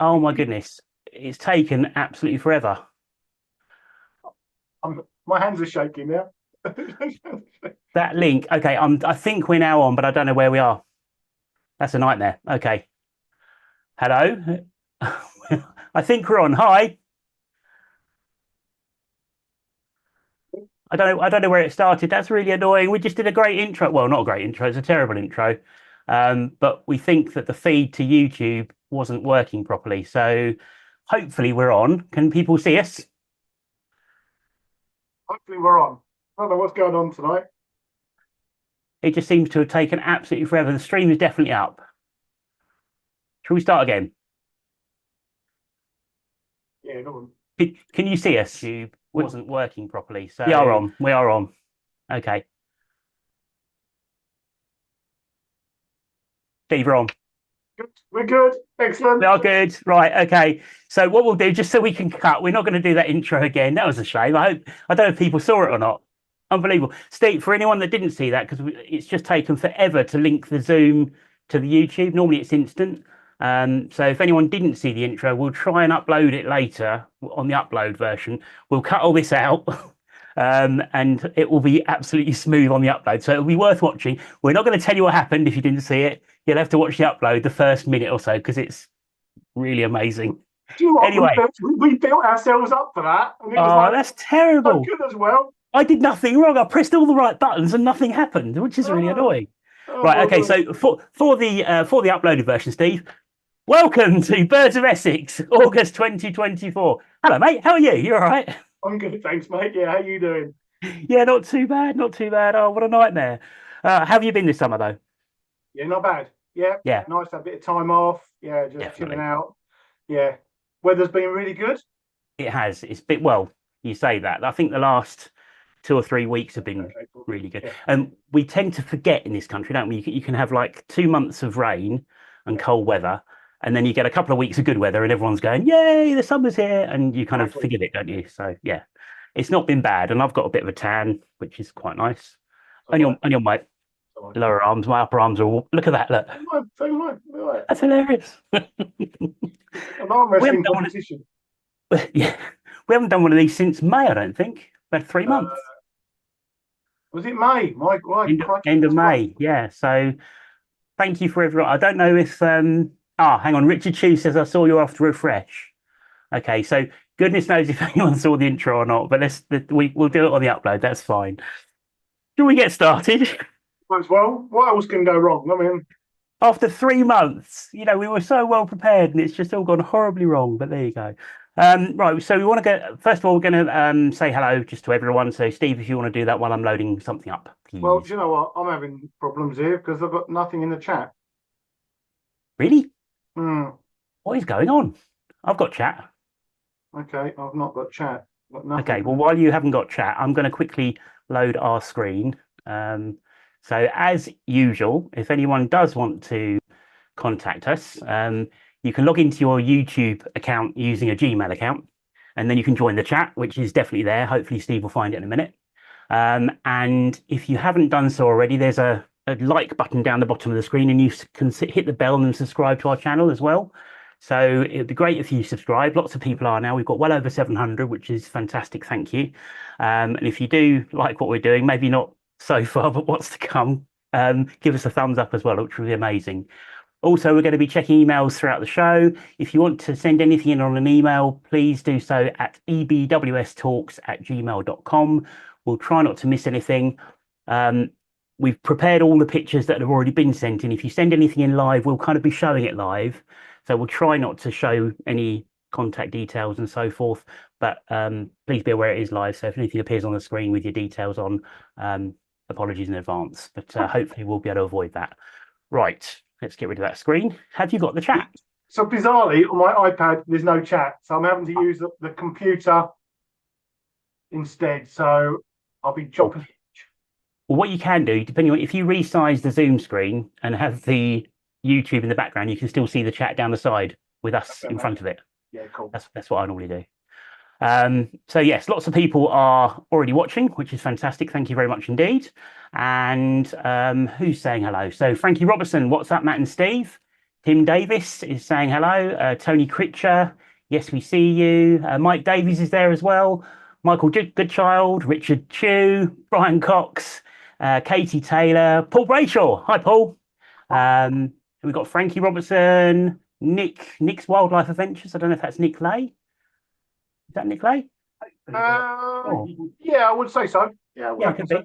Oh my goodness. It's taken absolutely forever. My hands are shaking now. That link. Okay, I think we're now on, but I don't know where we are. That's a nightmare. Okay. Hello. I think we're on. Hi. I don't know where it started. That's really annoying. We just did a great intro. Well, not a great intro, it's a terrible intro. But we think that the feed to YouTube wasn't working properly. So hopefully we're on. Can people see us? Hopefully we're on. I don't know what's going on tonight. It just seems to have taken absolutely forever. The stream is definitely up. Shall we start again? Yeah, go on. Can you see us? YouTube wasn't working properly. So we are on. We are on. Okay. Steve, we're on. Good. We're good. We Excellent. are good. Right. Okay. So what we'll do, just so we can cut, we're not going to do that intro again. That was a shame. I don't know if people saw it or not. Unbelievable. Steve, for anyone that didn't see that, because it's just taken forever to link the Zoom to the YouTube. Normally it's instant. So if anyone didn't see the intro, we'll try and upload it later on the upload version. We'll cut all this out. And it will be absolutely smooth on the upload. So it'll be worth watching. We're not going to tell you what happened if you didn't see it. You'll have to watch the upload the first minute or so because it's really amazing. Do you know what? Anyway, We built ourselves up for that, and it was oh, like that's so terrible. good as well. I did nothing wrong. I pressed all the right buttons and nothing happened, which is really Oh, annoying. oh Right. my Okay. God. So for the uploaded version, Steve, welcome to Birds of Essex, August 2024. Hello, mate. How are you? You all right? I'm good, thanks, mate. Yeah, how you doing? Yeah, not too bad. Not too bad. Oh, what a nightmare. How have you been this summer, though? Yeah, not bad. Yeah, Yeah, nice to have a bit of time off. Yeah, just chilling definitely. out. Yeah, weather's been really good. It has. It's been, well, you say that. I think the last 2 or 3 weeks have been Okay, cool. really good. Yeah, And we tend to forget in this country, don't we? You can have like 2 months of rain and yeah, cold weather, and then you get a couple of weeks of good weather, and everyone's going, "Yay, the summer's here!" And you kind of exactly. forget it, don't you? So yeah, it's not been bad, and I've got a bit of a tan, which is quite nice. So And right, my so right. lower arms, my upper arms are all, look at that, look, Same line. Right. that's hilarious. An arm We haven't wrestling done one. competition. Yeah, we haven't done one of these since May, I don't think. About three Uh, months. was it May? My crikey, End of that's right. May. Yeah. So thank you for everyone. I don't know if hang on. Richard Chu says I saw you after refresh. Okay, so goodness knows if anyone saw the intro or not, but we'll do it on the upload. That's fine. Shall we get started? Well, what else can go wrong? I mean, After 3 months, we were so well prepared and it's just all gone horribly wrong, but there you go. Right, so we want to go, first of all, we're going to say hello just to everyone. So, Steve, if you want to do that while I'm loading something up, well, please. do you know what? I'm having problems here because I've got nothing in the chat. Really? Hmm. What is going on? I've got chat. Okay, I've not got chat. Got nothing. Okay, well, while you haven't got chat, I'm going to quickly load our screen. So, as usual, if anyone does want to contact us, you can log into your YouTube account using a Gmail account, and then you can join the chat, which is definitely there. Hopefully, Steve will find it in a minute. And if you haven't done so already, there's a like button down the bottom of the screen, and you can hit the bell and subscribe to our channel as well. So it'd be great if you subscribe. Lots of people are now. We've got well over 700, which is fantastic. Thank you. And if you do like what we're doing, maybe not so far, but what's to come, give us a thumbs up as well, which would be amazing. Also, we're going to be checking emails throughout the show. If you want to send anything in on an email, please do so at ebwstalks@gmail.com. We'll try not to miss anything. Um, we've prepared all the pictures that have already been sent in. If you send anything in live, we'll kind of be showing it live. So we'll try not to show any contact details and so forth. But please be aware it is live. So if anything appears on the screen with your details on, apologies in advance. But hopefully we'll be able to avoid that. Right. Let's get rid of that screen. Have you got the chat? So bizarrely, on my iPad, there's no chat. So I'm having to use the computer instead. So I'll be Cool. chopping. Well, what you can do, depending on if you resize the Zoom screen and have the YouTube in the background, you can still see the chat down the side with us Okay, in mate. front of it. Yeah, cool. That's what I normally do. So yes, lots of people are already watching, which is fantastic. Thank you very much indeed. And who's saying hello? So Frankie Robertson, what's up, Matt and Steve? Tim Davis is saying hello. Tony Critcher, yes, we see you. Mike Davies is there as well. Michael Goodchild, Richard Chew, Brian Cox, Katie Taylor, Paul Brayshaw. Hi, Paul. We've got Frankie Robertson, Nick's Wildlife Adventures. I don't know if that's Nick Lay. Is that Nick Lay? Yeah, I would say so. Yeah, could be.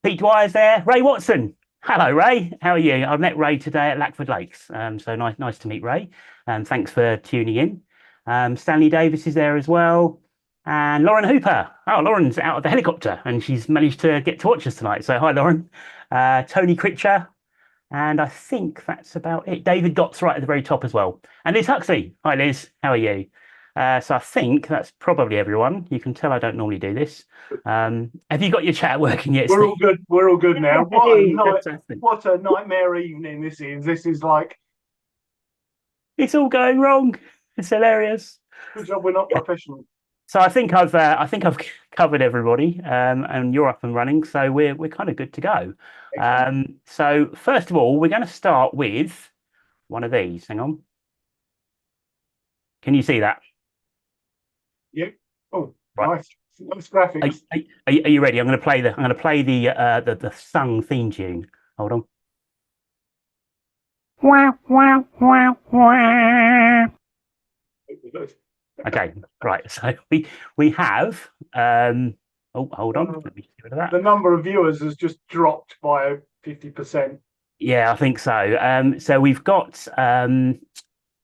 Pete Dwyer's there. Ray Watson. Hello, Ray. How are you? I met Ray today at Lackford Lakes. So nice to meet Ray. Thanks for tuning in. Stanley Davis is there as well. And Lauren Hooper. Oh, Lauren's out of the helicopter and she's managed to get to watch us tonight. So hi, Lauren. Tony Critcher. And I think that's about it. David Dott's right at the very top as well. And Liz Huxley. Hi, Liz. How are you? So I think that's probably everyone. You can tell I don't normally do this. Have you got your chat working yet, We're Steve? all good. We're all good now. Fantastic. What a nightmare evening this is. This is like... It's all going wrong. It's hilarious. Good job we're not professional. So I think I've covered everybody, and you're up and running. So we're kind of good to go. So first of all, we're going to start with one of these. Hang on. Can you see that? Yeah. Oh, right. Nice graphics. Are you ready? I'm going to play the sung theme tune. Hold on. Wow, wow, wow, wow. Okay, right. So we have hold on. Let me get rid of that. The number of viewers has just dropped by 50%. Yeah, I think so. So we've got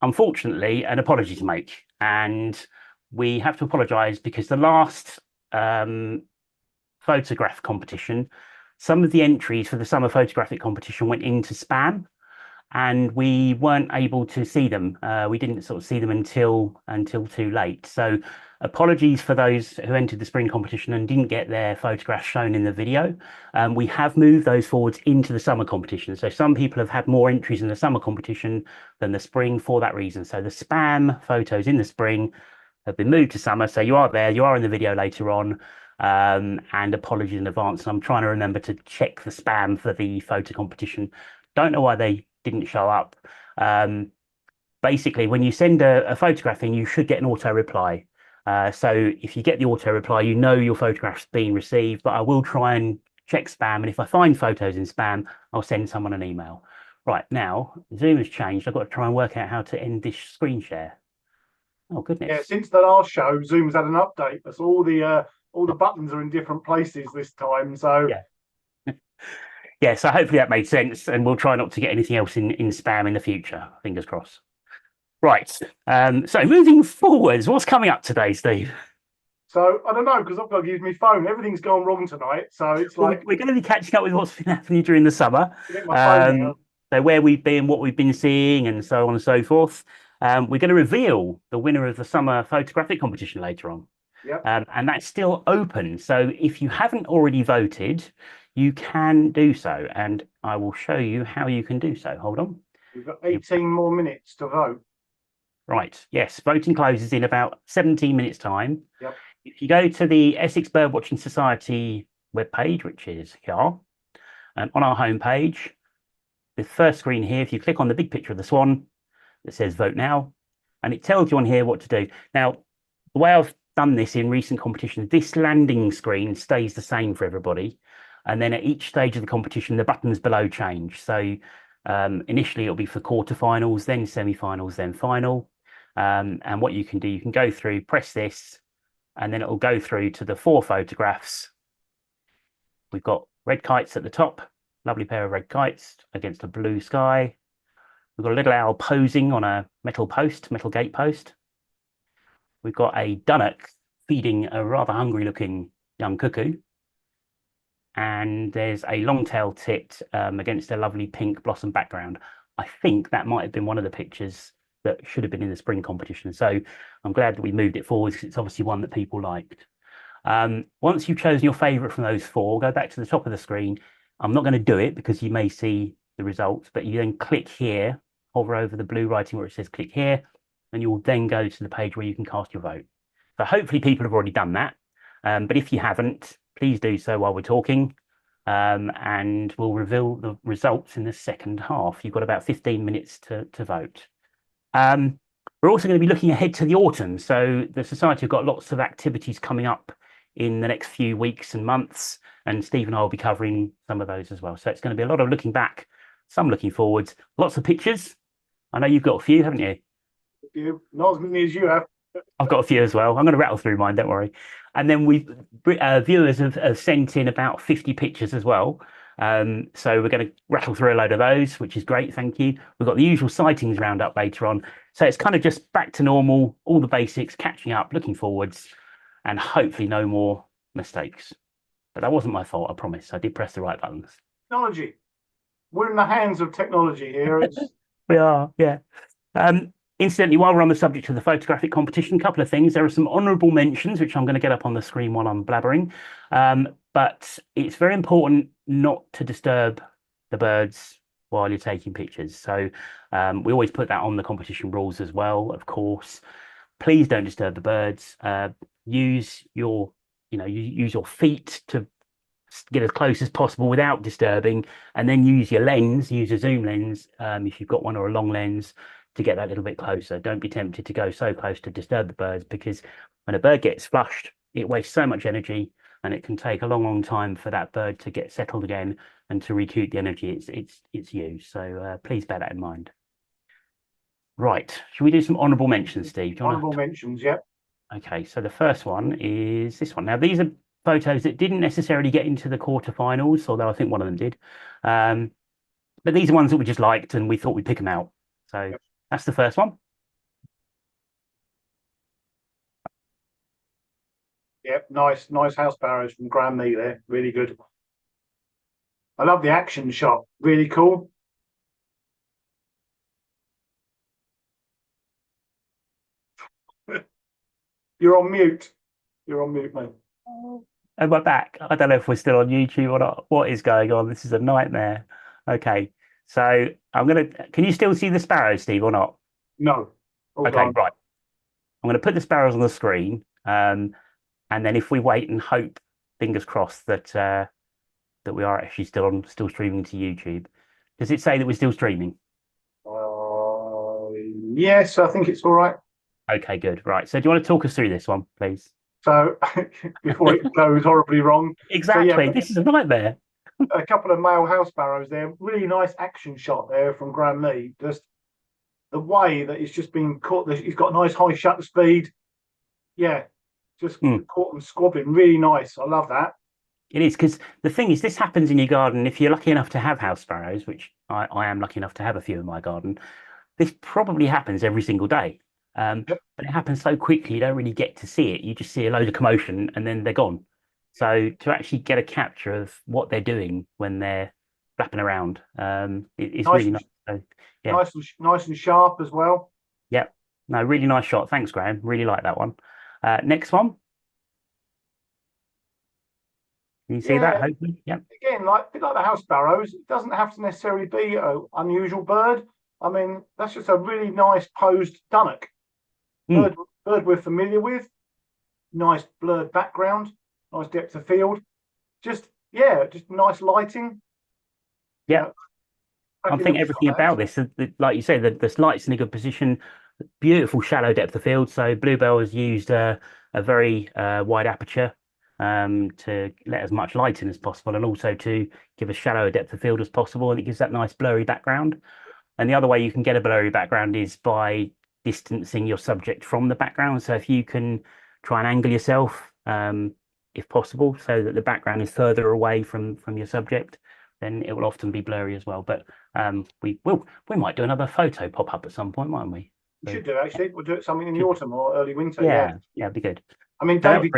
unfortunately an apology to make, and we have to apologize because the last photograph competition, some of the entries for the summer photographic competition went into spam, and we weren't able to see them. We didn't sort of see them until too late. So apologies for those who entered the spring competition and didn't get their photographs shown in the video. We have moved those forwards into the summer competition. So some people have had more entries in the summer competition than the spring for that reason. So the spam photos in the spring have been moved to summer. So you are there, you are in the video later on. And apologies in advance. I'm trying to remember to check the spam for the photo competition. Don't know why they didn't show up. Basically, when you send a photograph in, you should get an auto reply. So if you get the auto reply, you know your photograph's been received, but I will try and check spam. And if I find photos in spam, I'll send someone an email. Right, now, Zoom has changed. I've got to try and work out how to end this screen share. Oh, goodness. Yeah, since the last show, Zoom's had an update. That's all the buttons are in different places this time. So yeah. Yeah, so hopefully that made sense, and we'll try not to get anything else in spam in the future. Fingers crossed. Right. So moving forwards, what's coming up today, Steve? So I don't know, because I've got to use my phone. Everything's gone wrong tonight. So it's like we're going to be catching up with what's been happening during the summer. So where we've been, what we've been seeing, and so on and so forth. We're going to reveal the winner of the summer photographic competition later on. Yep. And that's still open. So if you haven't already voted, you can do so. And I will show you how you can do so. Hold on. We've got 18 more minutes to vote. Right. Yes. Voting closes in about 17 minutes time. Yep. If you go to the Essex Birdwatching Society webpage, which is here, on our homepage, the first screen here, if you click on the big picture of the swan that says vote now, and it tells you on here what to do. Now, the way I've done this in recent competitions, this landing screen stays the same for everybody. And then at each stage of the competition, the buttons below change. So initially it'll be for quarterfinals, then semi-finals, then final. And what you can do, you can go through, press this, and then it'll go through to the 4 photographs. We've got red kites at the top, lovely pair of red kites against a blue sky. We've got a little owl posing on a metal gate post. We've got a dunnock feeding a rather hungry looking young cuckoo. And there's a long-tailed tit against a lovely pink blossom background. I think that might have been one of the pictures that should have been in the spring competition. So I'm glad that we moved it forward because it's obviously one that people liked. Once you've chosen your favourite from those 4, go back to the top of the screen. I'm not going to do it because you may see the results, but you then click here, hover over the blue writing where it says click here, and you will then go to the page where you can cast your vote. So hopefully people have already done that. But if you haven't, please do so while we're talking. and we'll reveal the results in the second half. You've got about 15 minutes to vote. We're also going to be looking ahead to the autumn. So the Society have got lots of activities coming up in the next few weeks and months, and Steve and I will be covering some of those as well. So it's going to be a lot of looking back, some looking forwards, lots of pictures. I know you've got a few, haven't you? Not as many as you have. I've got a few as well. I'm going to rattle through mine, don't worry. And then viewers have sent in about 50 pictures as well. So we're going to rattle through a load of those, which is great. Thank you. We've got the usual sightings roundup later on. So it's kind of just back to normal, all the basics, catching up, looking forwards, and hopefully no more mistakes. But that wasn't my fault, I promise. I did press the right buttons. Technology. We're in the hands of technology here. We are, yeah. Incidentally, while we're on the subject of the photographic competition, a couple of things. There are some honourable mentions, which I'm going to get up on the screen while I'm blabbering. But it's very important not to disturb the birds while you're taking pictures. So we always put that on the competition rules as well, of course. Please don't disturb the birds. Use your feet to get as close as possible without disturbing, and then use your lens, use a zoom lens, if you've got one, or a long lens, to get that little bit closer. Don't be tempted to go so close to disturb the birds, because when a bird gets flushed, it wastes so much energy, and it can take a long, long time for that bird to get settled again and to recoup the energy it's used. So please bear that in mind. Right, should we do some honourable mentions, Steve? Honourable mentions, yeah. Okay, so the first one is this one. Now, these are photos that didn't necessarily get into the quarterfinals, although I think one of them did. But these are ones that we just liked, and we thought we'd pick them out. So yep. That's the first one. Yep, nice house sparrows from Graham Lee there. Really good. I love the action shot. Really cool. You're on mute. You're on mute, mate. Am I back? I don't know if we're still on YouTube or not. What is going on? This is a nightmare. Okay, so can you still see the sparrows, Steve, or not? No. Okay, right. I'm going to put the sparrows on the screen, and then if we wait and hope, fingers crossed, that we are actually still streaming to YouTube. Does it say that we're still streaming? Yes, I think it's all right. Okay, good. Right. So do you want to talk us through this one, please? So before it goes horribly wrong. Exactly. So, yeah, this is a nightmare. A couple of male house sparrows there. Really nice action shot there from Graham Lee. Just the way that it's just been caught. He's got a nice high shutter speed. Yeah, just caught them squabbling. Really nice. I love that. It is, because the thing is, this happens in your garden. If you're lucky enough to have house sparrows, which I am lucky enough to have a few in my garden, this probably happens every single day. But it happens so quickly, you don't really get to see it. You just see a load of commotion and then they're gone. So to actually get a capture of what they're doing when they're flapping around, it's nice, really nice. So, yeah. Nice and sharp as well. Yeah. No, really nice shot. Thanks, Graham. Really like that one. Next one. Can you see that, hopefully? Yeah. Again, a bit like the house sparrows, it doesn't have to necessarily be an unusual bird. I mean, that's just a really nice posed dunnock. Bird we're familiar with. Nice blurred background. Nice depth of field. Just nice lighting. Yeah. I think everything about this, like you say, the light's in a good position. Beautiful shallow depth of field. So Bluebell has used a very wide aperture to let as much light in as possible, and also to give a shallower depth of field as possible, and it gives that nice blurry background. And the other way you can get a blurry background is by distancing your subject from the background. So if you can try and angle yourself, if possible, so that the background is further away from your subject, then it will often be blurry as well. But we might do another photo pop up at some point, mightn't we? We should do, actually. We'll do it something in the autumn or early winter. Yeah, it'd be good. I mean, David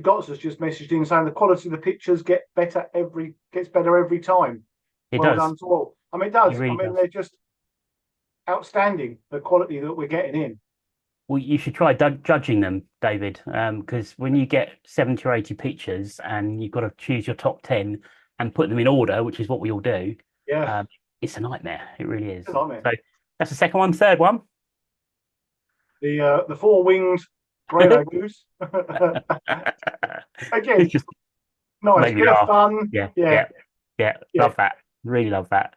Gotts has just messaged in saying the quality of the pictures gets better every time. It does. Done to all. I mean, it does. Really does. They're just outstanding, the quality that we're getting in. Well, you should try judging them, David, because when you get 70 or 80 pictures and you've got to choose your top 10 and put them in order, which is what we all do, it's a nightmare. It really is. It's a nightmare. So that's the second one. Third one. The four-winged grey goose. Again, Nice, Made me bit of laugh. fun. Yeah, Yeah, yeah, yeah. yeah. Love that. Really love that.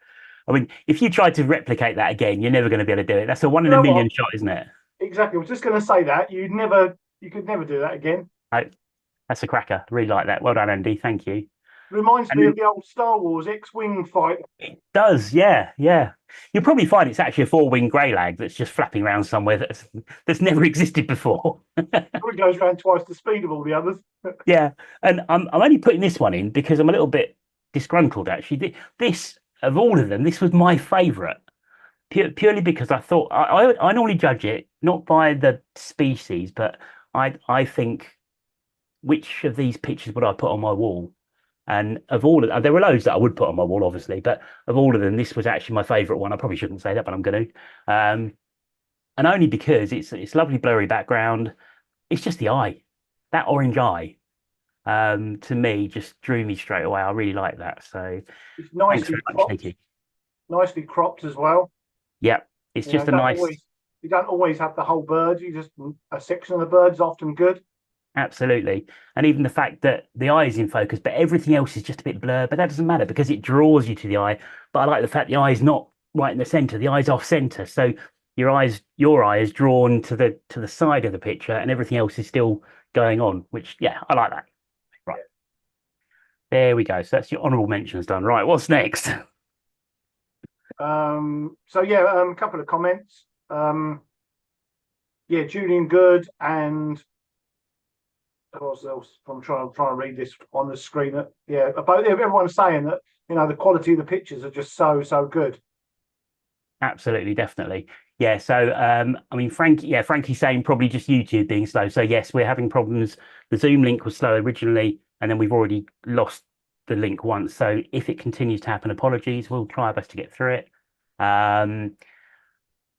I mean, if you tried to replicate that again, you're never going to be able to do it. That's a one You in a know what? million shot, isn't it? Exactly. I was just going to say that you could never do that again. Right. That's a cracker. Really like that. Well done, Andy. Thank you. Reminds me And of the old Star Wars X-wing fight. it does, yeah, yeah. You'll probably find it's actually a four-wing grey lag that's just flapping around somewhere that's never existed before. It goes around twice the speed of all the others. Yeah, and I'm only putting this one in because I'm a little bit disgruntled actually. This of all of them, this was my favourite purely because I thought I normally judge it not by the species, but I think which of these pictures would I put on my wall? And of all of there were loads that I would put on my wall, obviously, but of all of them, this was actually my favourite one. I probably shouldn't say that, but I'm going to. And only because it's lovely blurry background. It's just the eye, that orange eye. To me, just drew me straight away. I really like that. So It's thanks very much, Nikki. nicely cropped as well. Yeah, it's You know, just a nice, you don't always have the whole bird. You just a section of the bird's often good. absolutely. And even the fact that the eye is in focus, but everything else is just a bit blurred, but that doesn't matter because it draws you to the eye. But I like the fact the eye is not right in the center, the eye's off center. So your eye is drawn to the side of the picture and everything else is still going on, which yeah, I like that. Right. There we go. So that's your honorable mentions done. Right, what's next? So yeah, a couple of comments. Yeah, Julian Good and what else? I'm trying to read this on the screen. Yeah, about everyone's saying that the quality of the pictures are just so good. Absolutely, definitely. Yeah, so I mean Frankie's saying probably just YouTube being slow. So yes, we're having problems. The Zoom link was slow originally, and then we've already lost the link once. So if it continues to happen, apologies. We'll try our best to get through it. Um,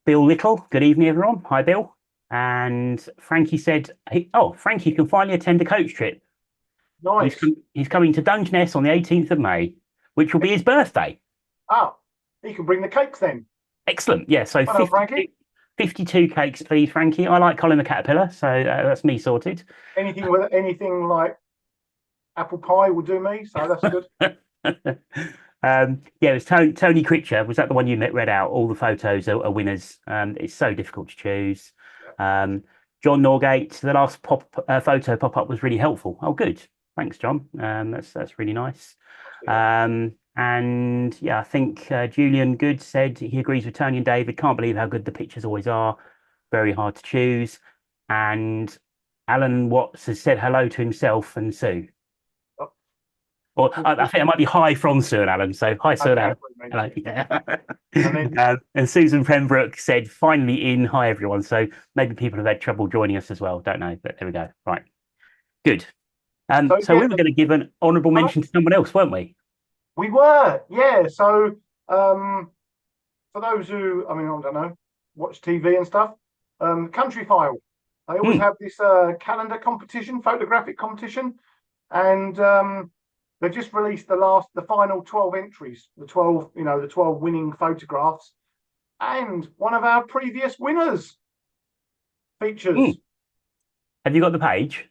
Bill Little, good evening, everyone. Hi, Bill. And Frankie said, "Oh, Frankie can finally attend a coach trip. Nice. He's coming to Dungeness on the 18th of May, which will be his birthday." Oh, you can bring the cakes then. Excellent. Yeah, so Well done, Frankie. 52 cakes, please, Frankie. I like Colin the Caterpillar, so that's me sorted. Anything like apple pie will do me, so that's good. Yeah, it was Tony Critcher. Was that the one you read out? All the photos are winners. It's so difficult to choose. John Norgate, the last photo pop up was really helpful. Oh, good. Thanks, John. That's really nice. And yeah, I think Julian Good said he agrees with Tony and David. Can't believe how good the pictures always are. Very hard to choose. And Alan Watts has said hello to himself and Sue. Or I think it might be hi from Sir Alan. So hi, Sir Alan. Hello. Yeah. And Susan Pembroke said finally in. Hi, everyone. So maybe people have had trouble joining us as well. Don't know, but there we go. Right. Good. So we were going to give an honourable mention to someone else, weren't we? We were, yeah. So for those who, I don't know, watch TV and stuff, Country File. They always have this calendar competition, photographic competition, and they've just released the final 12 entries, the 12 winning photographs, and one of our previous winners features. Have you got the page?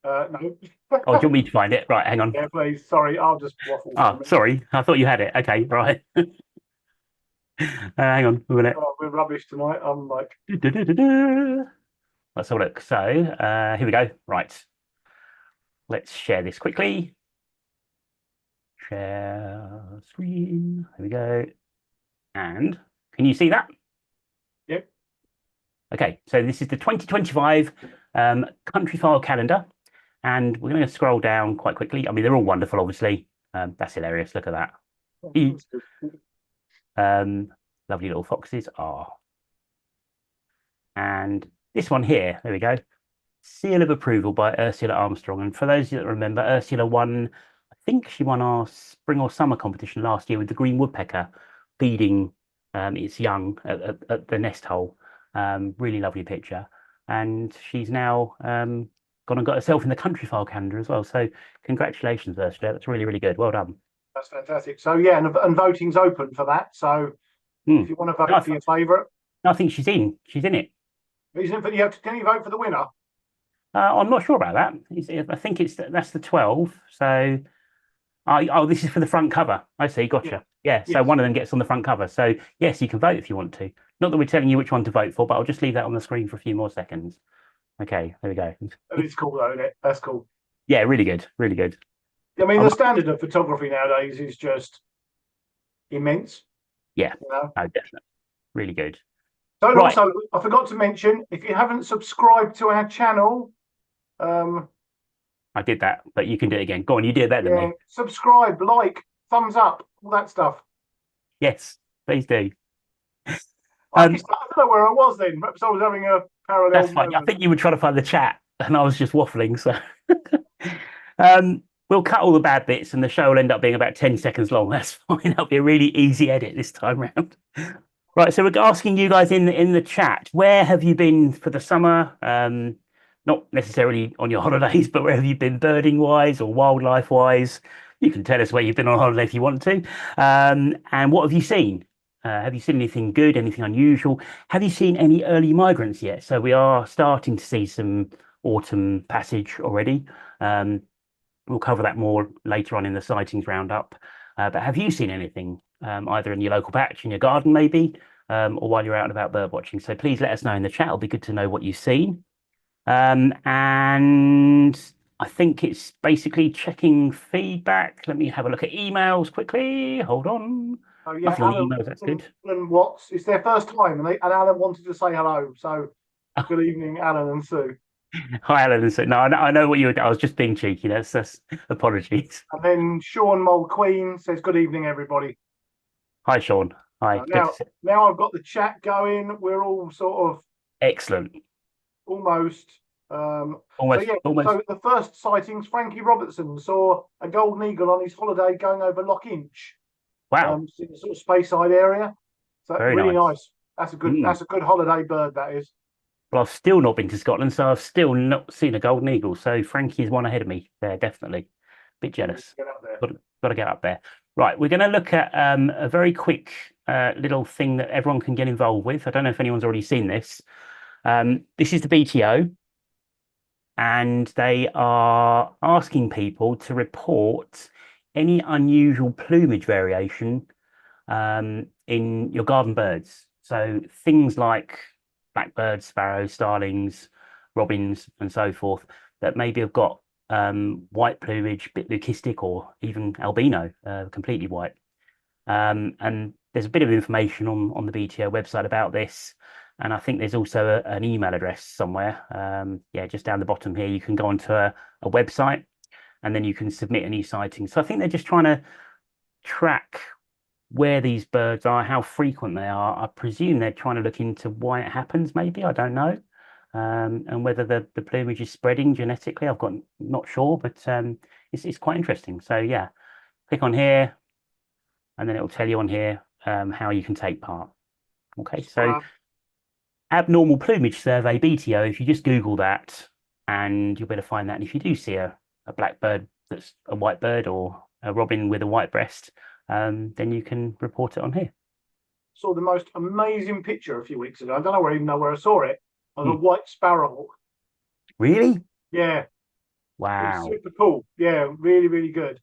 No. Oh, do you want me to find it? Right, hang on. Yeah, please. Sorry, I'll just waffle. Oh, sorry. I thought you had it. Okay, right. Hang on a minute. Oh, we're rubbish tonight. I'm like. Let's have a look. So here we go. Right. Let's share this quickly. Share screen. Here we go. And can you see that? Yep. Okay, so this is the 2025 Country File calendar. And we're going to scroll down quite quickly. I mean, they're all wonderful, obviously. That's hilarious. Look at that. Lovely little foxes. And this one here, there we go. Seal of Approval by Ursula Armstrong. And for those of you that remember, Ursula won, I think she won our spring or summer competition last year with the green woodpecker feeding its young at the nest hole. Really lovely picture. And she's now gone and got herself in the Country File calendar as well. So congratulations, Ursula. That's really, really good. Well done. That's fantastic. So yeah, and voting's open for that. So if you want to vote for your favourite, I think she's in. She's in it. Can you vote for the winner? I'm not sure about that. I think that's the 12. So Oh, this is for the front cover. I see. Yeah. Gotcha. Yeah. So Yes. one of them gets on the front cover. So yes, you can vote if you want to. Not that we're telling you which one to vote for, but I'll just leave that on the screen for a few more seconds. Okay, there we go. It's cool though, isn't it? That's cool. Yeah, really good. Really good. I mean, I the will, standard of photography nowadays is just immense. yeah, You know. no, definitely. Really good. So, and Right. also, I forgot to mention, if you haven't subscribed to our channel, um, I did that, but you can do it again. Go on, you do it better than yeah, me. subscribe, like, thumbs up, all that stuff. Yes, please do. I Um, don't know where I was then. Perhaps I was having a parallel that's fine. I moment. think you were trying to find the chat, and I was just waffling. So, we'll cut all the bad bits, and the show will end up being about 10 seconds long. That's fine. That'll be a really easy edit this time round. Right. So we're asking you guys in the chat, where have you been for the summer? Not necessarily on your holidays, but where have you been birding wise or wildlife wise? You can tell us where you've been on holiday if you want to. And what have you seen? Have you seen anything good, anything unusual? Have you seen any early migrants yet? So we are starting to see some autumn passage already. Um, we'll cover that more later on in the sightings roundup. But have you seen anything, either in your local patch, in your garden, maybe, or while you're out and about bird watching? So please let us know in the chat. It'll be good to know what you've seen. And I think it's basically checking feedback. Let me have a look at emails quickly. Hold on. Oh yeah, Nothing on emails. That's good. Alan Watts. It's their first time, and Alan wanted to say hello. So, good evening, Alan and Sue. Hi, Alan. So, no, I know what you were. I was just being cheeky. That's apologies. And then Sean Mulqueen says, "Good evening, everybody." Hi, Sean. Hi. Good to Now, see you. now I've got the chat going. We're all sort of Excellent. almost. So Almost, yeah. almost. So the first sightings, Frankie Robertson saw a golden eagle on his holiday going over Loch Inch, Wow. in the sort of Speyside area. So Very really nice. nice. That's a good. Mm. That's a good holiday bird. That is. Well, I've still not been to Scotland, so I've still not seen a golden eagle. So Frankie's one ahead of me there, definitely. Bit jealous. Get up there. Got to get up there. Right, we're going to look at a very quick little thing that everyone can get involved with. I don't know if anyone's already seen this. This is the BTO, and they are asking people to report any unusual plumage variation in your garden birds. So things like blackbirds, sparrows, starlings, robins, and so forth that maybe have got white plumage, bit leucistic, or even albino, completely white. And there's a bit of information on the BTO website about this. And I think there's also an email address somewhere. Yeah, just down the bottom here, you can go onto a website and then you can submit any sightings. So I think they're just trying to track where these birds are, how frequent they are. I presume they're trying to look into why it happens, maybe. I don't know. And whether the plumage is spreading genetically. I've got not sure, but it's quite interesting. So yeah, click on here, and then it will tell you on here how you can take part. Okay, so abnormal plumage survey BTO. If you just Google that, and you'll be able to find that. And if you do see a blackbird that's a white bird or a robin with a white breast, then you can report it on here. Saw the most amazing picture a few weeks ago. I don't know even know where I saw it, of a Hmm. white sparrowhawk. Really? Yeah, it was Wow. super cool. Yeah, really, really good.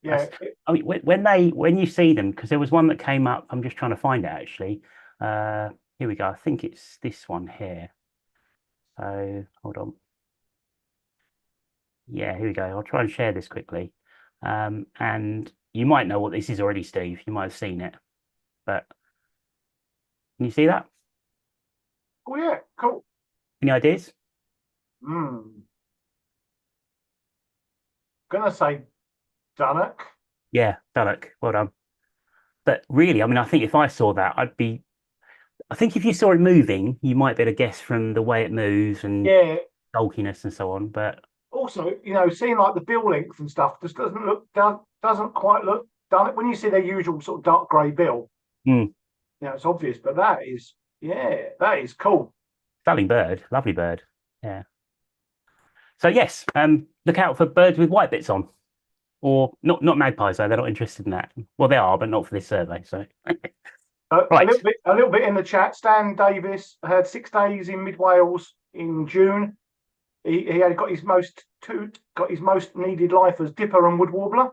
Yeah, That's, I mean, when you see them, because there was one that came up, I'm just trying to find it actually. Here we go. I think it's this one here. So hold on. Yeah, here we go. I'll try and share this quickly. And you might know what this is already, Steve. You might have seen it, but can you see that? oh yeah, cool. Any ideas? Hmm. Gonna say Dunnock. Yeah, Dalek. Well done. But really, I mean, I think if I saw that, I think if you saw it moving, you might be able to guess from the way it moves and Yeah. bulkiness and so on. But Also, seeing like the bill length and stuff just doesn't quite look Dunnock. When you see their usual sort of dark grey bill, mm, it's obvious. But that is cool. stunning bird, lovely bird. Yeah. So yes, look out for birds with white bits on, or not magpies though. They're not interested in that. Well, they are, but not for this survey. So right. A little bit in the chat. Stan Davis had 6 days in Mid Wales in June. He had got his most needed lifers, dipper and wood warbler.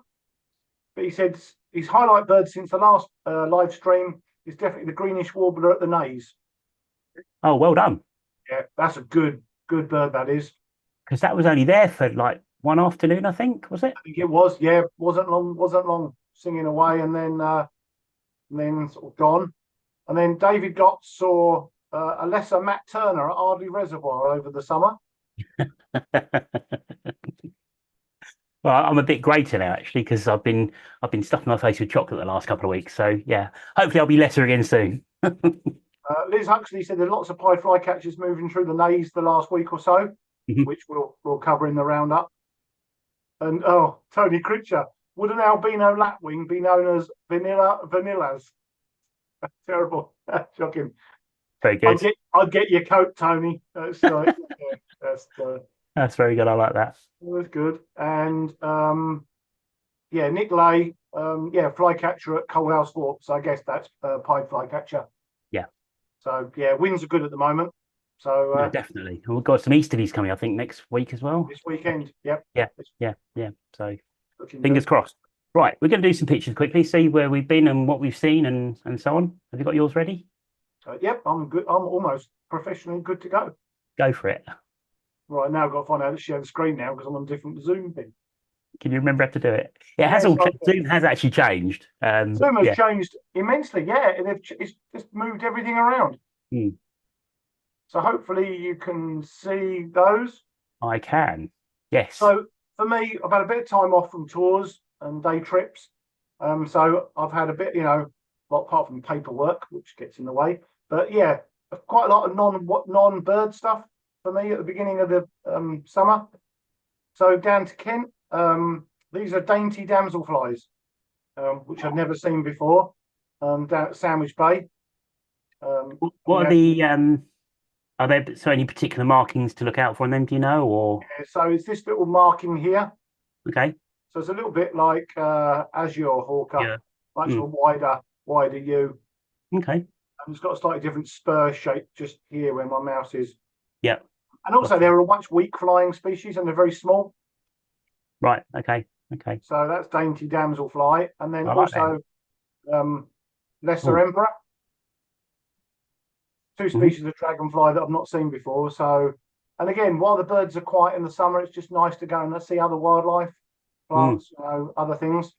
but he said his highlight bird since the last live stream is definitely the greenish warbler at the nays. Oh, well done. Yeah, that's a good bird, that is. Because that was only there for like one afternoon, I think, was it? I think it was. Yeah, wasn't long singing away, and then sort of gone. And then David Gott saw a lesser Matt Turner at Ardley Reservoir over the summer. Well, I'm a bit greater now actually because I've been stuffing my face with chocolate the last couple of weeks. So yeah, hopefully I'll be lesser again soon. Liz Huxley said there's lots of pied flycatchers moving through the nays the last week or so, which we'll cover in the roundup. And Tony Critcher, would an albino lapwing be known as vanillas? Terrible, shocking. Very good. I'd get your coat, Tony. That's like, That's very good. I like that. was good. And Nick Lay, flycatcher at Coalhouse Walk. So I guess that's pied flycatcher. Yeah. So yeah, winds are good at the moment. So no, definitely. We've got some Easterlies coming, I think, next week as well. This weekend. Yep. Yeah. So Looking fingers good. crossed. Right, we're going to do some pictures quickly, see where we've been and what we've seen and so on. Have you got yours ready? Yep, I'm good. I'm almost professionally good to go. Go for it. Right, now I've got to find out how to share the screen now because I'm on a different Zoom thing. Can you remember how to do it? It has Zoom has actually changed. Zoom has changed immensely. Yeah, it's just moved everything around. So hopefully you can see those. I can. Yes. So for me, I've had a bit of time off from tours and day trips. So I've had a bit, apart from paperwork, which gets in the way. But yeah, quite a lot of non-bird stuff for me at the beginning of the summer. So down to Kent, these are dainty damselflies, which I've never seen before. Down at Sandwich Bay. What are there any particular markings to look out for in them? Do you know? Or so it's this little marking here. Okay. So it's a little bit like Azure Hawker, much of a wider U. Okay. And it's got a slightly different spur shape just here where my mouse is. Yeah. And also they're a much weak flying species and they're very small. Right. Okay. So that's dainty damselfly, and then lesser emperor. Two species of dragonfly that I've not seen before. So, and again, while the birds are quiet in the summer, it's just nice to go and see other wildlife, plants, other things.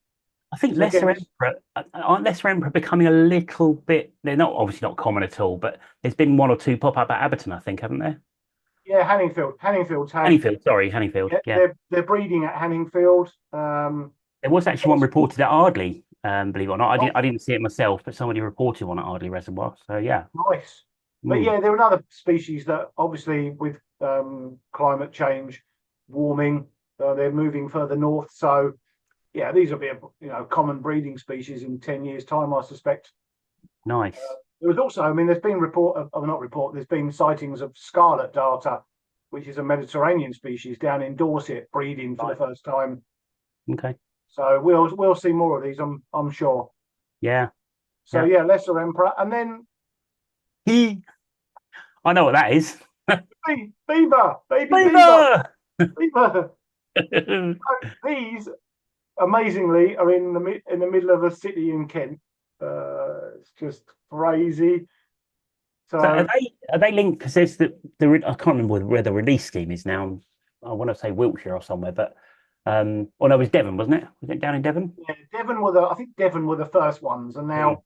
I think lesser emperor aren't lesser emperor becoming a little bit. They're not obviously not common at all, but there's been one or two pop up at Abberton, I think, haven't there? Yeah, Hanningfield. Hanningfield. Yeah. They're breeding at Hanningfield. There was actually one reported at Ardley. Believe it or not, I didn't see it myself, but somebody reported one at Ardley Reservoir. So yeah. Nice. But yeah, they're another species that obviously with climate change, warming, they're moving further north. So yeah, these will be a common breeding species in 10 years' time, I suspect. Nice. There was also, there's been there's been sightings of scarlet darter, which is a Mediterranean species down in Dorset, breeding for the first time. Okay. So we'll see more of these, I'm sure. Yeah. So yeah, lesser emperor, and then I know what that is. Beaver, baby Beaver. Beaver. These, amazingly, are in the middle of a city in Kent. It's just crazy. So are they linked? Because there's the I can't remember where the release scheme is now. I want to say Wiltshire or somewhere, but no, it was Devon, wasn't it? Was it down in Devon? Yeah, Devon were the first ones, and now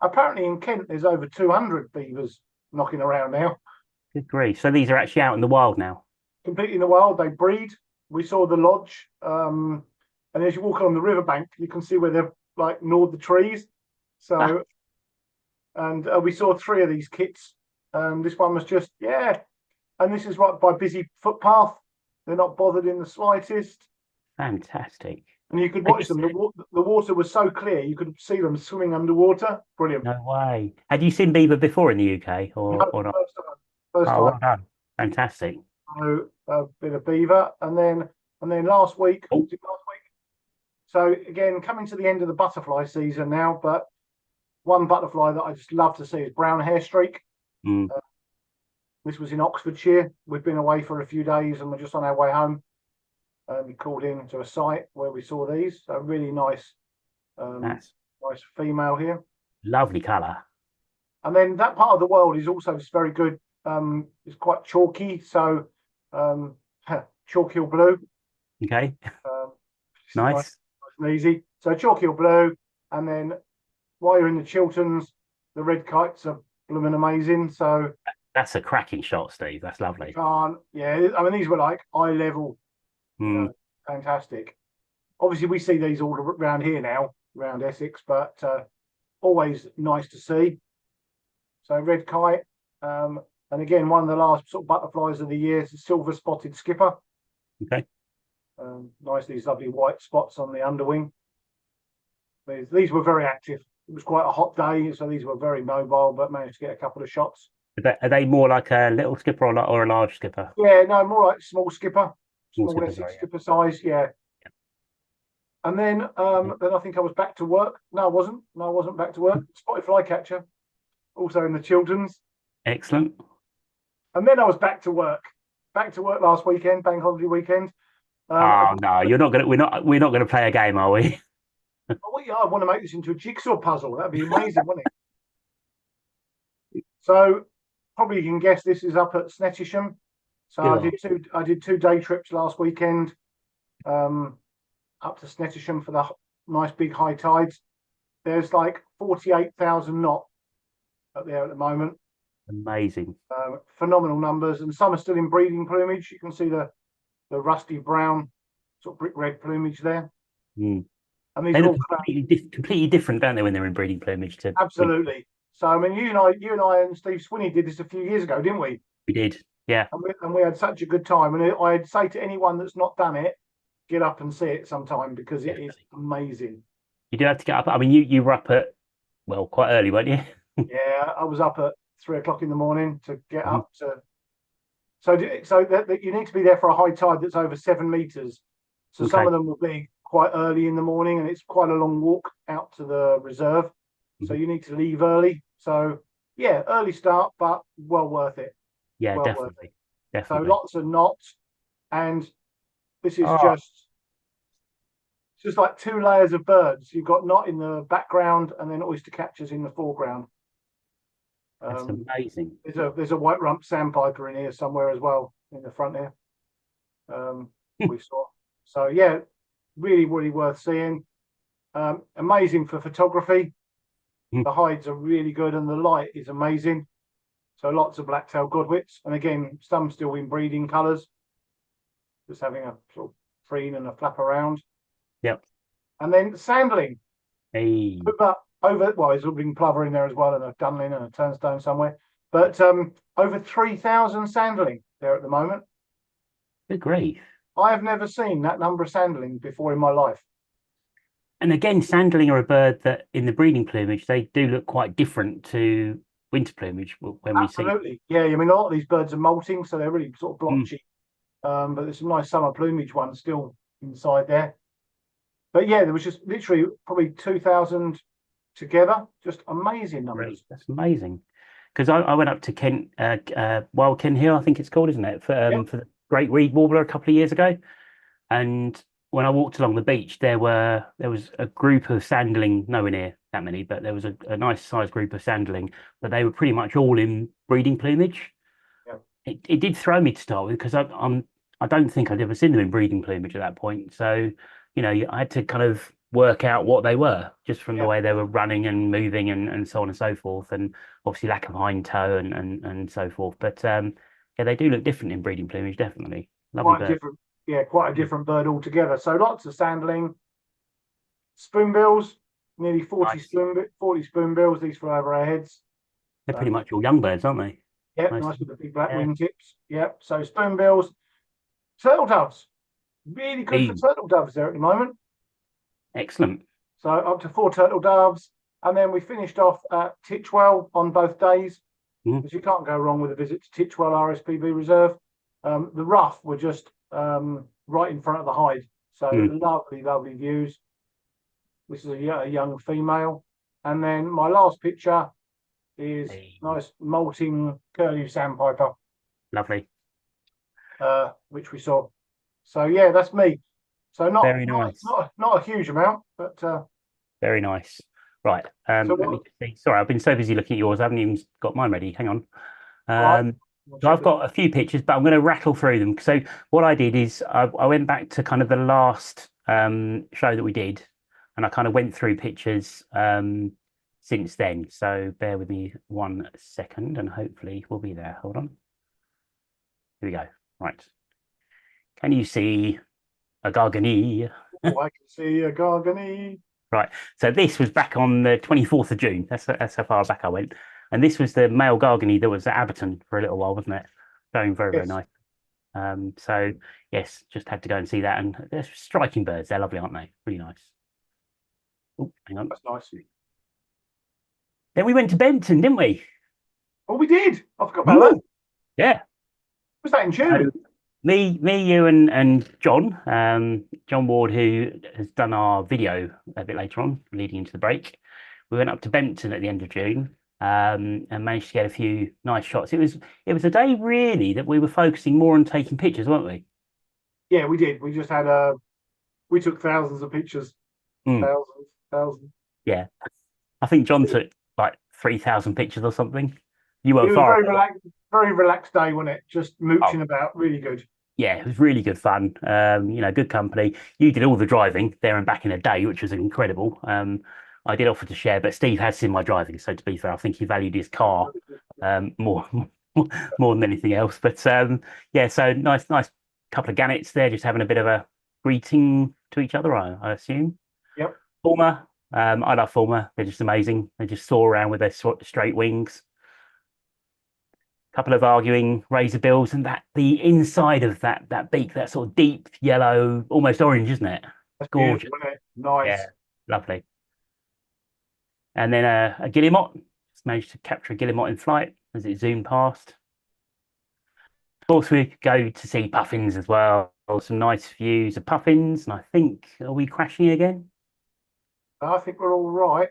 apparently in Kent there's over 200 beavers knocking around now. Good grief! So these are actually out in the wild now. Completely in the wild. They breed. We saw the lodge, and as you walk along the riverbank, you can see where they've like gnawed the trees. So, and we saw 3 of these kits. This one was just and this is right by busy footpath. They're not bothered in the slightest. Fantastic. And you could watch them. The water was so clear, you could see them swimming underwater. Brilliant. No way. Had you seen beaver before in the UK or not? First time. Well done. Fantastic. So a bit of beaver, and then last week. So again, coming to the end of the butterfly season now, but one butterfly that I just love to see is brown hair streak. This was in Oxfordshire. We've been away for a few days, and we're just on our way home. We called in to a site where we saw these. So really nice That's Nice female here. lovely colour. And then that part of the world is also just very good. It's quite chalky, so chalky or blue. Okay, Nice, nice. nice and easy. So chalky or blue, and then while you're in the Chilterns, the red kites are blooming amazing. So That's a cracking shot, Steve. That's lovely. yeah, I mean these were like eye level, Mm. fantastic. Obviously, we see these all around here now, around Essex, but always nice to see. So red kite, and again one of the last sort of butterflies of the year is the silver spotted skipper. Okay. Nice, these lovely white spots on the underwing. These were very active. It was quite a hot day, so these were very mobile, but managed to get a couple of shots. Are they more like a little skipper or a large skipper? Yeah, no, more like small skipper, Small small skipper, Essex sorry, skipper size. Yeah. And then I think I was back to work. No, I wasn't. No, I wasn't back to work. Spotted flycatcher, also in the Chilterns. Excellent. And then I was back to work. Back to work last weekend, bank holiday weekend. Oh no, you're not gonna. We're not gonna play a game, are we? Yeah, I want to make this into a jigsaw puzzle. That'd be amazing, wouldn't it? So probably you can guess this is up at Snettisham. So Sure. I did 2 day trips last weekend, up to Snettisham for the nice big high tides. There's like 48,000 knot up there at the moment. Amazing. Phenomenal numbers, and some are still in breeding plumage. You can see the rusty brown, sort of brick red plumage there. Mm. And these They are look all completely different, don't they, when they're in breeding plumage to absolutely. So I mean, you and I and Steve Swinney did this a few years ago, didn't we? we did. Yeah. And we had such a good time. And I'd say to anyone that's not done it, get up and see it sometime because it is Definitely. amazing. You do have to get up. I mean, you were up at quite early, weren't you? Yeah, I was up at 3 o'clock in the morning to get Mhm. up to. So that you need to be there for a high tide that's over 7 meters. So some Okay. of them will be quite early in the morning, and it's quite a long walk out to the reserve. So Mhm. you need to leave early. So yeah, early start, but well worth it. Yeah, Well worth it. definitely, So definitely. lots of knots, and this is Oh, just like 2 layers of birds. You've got knot in the background, and then oyster catchers in the foreground. that's Um, amazing. there's a white rump sandpiper in here somewhere as well in the front here. We saw. So yeah, really, really worth seeing. Amazing for photography. Mhm. The hides are really good, and the light is amazing. So lots of black-tailed godwits, and again, some still in breeding colours, just having a sort of preen and a flap around. Yep. And then sandling Hey, over. Well, there's a ring plover in there as well, and a dunlin and a turnstone somewhere. But over 3,000 sandling there at the moment. good grief. I have never seen that number of sandling before in my life. And again, sandling are a bird that in the breeding plumage, they do look quite different to winter plumage when we see. Absolutely, yeah. I mean, a lot of these birds are molting, so they're really sort of Mm, blotchy. But there's some nice summer plumage ones still inside there. But yeah, there was just literally probably 2,000 together. Just amazing great. numbers. That's amazing. Because I went up to Kent, Wild Ken Hill, I think it's called, isn't it? Yep. For the Great Reed Warbler a couple of years ago. And when I walked along the beach, there was a group of sandling, nowhere near that many, but there was a nice sized group of sandling, but they were pretty much all in breeding plumage. Yep. It did throw me to start with because I don't think I'd ever seen them in breeding plumage at that point. So, I had to kind of work out what they were just from the Yep. way they were running and moving and so on and so forth, and obviously lack of hind toe and so forth. But yeah, they do look different in breeding plumage, definitely. Lovely Quite a bird. different, yeah, quite a different bird altogether. So lots of sandling, spoonbills, nearly 40 Nice. 40 spoonbills. These fly over our heads. They're pretty Um, much all young birds, aren't they? yep, Most nice of with them. the big black Yeah. wingtips. Yep. So spoonbills, turtle doves, really good for Hey, turtle doves there at the moment. excellent. So up to 4 turtle doves, and then we finished off at Titchwell on both days, Mhm. because you can't go wrong with a visit to Titchwell RSPB Reserve. The rough were just right in front of the hide, so Mm. lovely, lovely views. This is a young female, and then my last picture is Hey, nice molting curlew sandpiper, lovely. which we saw. So yeah, that's me. So not Very not nice. not not a huge amount, but Very nice. Right. So Let me what? just see. Sorry, I've been so busy looking at yours. I haven't even got mine ready. Hang on. All right. Um, We'll so check I've this. got a few pictures, but I'm going to rattle through them. So what I did is I went back to kind of the last show that we did, and I kind of went through pictures since then. So bear with me 1 second, and hopefully we'll be there. Hold on. Here we go. Right. Can you see a Gargany? Oh, I can see a Gargany. Right. So this was back on the 24th of June. That's how far back I went. And this was the male Gargany that was at Aberton for a little while, wasn't it? Very, very, very Yes, nice. So yes, just had to go and see that. And they're striking birds. They're lovely, aren't they? Really nice. Oh, hang on. that's nice. Then we went to Benton, didn't we? Oh, we did. I forgot about that. Ooh, yeah. Was that in So June? me, you, and John, John Ward, who has done our video a bit later on, leading into the break. We went up to Benton at the end of June, and managed to get a few nice shots. It was a day really that we were focusing more on taking pictures, weren't we? Yeah, we did. We just had we took thousands of pictures. Mm, Thousands. yeah, I think John took like 3,000 pictures or something. You It weren't was far away. very relaxed day, wasn't it? Just Oh, mooching about. Really good. yeah, it was really good fun. Good company. You did all the driving there and back in a day, which was incredible. I did offer to share, but Steve has seen my driving, so to be fair, I think he valued his car more more than anything else. But yeah, so nice couple of gannets there, just having a bit of a greeting to each other, I assume. Yep. Fulmer, I love Fulmer. They're just amazing. They just soar around with their straight wings. Couple of arguing razor bills, and that the inside of that beak, that sort of deep yellow, almost orange, isn't it? That's beautiful, Gorgeous. isn't it? Yeah, Nice. lovely. And then a guillemot. Just managed to capture a guillemot in flight as it zoomed past. Of course, we could go to see puffins as well. Some nice views of puffins. And I think, are we crashing again? I think we're all right.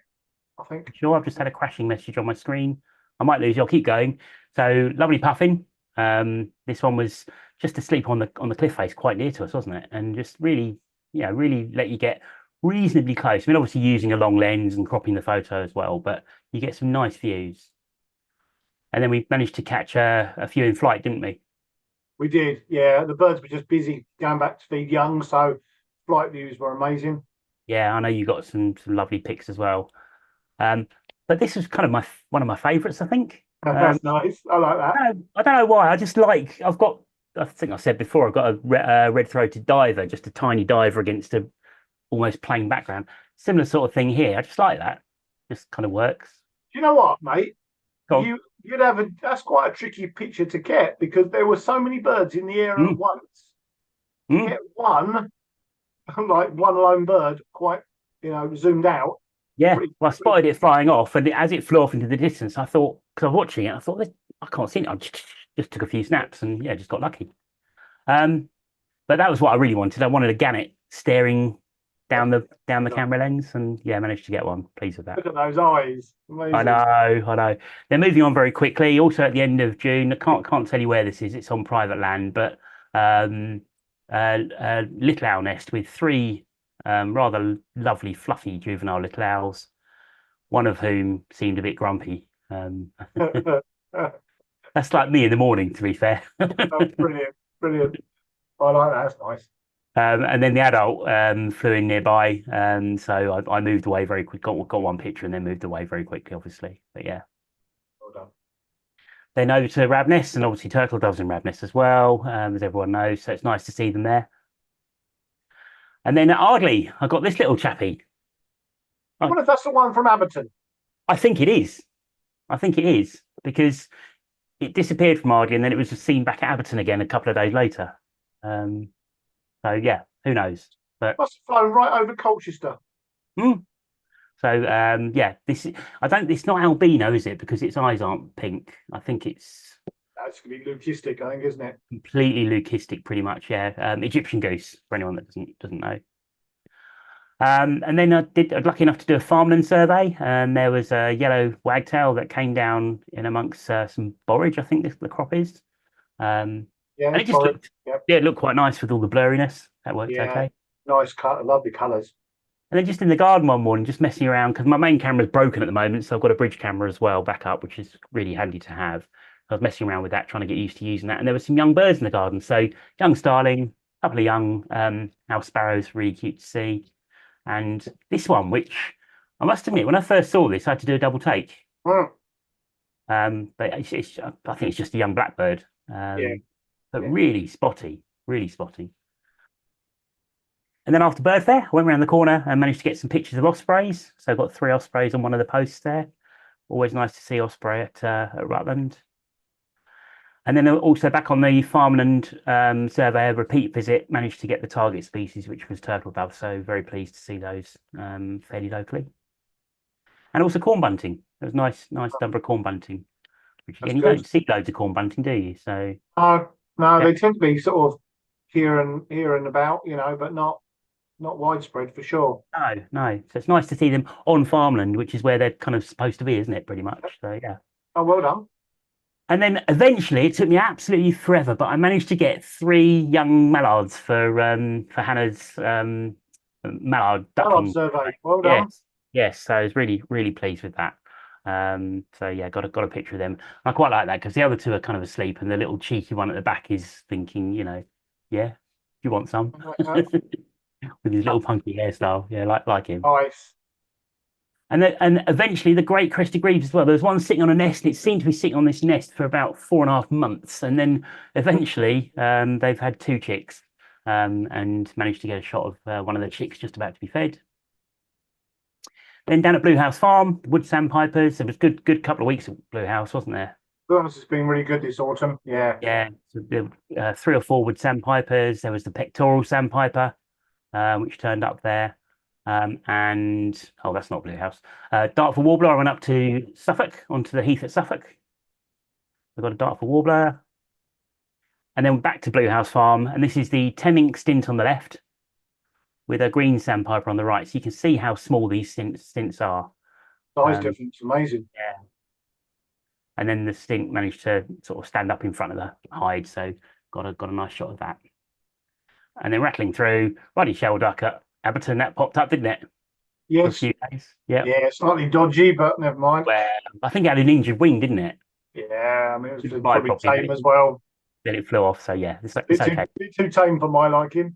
I think. Sure, I've just had a crashing message on my screen. I might lose you. I'll keep going. So lovely puffin. This one was just asleep on the cliff face, quite near to us, wasn't it? And just really, really let you get reasonably close. I mean, obviously using a long lens and cropping the photo as well, but you get some nice views. And then we managed to catch a few in flight, didn't we? We did. Yeah, the birds were just busy going back to feed young, so flight views were amazing. Yeah, I know you got some lovely pics as well. Um, but this was kind of my one of my favourites, I think. That's nice. I like that. I don't know why. I just like I've got. I think I said before. I've got a red-throated diver, just a tiny diver against a almost plain background. Similar sort of thing here. I just like that. Just kind of works. Do you know what, mate? Go on. You'd have that's quite a tricky picture to get because there were so many birds in the air at Mm, once. To mm. get one, like one lone bird, quite zoomed out. Yeah. Pretty, Well, I pretty. spotted it flying off, and as it flew off into the distance, I thought because I was watching it, I thought I can't see it. I just took a few snaps and yeah, just got lucky. Um, But that was what I really wanted. I wanted a gannet staring down the camera lens, and yeah, managed to get one. Pleased with that. Look at those eyes, I know, amazing. I know. They're moving on very quickly. Also, at the end of June, I can't tell you where this is. It's on private land, but um, a little owl nest with three rather lovely, fluffy juvenile little owls. One of whom seemed a bit grumpy. That's like me in the morning, to be fair. Brilliant, brilliant. I like that. That's nice. And then the adult flew in nearby, so I moved away very quick. Got one picture and then moved away very quickly, obviously. But yeah, Well done. then over to Rabness, and obviously turtle doves in Rabness as well, as everyone knows. So it's nice to see them there. And then at Ardley, I got this little chappie. I I, wonder if that's the one from Aberton. I think it is. I think it is because it disappeared from Ardley and then it was just seen back at Aberton again a couple of days later. Um, so yeah, who knows? But Must have flown right over Colchester. hmm, so yeah, I don't. It's not albino, is it? Because its eyes aren't pink. I think it's That's going to be leucistic, I think, isn't it? completely leucistic, pretty much. Yeah, Egyptian goose for anyone that doesn't know. And then I was lucky enough to do a farmland survey, and there was a yellow wagtail that came down in amongst some borage. I think the crop is, Yeah, and it just forest. looked Yep. yeah, it looked quite nice with all the blurriness. That worked Yeah. okay. Nice cut, lovely colours. And then just in the garden one morning, just messing around because my main camera's broken at the moment, so I've got a bridge camera as well, backup, which is really handy to have. I was messing around with that, trying to get used to using that, and there were some young birds in the garden. So young starling, a couple of young house sparrows, really cute to see. And this one, which I must admit, when I first saw this, I had to do a double take. Mm. But I think it's just a young blackbird, Yeah, but yeah. really spotty, really spotty. And then after bird fair, I went around the corner and managed to get some pictures of ospreys. So I got 3 ospreys on one of the posts there. Always nice to see osprey at Rutland. And then also back on the farmland survey, a repeat visit, managed to get the target species, which was turtle dove. So very pleased to see those fairly locally. And also corn bunting. There was nice number of corn bunting, which That's again, you good. don't see loads of corn bunting, do you? So No, yeah, they tend to be sort of here and about, but not widespread for sure. no. So it's nice to see them on farmland, which is where they're kind of supposed to be, isn't it? Pretty much. So yeah. Oh, well done. And then eventually, it took me absolutely forever, but I managed to get 3 young mallards for Hannah's mallard Ballard ducking. survey. Well done. Yes, yes. So I was really pleased with that. So yeah, got a picture of them. I quite like that because the other two are kind of asleep, and the little cheeky one at the back is thinking, yeah, you want some Uh, with his little punky hairstyle. Yeah, like him. Nice. And eventually the great crested grebes as well. There was one sitting on a nest, and it seemed to be sitting on this nest for about 4.5 months. And then eventually they've had 2 chicks and managed to get a shot of one of the chicks just about to be fed. Then down at Blue House Farm, wood sandpipers. There was good couple of weeks at Blue House, wasn't there? Performance has been really good this autumn. Yeah. Yeah, so there were, 3 or 4 wood sandpipers. There was the pectoral sandpiper, which turned up there. And oh, that's not Blue House. Dartford Warbler. I went up to Suffolk, onto the heath at Suffolk. We've got a Dartford Warbler, and then back to Blue House Farm. And this is the Temmink stint on the left, with a green sandpiper on the right. So you can see how small these stints are. Size Um, difference, amazing. yeah. And then the stint managed to sort of stand up in front of the hide, so got a nice shot of that. And then rattling through, ruddy shell duck at Abberton, that popped up, didn't it? For a Yes. few days. Yeah. Yeah, slightly dodgy, but never mind. Well, I think it had an injured wing, didn't it? Yeah, I mean, it was Didn't fly probably properly, tame as well. then it flew off. So yeah, it's Bit too, okay. bit too tame for my liking.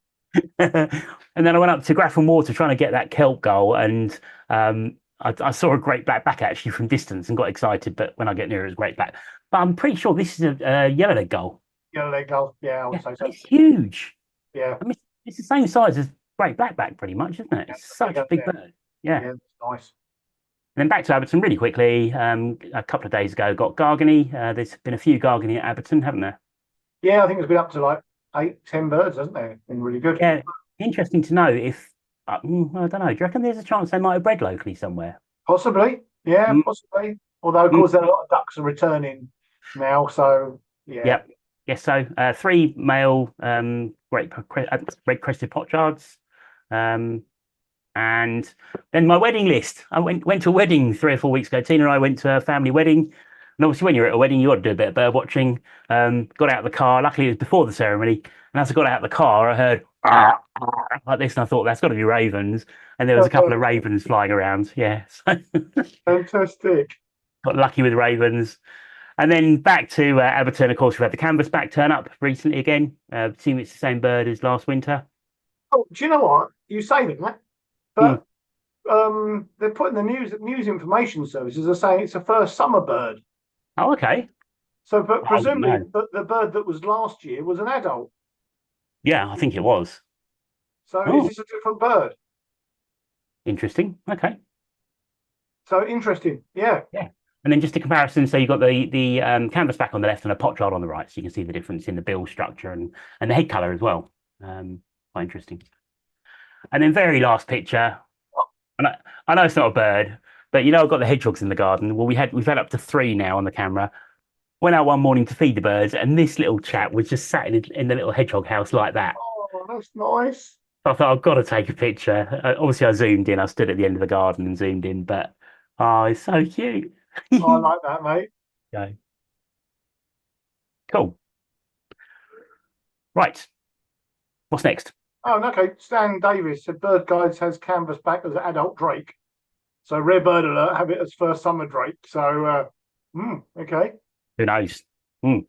And then I went up to Grafton Water trying to get that kelp gull, and I saw a great black back actually from distance and got excited. But when I get near, it was great black. But I'm pretty sure this is a yellow-leg gull. Yeah, there you go. Yeah, I would Yeah, say so. it's huge. Yeah, I mean, it's the same size as great blackback, pretty much, isn't it? yeah, It's such a big yeah, bird. Yeah. yeah, that's nice. And then back to Abberton really quickly. A couple of days ago, got Gargany. There's been a few Gargany at Abberton, haven't there? Yeah, I think it's been up to like 8, 10 birds, hasn't it? Been really good. Yeah. Interesting to know if I don't know. Do you reckon there's a chance they might have bred locally somewhere? Possibly. Yeah, Mm, possibly. Although, of mm. course, there are a lot of ducks are returning now. So, yeah. Yep. Yes. So 3 male red crested potsherds. Um, and then my wedding list. I went to a wedding 3 or 4 weeks ago. Tina and I went to a family wedding. And obviously, when you're at a wedding, you got to do a bit of bird watching. Got out of the car. Luckily, it was before the ceremony. And as I got out of the car, I heard like this, and I thought that's got to be ravens. And there was a couple of ravens flying around. Yeah, so Fantastic. got lucky with ravens. And then back to Abberton. Of course, we've had the canvasback turn up recently again. Seeing it's the same bird as last winter. Oh, do you know what? You say that, Mm. but they're putting the news information services are saying it's a first summer bird. Oh, okay. So, but I wouldn't presumably, know. the bird that was last year was an adult. Yeah, I think it was. So, is Oh, this a different bird? interesting. Okay. So interesting. Yeah. Yeah. And then just a comparison, so you've got the canvasback on the left and a pochard on the right, so you can see the difference in the bill structure and the head color as well. Quite interesting. And then very last picture, and I know it's not a bird, but I've got the hedgehogs in the garden. Well, we've had up to 3 now on the camera. Went out one morning to feed the birds, and this little chap was just sat in the little hedgehog house like that. Oh, that's nice. I thought I've got to take a picture. Obviously, I zoomed in. I stood at the end of the garden and zoomed in, but oh, it's so cute. I like that, mate. Okay, cool. Right. What's next? Oh, okay. Stan Davis said Bird Guides has canvas back as adult Drake. So Rare Bird Alert have it as first summer Drake. So, okay. Who knows? Hmm.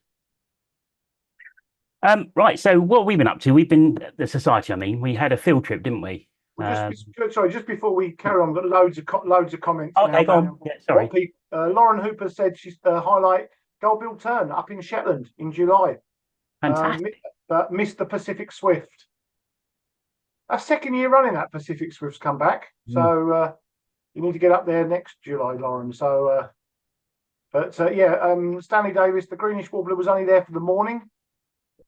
Right. So what have we been up to? We've been the society. I mean, we had a field trip, didn't we? Well, sorry, just before we carry on, we've got loads of comments now Okay, go about on. Yeah, sorry. what people. Lauren Hooper said she's highlight Goldbill Tern up in Shetland in July. Fantastic. But missed the Pacific Swift. A second year running that Pacific Swift's come back. So you need to get up there next July, Lauren. So, Stanley Davis, the greenish warbler, was only there for the morning.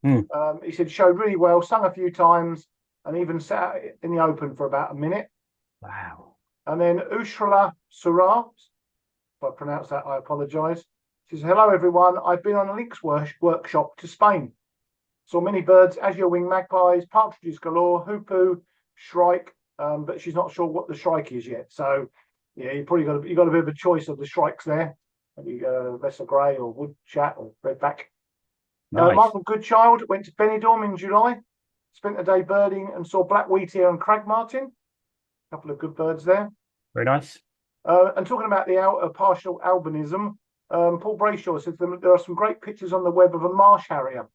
He said showed really well, sung a few times, and even sat in the open for about a minute. Wow. And then Ushrala Surah, if I pronounce that, I apologise. She says, hello, everyone. I've been on a Lynx workshop to Spain. Saw many birds, azure wing magpies, partridges galore, hoopoo, shrike, but she's not sure what the shrike is yet. So, yeah, you got a bit of a choice of the shrikes there. Maybe lesser grey or wood chat or redback. Nice. Michael Goodchild went to Benidorm in July, spent a day birding and saw black wheatear and crag martin. A couple of good birds there. Very nice. And talking about the partial albinism, Paul Brayshaw says there are some great pictures on the web of a marsh harrier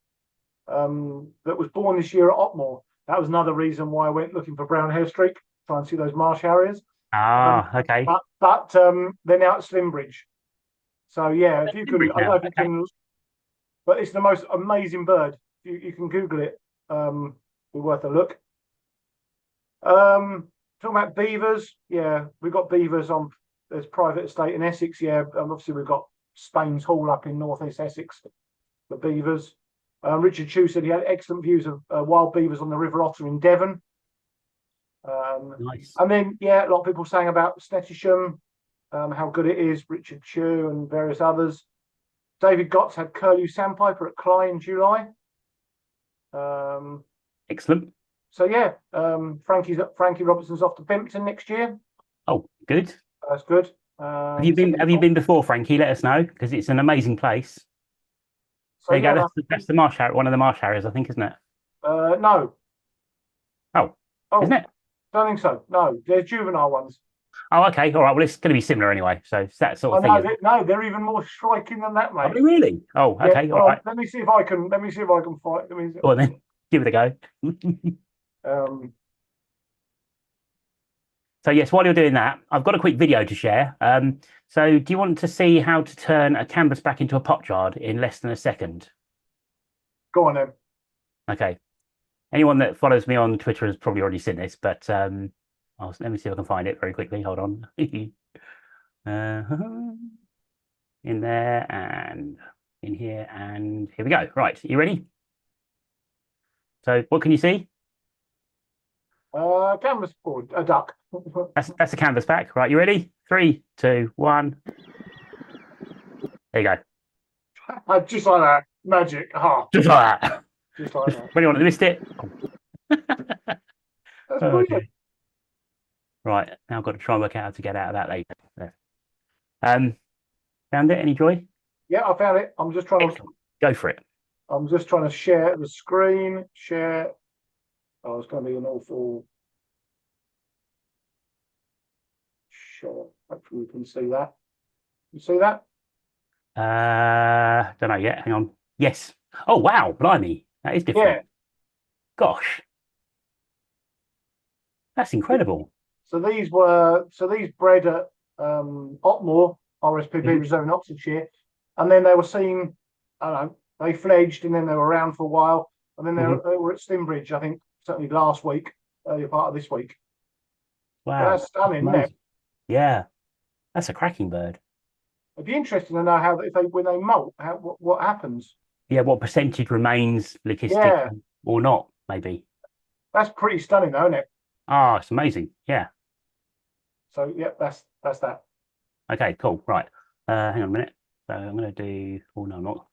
that was born this year at Otmore. That was another reason why I went looking for brown hair streak, try and see those marsh harriers. Okay. But they're now at Slimbridge. So yeah, if you can, I don't know if you can, but it's the most amazing bird. You can Google it. Be worth a look. Talking about beavers, yeah, we've got beavers on. There's private estate in Essex, yeah. Obviously we've got Spain's Hall up in northeast Essex. The beavers. Richard Chew said he had excellent views of wild beavers on the River Otter in Devon. Nice. And then, yeah, a lot of people saying about Snettisham, how good it is. Richard Chew and various others. David Gotts had curlew sandpiper at Cly in July. Excellent. So yeah, Frankie Robertson's off to Bempton next year. Oh, good. That's good. Have you been before, Frankie? Let us know, because it's an amazing place. So, there you go. That's the marsh harrier, one of the marsh harriers, I think, isn't it? No. Oh, isn't it? Don't think so. No, they're juvenile ones. Oh, okay. All right. Well, it's going to be similar anyway. So it's that sort of thing. No, they're even more striking than that, mate. Are they really? Oh, okay. Yeah, all right. Let me see if I can fight. Go on then. Give it a go. So yes, while you're doing that, I've got a quick video to share. So do you want to see how to turn a canvas back into a pot jar in less than a second? Go on then. Okay. Anyone that follows me on Twitter has probably already seen this, but let me see if I can find it very quickly. Hold on. In there and in here and here we go. Right, you ready? So what can you see? Canvas board, a duck. That's a canvas back. Right, you ready? 3, 2, 1. There you go. Just like that. Magic. Oh. Just like that. Just like that. For anyone that missed it. That's brilliant. Okay. Right, now I've got to try and work out how to get out of that later. There. Found it? Any joy? Yeah, I found it. I'm just trying to go for it. I'm just trying to share the screen. Share. Oh, it's going to be an awful shot. Hopefully you can see that. You see that? Don't know yet. Hang on. Yes. Oh wow, blimey, that is different. Yeah. Gosh, that's incredible. So these bred at Otmore RSPB Reserve in Oxfordshire, and then they were seen. I don't know. They fledged, and then they were around for a while, and then they were at Slimbridge. I think certainly last week, earlier part of this week. Wow, but that's stunning, isn't it? Yeah, that's a cracking bird. It'd be interesting to know how when they molt, what happens. Yeah, what percentage remains leucistic or not? Maybe. That's pretty stunning, though, isn't it? Ah, it's amazing. Yeah. So yeah, that's that. Okay, cool. Right. Hang on a minute. So I'm going to do. Oh no, I'm not.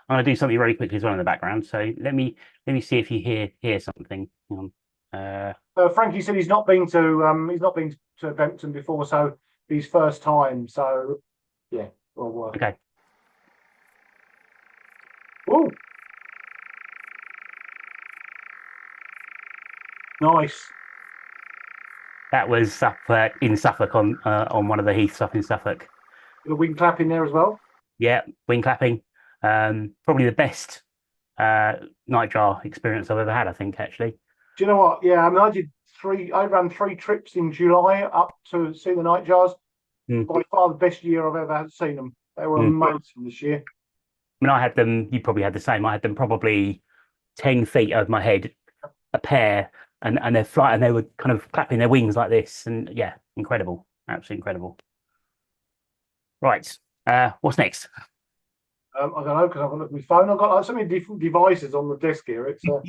I'm going to do something very quickly as well in the background. So let me see if you hear something. Hang on. Frankie said he's not been to Bempton before, so his first time. So yeah, well, okay. Ooh. Nice. That was up in Suffolk on one of the heaths up in Suffolk. The wing clap in there as well. Yeah, wing clapping. Probably the best nightjar experience I've ever had, I think, actually. Do you know what? Yeah, I mean, I ran 3 trips in July up to see the nightjars. Mm, By far the best year I've ever seen them. They were mm. amazing this year. I mean, I had them, you probably had the same. I had them probably 10 feet over my head, a pair, and they're flying, and they were kind of clapping their wings like this. And yeah, incredible. Absolutely incredible. Right. What's next? I don't know because I've got my phone. I've got like so many different devices on the desk here. It's Well,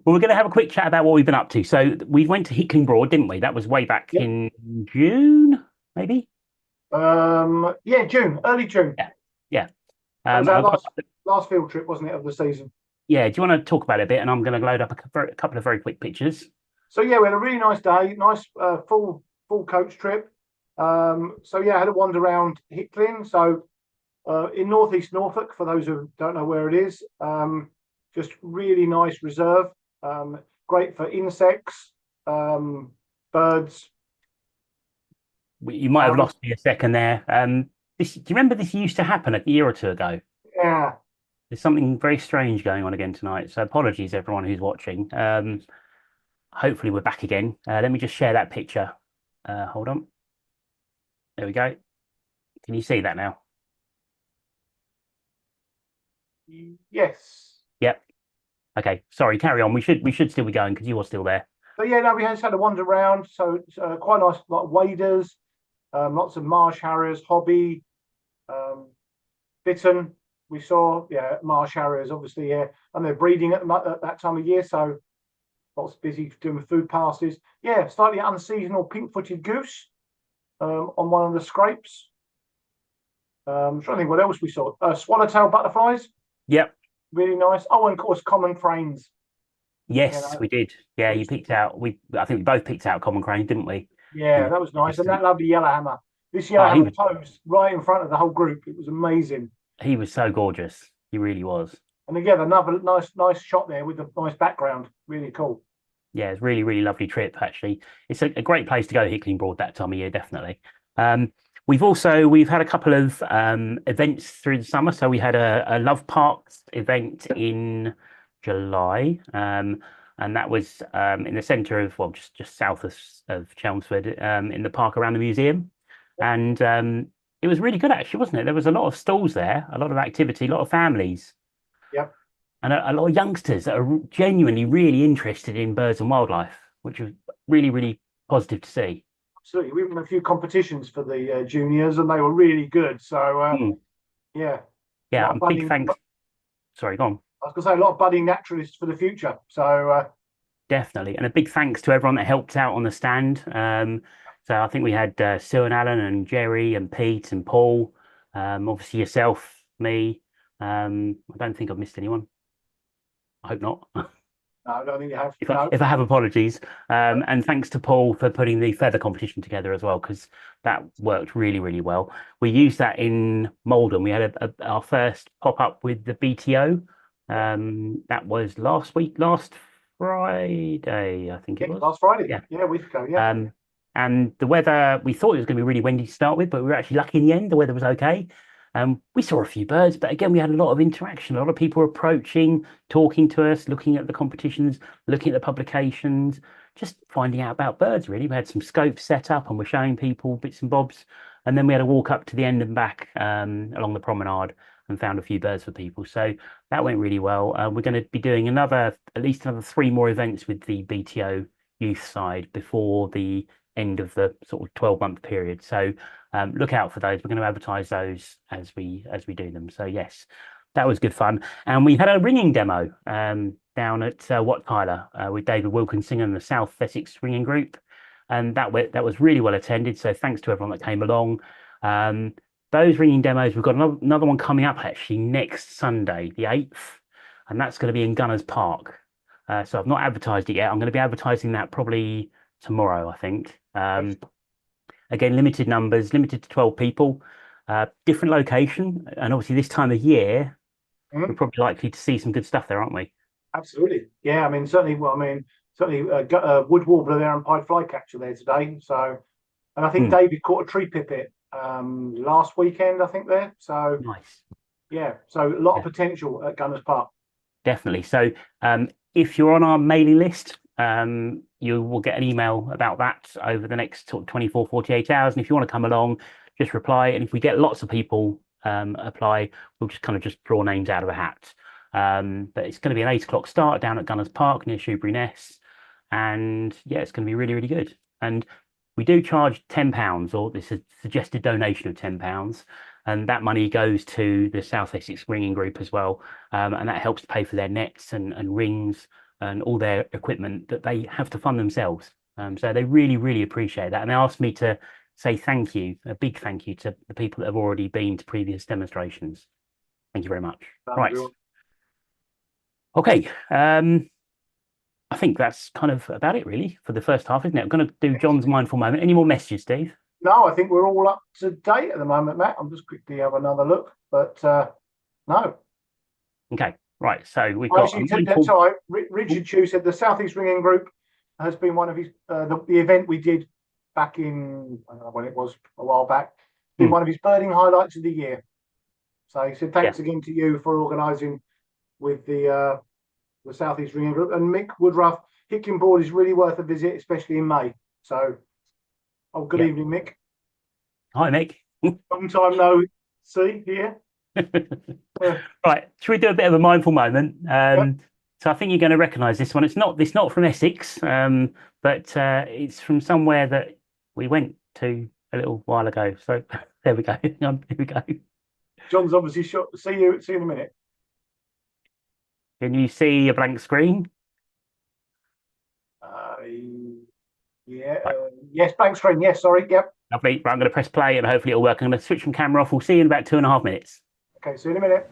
we're going to have a quick chat about what we've been up to. So we went to Hickling Broad, didn't we? That was way back yeah, in June, maybe? yeah, June, early June. Yeah. Yeah. That was And our I've got, last field trip, wasn't it, of the season? yeah. Do you want to talk about it a bit? And I'm going to load up a couple of very quick pictures. So yeah, we had a really nice day, nice full coach trip. So yeah, I had a wander around Hickling. So in northeast Norfolk, for those who don't know where it is, just really nice reserve. Great for insects, birds. You might have lost me a second there. Do you remember this used to happen a year or two ago? Yeah. There's something very strange going on again tonight. So apologies, everyone who's watching. Hopefully we're back again. Let me just share that picture. Hold on. There we go. Can you see that now? Yes. Yep. Okay. Sorry. Carry on. We should still be going because you are still there. So yeah, no, we just had a wander around. So it's quite nice, like waders, lots of marsh harriers, hobby, um, bittern. We saw, yeah, marsh harriers, obviously, yeah, and they're breeding at that time of year. So lots busy doing food passes. Yeah, slightly unseasonal pink-footed goose on one of the scrapes. I'm trying to think what else we saw. Swallowtail butterflies, Yep. really nice. Oh, and of course, common cranes. You Yes, know, we did. Yeah, you picked out. I think we both picked out common crane, didn't we? yeah, that was nice. And that lovely yellowhammer. This Oh, yellowhammer posed right in front of the whole group. It was amazing. he was so gorgeous. He really was. And again, another nice shot there with a nice background. Really cool. Yeah, it's really, really lovely trip, actually. It's a great place to go, Hickling Broad, that time of year, definitely. We've had a couple of events through the summer. So we had a Love Parks event in July, and that was in the centre of, well, just south of Chelmsford, in the park around the museum. And it was really good, actually, wasn't it? There was a lot of stalls there, a lot of activity, a lot of families. Yep. And a lot of youngsters that are genuinely really interested in birds and wildlife, which was really, really positive to see. Absolutely. We won a few competitions for the juniors and they were really good. So, yeah. Yeah, and big thanks. Sorry, go on. I was going to say a lot of budding naturalists for the future. So, definitely. And a big thanks to everyone that helped out on the stand. So I think we had Sue and Alan and Jerry and Pete and Paul, obviously yourself, me. I don't think I've missed anyone. I hope not. No, I don't think you have. If I have, apologies. And thanks to Paul for putting the feather competition together as well, because that worked really, really well. We used that in Malden. We had our first pop up with the BTO. That was last Friday, I think it was. Last Friday. Yeah, a week ago. Yeah. And the weather, we thought it was going to be really windy to start with, but we were actually lucky in the end. The weather was okay. We saw a few birds, but again, we had a lot of interaction. A lot of people approaching, talking to us, looking at the competitions, looking at the publications, just finding out about birds, really. We had some scopes set up and we're showing people bits and bobs. And then we had a walk up to the end and back along the promenade and found a few birds for people. So that went really well. We're going to be doing at least another 3 more events with the BTO youth side before the end of the sort of 12-month period. So look out for those. We're going to advertise those as we do them. So yes, that was good fun. And we had a ringing demo down at Wat Tyler with David Wilkinson and the South Essex Ringing Group, and that was really well attended. So thanks to everyone that came along. Those ringing demos, we've got another one coming up actually next Sunday, the 8th, and that's going to be in Gunners Park. So I've not advertised it yet. I'm going to be advertising that probably tomorrow, I think. Again, limited numbers, limited to 12 people, different location. And obviously this time of year, we're probably likely to see some good stuff there, aren't we? Absolutely. Yeah. I mean, certainly, well, I mean, certainly wood warbler there and pied flycatcher there today. So, and I think David caught a tree pipit last weekend, I think there. So Nice. yeah, so a lot of potential at Gunners Park. Definitely. So if you're on our mailing list, you will get an email about that over the next 24, 48 hours. And if you want to come along, just reply. And if we get lots of people apply, we'll just kind of just draw names out of a hat. But it's going to be an 8 o'clock start down at Gunners Park near Shoebury Ness. And yeah, it's going to be really, really good. And we do charge £10, or this is a suggested donation of £10. And that money goes to the South Essex Ringing Group as well. And that helps pay for their nets and rings and all their equipment that they have to fund themselves. So they really, really appreciate that. And they asked me to say thank you, a big thank you to the people that have already been to previous demonstrations. Thank you very much. Right. Okay. I think that's kind of about it, really, for the first half, isn't it? I'm going to do John's mindful moment. Any more messages, Steve? No, I think we're all up to date at the moment, Matt. I'm just quickly have another look, but no. Okay, right. So we've got Richard Chu said the Southeast Ringing Group has been one of his the event we did back in, I don't know when it was, a while back. Been one of his birding highlights of the year. So he said thanks again to you for organising with the Southeast Ringing Group. And Mick Woodruff, Hickling Board is really worth a visit, especially in May. So, good evening, Mick. Hi, Mick. Long time no see here. Right, should we do a bit of a mindful moment? So I think you're going to recognise this one. It's not from Essex, but it's from somewhere that we went to a little while ago. So there we go. Here we go. John's obviously shot. See you in a minute. Can you see a blank screen? Yes, blank screen. Yes, sorry. Yep. Lovely. Right, I'm going to press play and hopefully it'll work. I'm going to switch from camera off. We'll see you in about 2.5 minutes. Okay, see you in a minute.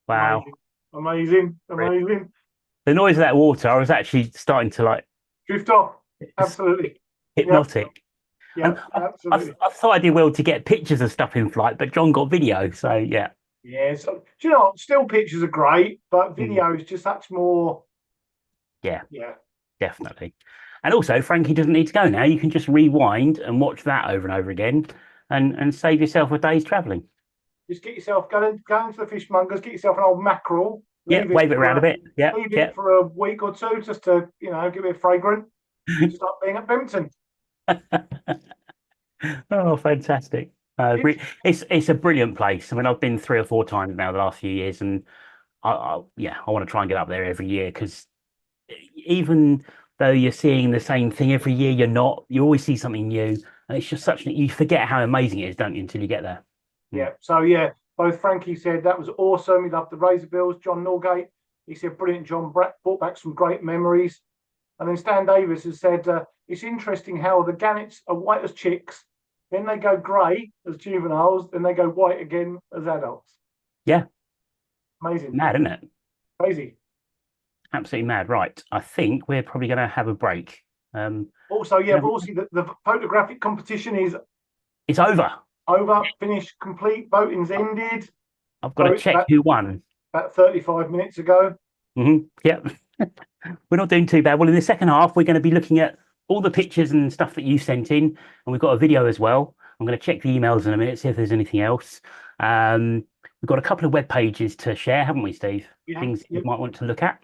Wow. Amazing. The noise of that water, I was actually starting to drift off. absolutely. Hypnotic. Yeah, And absolutely. I thought I did well to get pictures of stuff in flight, but John got video. So yeah. Yeah. So, do you know what? Still pictures are great, but Mm. video is just much more. Yeah, Yeah. definitely. And also, Frankie doesn't need to go now. You can just rewind and watch that over and over again and save yourself a day's traveling. Just get yourself going to the fishmongers, get yourself an old mackerel, Yeah, wave it around a bit. Yeah, leave yeah. it for a week or two just to, give it a fragrant. Just like being at Bimpton. Oh, fantastic. It's a brilliant place. I mean, I've been 3 or 4 times now the last few years, and I want to try and get up there every year because even though you're seeing the same thing every year, you're not. You always see something new, and it's just you forget how amazing it is, don't you, until you get there. Yeah. So both Frankie said that was awesome. He loved the Razor Bills. John Norgate, he said brilliant. John brought back some great memories. And then Stan Davis has said it's interesting how the gannets are white as chicks, then they go grey as juveniles, then they go white again as adults. Yeah. Amazing. Mad, isn't it? Crazy. Absolutely mad. Right. I think we're probably going to have a break. Also, the photographic competition is it's over. Over, finished, complete. Voting's ended. I've got to check who won. About 35 minutes ago. Yep. We're not doing too bad. Well, in the second half, we're going to be looking at all the pictures and stuff that you sent in, and we've got a video as well. I'm going to check the emails in a minute, see if there's anything else. We've got a couple of web pages to share, haven't we, Steve? Things you might want to look at.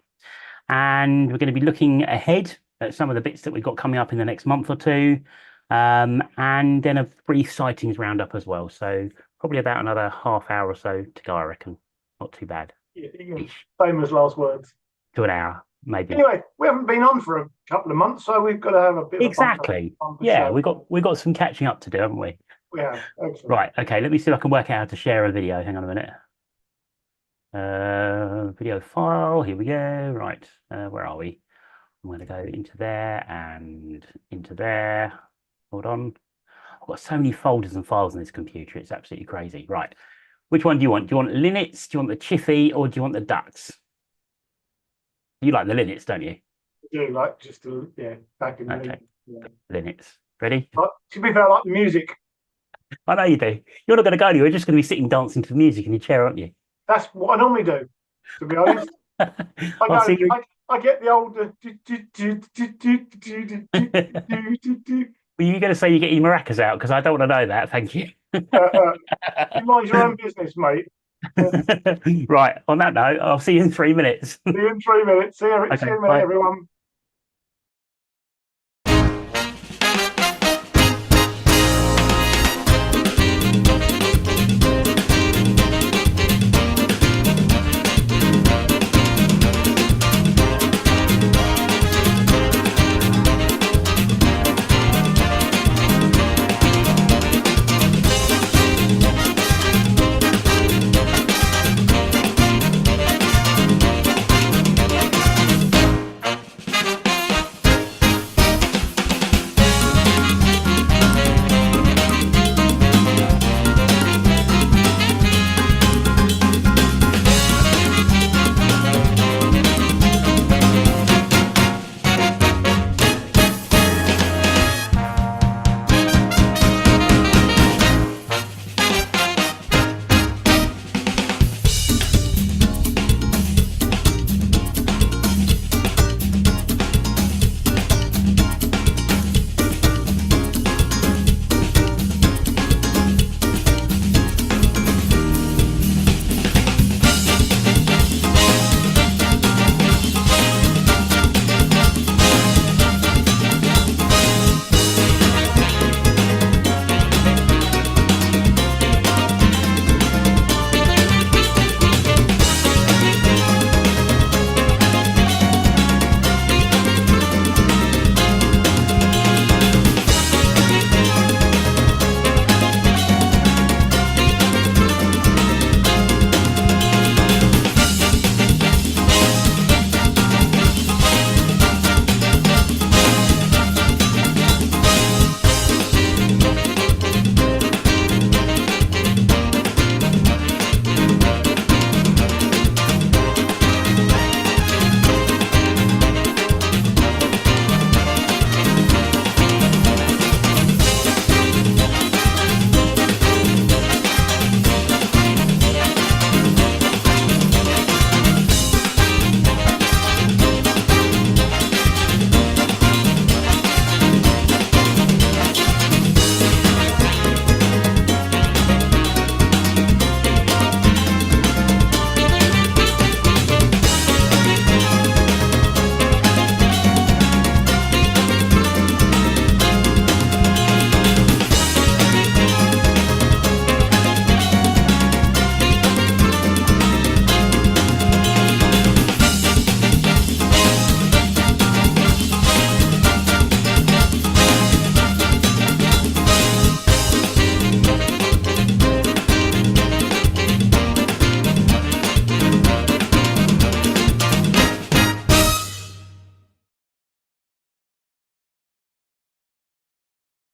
And we're going to be looking ahead at some of the bits that we've got coming up in the next month or two. And then a brief sightings roundup as well. So probably about another half hour or so to go, I reckon. Not too bad. Famous last words. To an hour, maybe. Anyway, we haven't been on for a couple of months, so we've got to have a bit of yeah, we've got some catching up to do, haven't we? We have. Excellent. Right. Okay. Let me see if I can work out how to share a video. Hang on a minute. Video file. Here we go. Right. Where are we? I'm going to go into there and into there. Hold on. I've got so many folders and files on this computer. It's absolutely crazy. Right. Which one do you want? Do you want Linux? Do you want the Chiffy? Or do you want the Ducks? You like the Linux, don't you? I do like just to, back in the okay. Linux. Ready? But to be fair, I like the music. I know you do. You're not going to go anywhere. You're just going to be sitting dancing to the music in your chair, aren't you? That's what I normally do, to be honest. I get the old. Were you going to say you get your maracas out? Because I don't want to know that. Thank you. You mind your own business, mate. Right. On that note, I'll see you in 3 minutes. See you in 3 minutes. See you in a minute, everyone.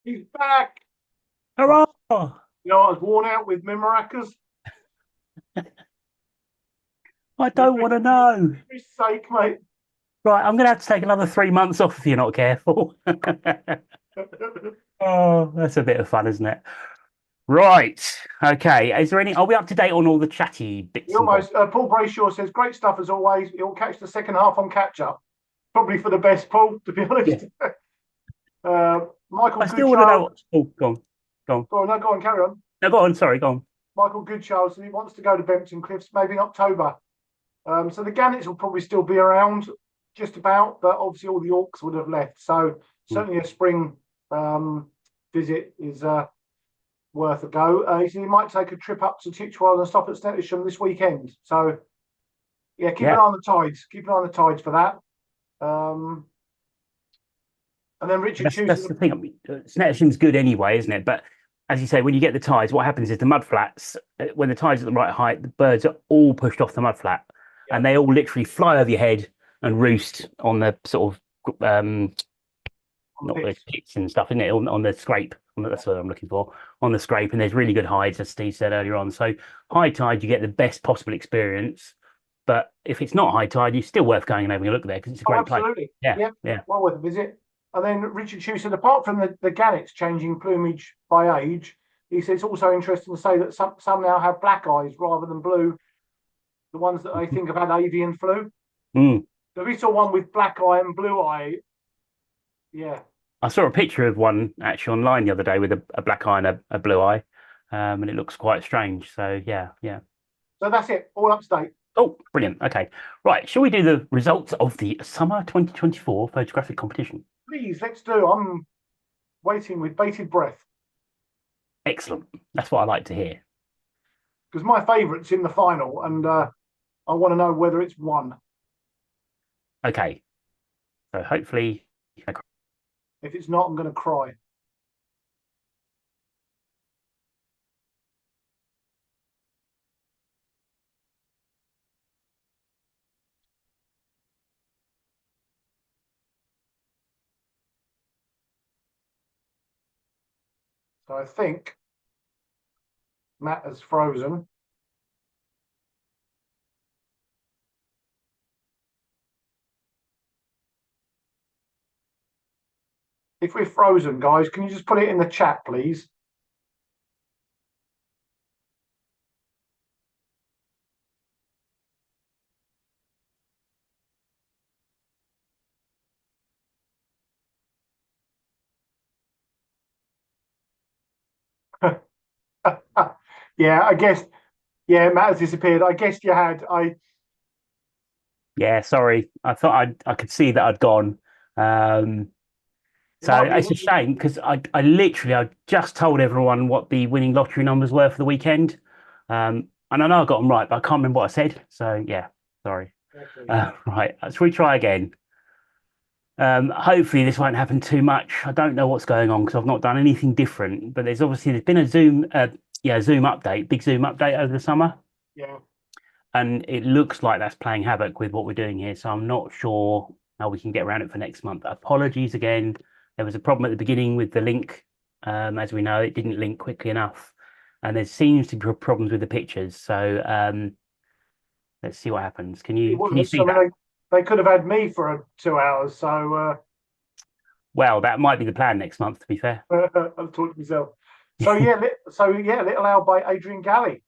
He's back. Hurrah! You know, I was worn out with my maracas. I don't want to know. For his sake, mate. Right, I'm going to have to take another 3 months off if you're not careful. Oh, that's a bit of fun, isn't it? Right. Okay. Is there any? Are we up to date on all the chatty bits He and bobs? almost, Paul Brayshaw says, great stuff as always. He'll catch the second half on catch up. Probably for the best, Paul, to be Yeah. honest. Michael I still want to know Goodchild. what. Oh, go on. Go on. Oh, no, go on, carry on. No, go on. Sorry, go on. Michael Goodchild says he wants to go to Bempton Cliffs maybe in October. So the gannets will probably still be around just about, but obviously all the auks would have left. So certainly a spring visit is worth a go. He said he might take a trip up to Titchwell and stop at Snettisham this weekend. So yeah, keep an eye on the tides. Keep an eye on the tides for that. And then Richard That's the thing. I mean, Snettersham's good anyway, isn't it? But as you say, when you get the tides, what happens is the mud flats, when the tides are at the right height, the birds are all pushed off the mud flat, and they all literally fly over your head and roost on the sort of not the pits and stuff, isn't it? On the scrape. That's what I'm looking for. On the scrape, and there's really good hides, as Steve said earlier on. So high tide, you get the best possible experience. But if it's not high tide, it's still worth going and having a look there because it's a great place. Absolutely. Yeah. Well worth a visit. And then Richard Hughes said, apart from the gannets changing plumage by age, he says it's also interesting to say that some now have black eyes rather than blue. The ones that I think have had avian flu. So we saw one with black eye and blue eye. Yeah. I saw a picture of one actually online the other day with a black eye and a blue eye, and it looks quite strange. So yeah. So that's it. All up to date. Oh, brilliant. Okay. Right. Shall we do the results of the summer 2024 photographic competition? Please, let's do. I'm waiting with bated breath. Excellent. That's what I like to hear. Because my favourite's in the final, and I want to know whether it's won. Okay. So hopefully. If it's not, I'm going to cry. So I think Matt has frozen. If we're frozen, guys, can you just put it in the chat, please? Yeah, I guess. Yeah, Matt has disappeared. I guess you had. Yeah, sorry. I thought I could see that I'd gone. So it's a shame because I literally I just told everyone what the winning lottery numbers were for the weekend. And I know I got them right, but I can't remember what I said. So yeah, sorry. Right, let's retry again. Hopefully this won't happen too much. I don't know what's going on because I've not done anything different. But there's been a Zoom update, big Zoom update over the summer. Yeah. And it looks like that's playing havoc with what we're doing here. So I'm not sure how we can get around it for next month. Apologies again. There was a problem at the beginning with the link. As we know, it didn't link quickly enough. And there seems to be problems with the pictures. So let's see what happens. Can you see that? They could have had me for 2 hours. So well, that might be the plan next month, to be fair. I've talked to myself. So yeah, Little Owl by Adrian Galley.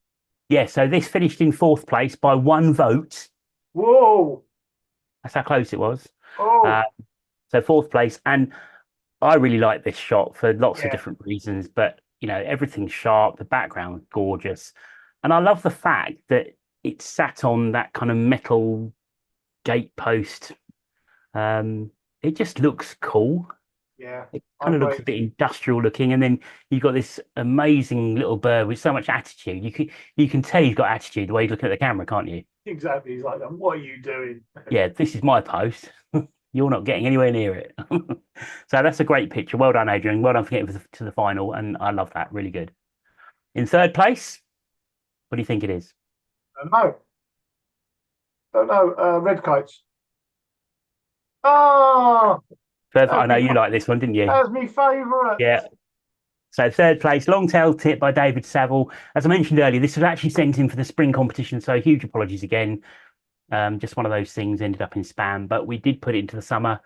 Yeah, so this finished in 4th place by 1 vote. Whoa. That's how close it was. Oh. So 4th place. And I really like this shot for lots of different reasons, but everything's sharp, the background gorgeous. And I love the fact that it sat on that kind of metal gate post. It just looks cool. Yeah. It kind of looks a bit industrial looking, and then you've got this amazing little bird with so much attitude. You can tell he's got attitude the way he's looking at the camera, can't you? Exactly. He's like, what are you doing? Yeah, this is my post. You're not getting anywhere near it. So that's a great picture. Well done, Adrian. Well done for getting to the final, and I love that. Really good. In 3rd place, what do you think it is? Don't know. Red kites. Oh, I know you like this one, didn't you? That was my favourite. Yeah, So third place, long-tailed tit by David Saville. As I mentioned earlier, this was actually sent in for the spring competition, so huge apologies again. Just one of those things ended up in spam, but we did put it into the summer,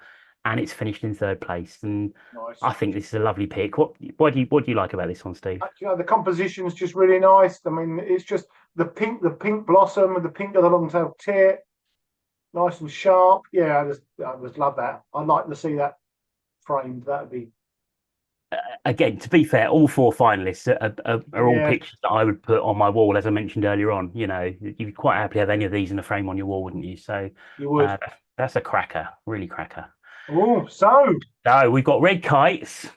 and it's finished in third place. And Nice. I think this is a lovely pick. What do you like about this one, Steve? The composition's just really nice. I mean, it's just the pink blossom with the pink of the long-tailed tit, nice and sharp. Yeah, I just love that. I'd like to see that framed. That'd be Again, to be fair, all four finalists are all yeah, pictures that I would put on my wall, as I mentioned earlier on. You know, you'd quite happily have any of these in a frame on your wall, wouldn't you? So you would. that's a cracker, really cracker. Oh, so So we've got red kites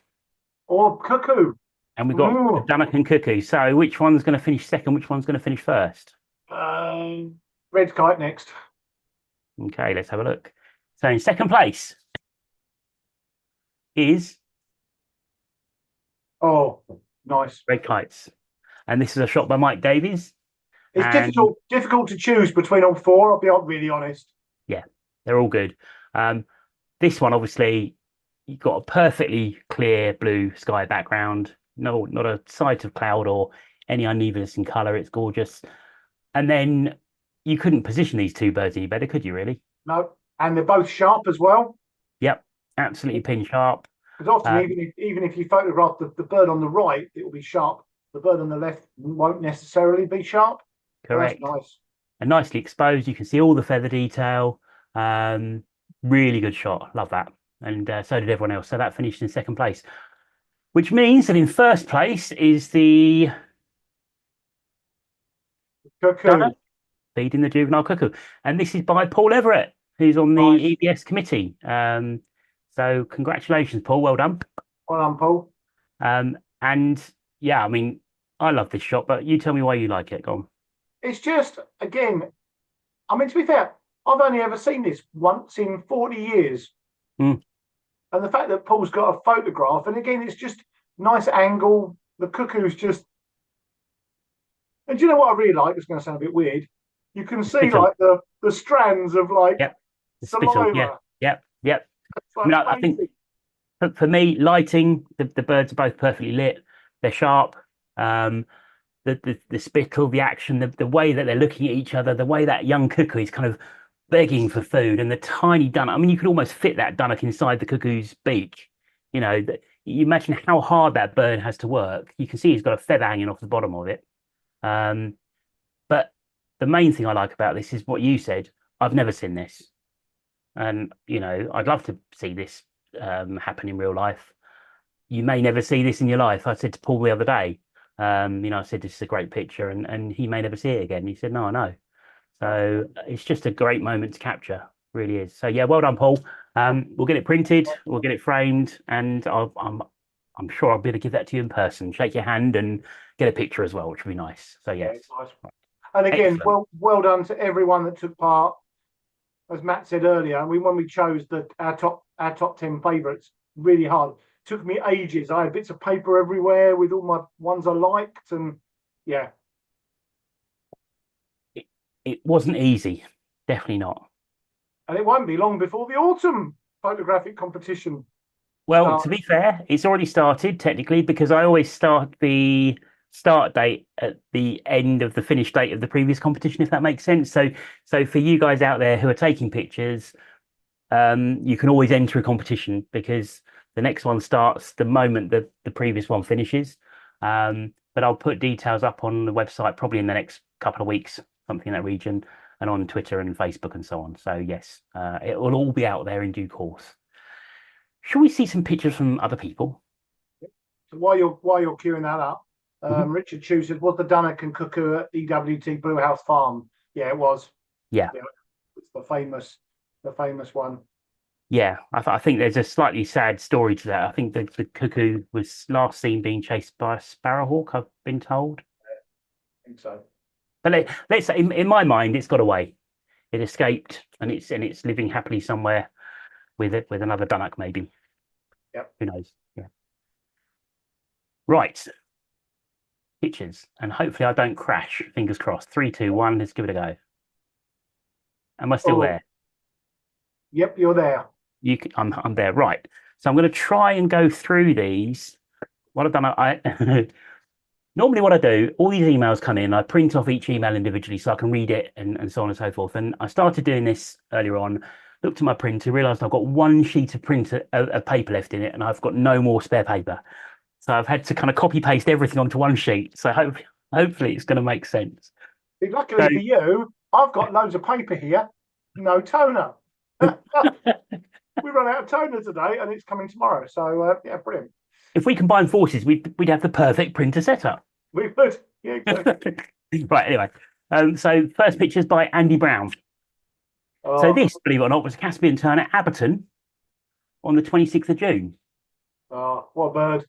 or cuckoo. and we've got the Ooh. Dunnock and Cuckoo. So which one's going to finish second? Which one's going to finish first? Red kite next. Okay, let's have a look. So in second place is Oh, nice. red kites, and this is a shot by Mike Davies. It's And difficult to choose between all four. I'll be really honest. yeah, they're all good. This one, obviously, you've got a perfectly clear blue sky background. No, not a sight of cloud or any unevenness in color. It's gorgeous. And then you couldn't position these two birds any better, could you, really? No, and they're both sharp as well. Yep, absolutely pin sharp. Because often, Um, even if you photograph the bird on the right, it will be sharp. The bird on the left won't necessarily be sharp. correct. That's nice. And nicely exposed. You can see all the feather detail. Really good shot. Love that. And so did everyone else. So that finished in second place, which means that in first place is the Cuckoo. Dunnock feeding the juvenile cuckoo. And this is by Paul Everett, who's on the Nice. EBS committee. So congratulations, Paul. Well done. Well done, Paul. And yeah, I mean, I love this shot, but you tell me why you like it. Go on. It's just, again, I mean, to be fair, I've only ever seen this once in 40 years. Mm. And the fact that Paul's got a photograph, and again, it's just nice angle. The cuckoo's just. And do you know what I really like? It's going to sound a bit weird. You can see Spittle. like the strands of like Yep. The spittle. saliva. Yeah. Yep. It's like I mean, I think for me, lighting, the birds are both perfectly lit. They're sharp. The spittle, the action, the way that they're looking at each other, the way that young cuckoo is kind of begging for food, and the tiny dunnock. I mean, you could almost fit that dunnock inside the cuckoo's beak. You know, you imagine how hard that bird has to work. You can see he's got a feather hanging off the bottom of it. But the main thing I like about this is what you said. I've never seen this, and you know, I'd love to see this happen in real life. You may never see this in your life. I said to Paul the other day, you know, I said this is a great picture, and he may never see it again. He said, no, I know. So it's just a great moment to capture, really is. So yeah, well done, Paul. We'll get it printed, we'll get it framed, and I'm sure I'll be able to give that to you in person, shake your hand, and get a picture as well, which would be nice. So yes. Nice. And again, Excellent. well done to everyone that took part. As Matt said earlier, when we chose our top 10 favourites, really hard. Took me ages. I had bits of paper everywhere with all my ones I liked, and yeah. It wasn't easy, definitely not. And it won't be long before the autumn photographic competition. Well, to be fair, it's already started technically because I always start the start date at the end of the finish date of the previous competition, if that makes sense. So for you guys out there who are taking pictures, you can always enter a competition because the next one starts the moment that the previous one finishes. But I'll put details up on the website probably in the next couple of weeks, something in that region, and on Twitter and Facebook and so on. So yes, it will all be out there in due course. Shall we see some pictures from other people? So while you're queuing that up, Richard Chew said, "Was the Dunnock and Cuckoo at EWT Brewhouse Farm?" Yeah, it was. Yeah. It's the famous one. Yeah, I think there's a slightly sad story to that. I think the cuckoo was last seen being chased by a sparrowhawk, I've been told. I think so. But let's say, in my mind, it's got away. It escaped, and it's living happily somewhere with another Dunnock, maybe. Yep. Who knows? Yeah. Right. Pictures, and hopefully I don't crash. Fingers crossed. 3, 2, 1. Let's give it a go. Am I still there? Yep, you're there. I'm there. Right. So I'm going to try and go through these what I've done, I normally what I do, all these emails come in, I print off each email individually so I can read it and so on and so forth. And I started doing this earlier on, looked at my printer, realized I've got one sheet of of paper left in it, and I've got no more spare paper. So I've had to kind of copy paste everything onto one sheet. So hopefully it's going to make sense. Luckily So, for you, I've got loads of paper here, no toner. We run out of toner today, and it's coming tomorrow. So yeah, brilliant. if we combine forces, we'd have the perfect printer setup. We would, yeah, exactly. Right. Anyway, so first pictures by Andy Brown. So this, believe it or not, was a Caspian tern at Abberton on the 26th of June. Oh, what a bird!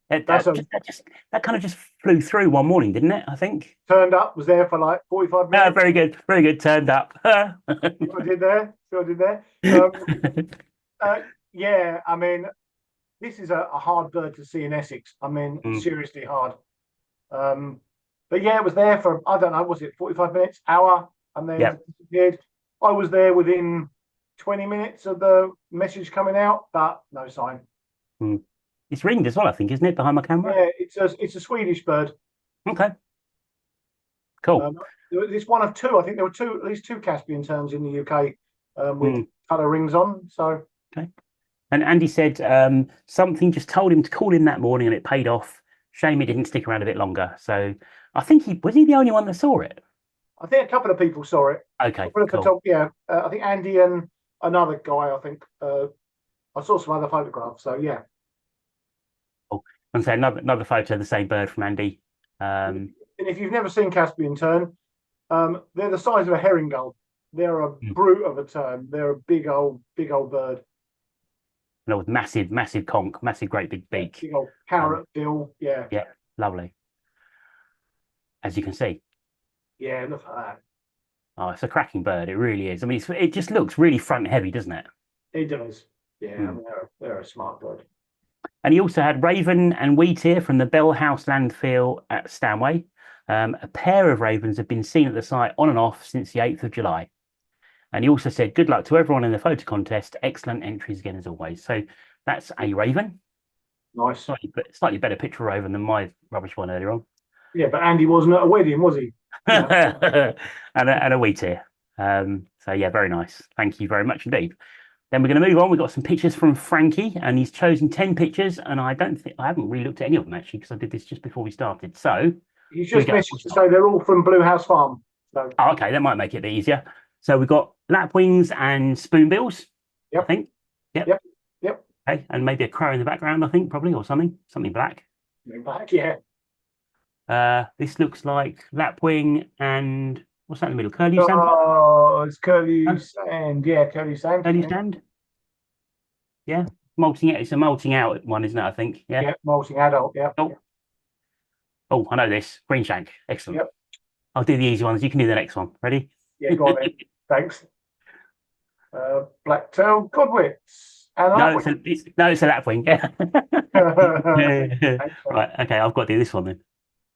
That kind of just flew through one morning, didn't it? I think. Turned up, was there for like 45 minutes. Very good, very good. Turned up. I did there. Yeah, I mean, this is a hard bird to see in Essex. I mean, seriously hard. But yeah, it was there for, I don't know, was it 45 minutes, hour, and then disappeared. I was there within 20 minutes of the message coming out, but no sign. It's ringed as well, I think, isn't it, behind my camera? Yeah, it's a Swedish bird. Okay. Cool. It's one of two. I think there were at least two Caspian terns in the UK with colour rings on. So okay. And Andy said something just told him to call in that morning, and it paid off. Shame he didn't stick around a bit longer. So I think he the only one that saw it. I think a couple of people saw it. Okay, cool. I think Andy and another guy. I think I saw some other photographs. So yeah. Cool. And so another photo of the same bird from Andy. And if you've never seen Caspian tern, they're the size of a herring gull. They're a brute of a tern. They're a big old bird. And with massive conch, massive great big beak. Big old parrot bill. Yeah. Yeah, lovely. As you can see. Yeah, look at that. Oh, it's a cracking bird. It really is. I mean, it just looks really front heavy, doesn't it? It does. Yeah, I mean, they're a smart bird. And he also had raven and wheatear from the Bell House landfill at Stanway. A pair of ravens have been seen at the site on and off since the 8th of July. And he also said, good luck to everyone in the photo contest. Excellent entries again, as always. So that's a raven. Nice. Slightly better picture of raven than my rubbish one earlier on. Yeah, but Andy wasn't at a wedding, was he? and a wheatear. So yeah, very nice. Thank you very much indeed. Then we're going to move on. We've got some pictures from Frankie, and he's chosen 10 pictures, and I haven't really looked at any of them actually, because I did this just before we started. So he's just messaged to say they're all from Blue House Farm. So okay, that might make it a bit easier. So we've got lapwings and spoonbills. Yep. I think. Yep. Okay, and maybe a crow in the background, I think, probably, or something black. Black, yeah. This looks like lapwing and what's that in the middle? Curlew sand. Oh, it's curlew sand. Yeah, curlew sand. Curlew sand. Yeah, molting it. It's a molting out one, isn't it? I think. Yeah. Yeah, molting adult. Yeah. Oh, I know this. Green shank. Excellent. Yep. I'll do the easy ones. You can do the next one. Ready? Yeah, go on then. Thanks. Black-tailed godwits. It's a lapwing. Yeah. Right. Okay, I've got to do this one then.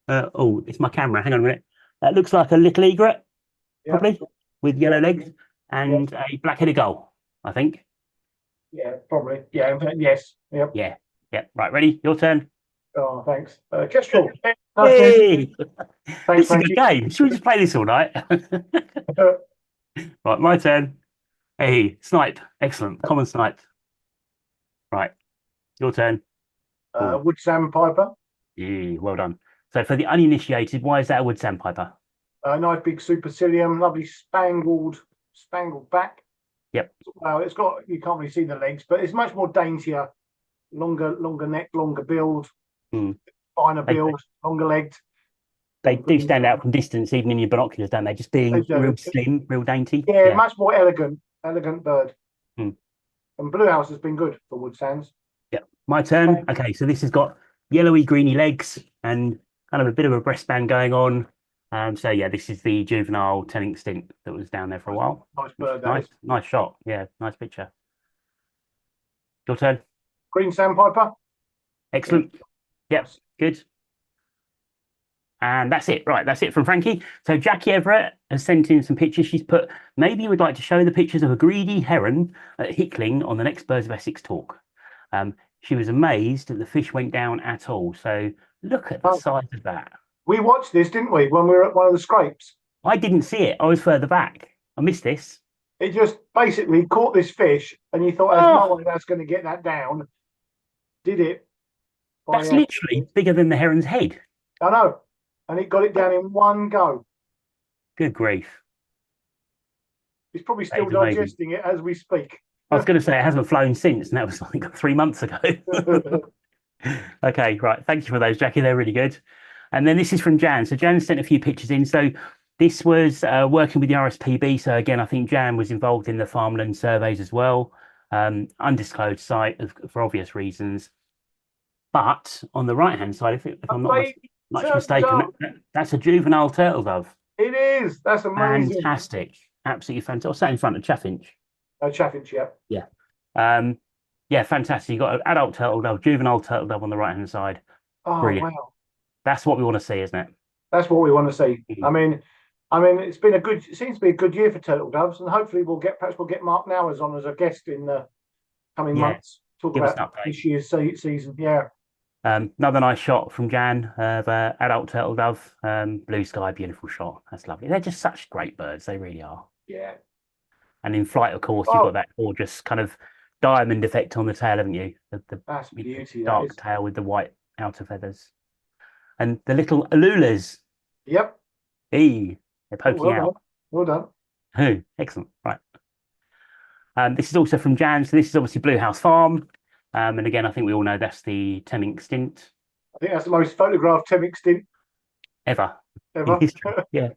It's my camera. Hang on a minute. That looks like a little egret, probably, with yellow legs and a black-headed gull, I think. Yeah, probably. Yeah, yes. Yep. Yeah. Right, ready? Your turn. Oh, thanks. Kestrel. Hey! Thanks, this is a good game. Should we just play this all night? Right, my turn. Hey, snipe. Excellent. Common snipe. Right, your turn. Wood sandpiper. Yeah, well done. So for the uninitiated, why is that a wood sandpiper? Nice big supercilium, lovely spangled back. Yep. Well, it's got, you can't really see the legs, but it's much more daintier, longer neck, longer build, finer build, longer legged. They do stand out from distance, even in your binoculars, don't they? Just being real slim, real dainty. Yeah, much more elegant bird. And Blue House has been good for wood sands. Yeah, my turn. Okay, so this has got yellowy, greeny legs and kind of a bit of a breastband going on. So yeah, this is the juvenile tenink stint that was down there for a while. Nice bird. Nice shot. Yeah, nice picture. Your turn. Green sandpiper. Excellent. Yep, good. And that's it. Right, that's it from Frankie. So Jackie Everett has sent in some pictures. She's put, maybe you would like to show the pictures of a greedy heron at Hickling on the next Birds of Essex talk. she was amazed that the fish went down at all. So look at the Oh, size of that. we watched this, didn't we, when we were at one of the scrapes? I didn't see it. I was further back. I missed this. It just basically caught this fish, and you thought, "There's no Oh, way that's going to get that down." Did it by that's literally bigger than the heron's head. I know, and it got it down in one go. Good grief. It's probably That still is amazing. digesting it as we speak. I was going to say it hasn't flown since, and that was like 3 months ago. Okay, right. Thank you for those, Jackie. They're really good. And then this is from Jan. So Jan sent a few pictures in. So this was working with the RSPB. So again, I think Jan was involved in the farmland surveys as well. Undisclosed site for obvious reasons. But on the right-hand side, if I'm not much mistaken, that's a juvenile turtle dove. It is. That's amazing. Fantastic. Absolutely fantastic. I sat in front of Chaffinch. Oh, Chaffinch, yeah. Yeah. Yeah, fantastic. You've got an adult turtle dove, juvenile turtle dove on the right-hand side. Oh, Brilliant. wow. That's what we want to see, isn't it? That's what we want to see. Mm. I mean, it seems to be a good year for turtle doves, and hopefully perhaps we'll get Mark Nowers on as a guest in the coming months. Talk Give us an about update. this year's season. Yeah. Another nice shot from Jan of adult turtle dove. Blue sky, beautiful shot. That's lovely. They're just such great birds. They really are. Yeah. And in flight, of course, you've got that gorgeous kind of diamond effect on the tail, haven't you? That's beauty. Dark tail with the white outer feathers. And the little alulas. Yep. They're poking out. Well done. Oh, excellent. Right. This is also from Jan. So this is obviously Blue House Farm. And again, I think we all know that's the Temmink stint. I think that's the most photographed Temmink stint ever in history. Yeah.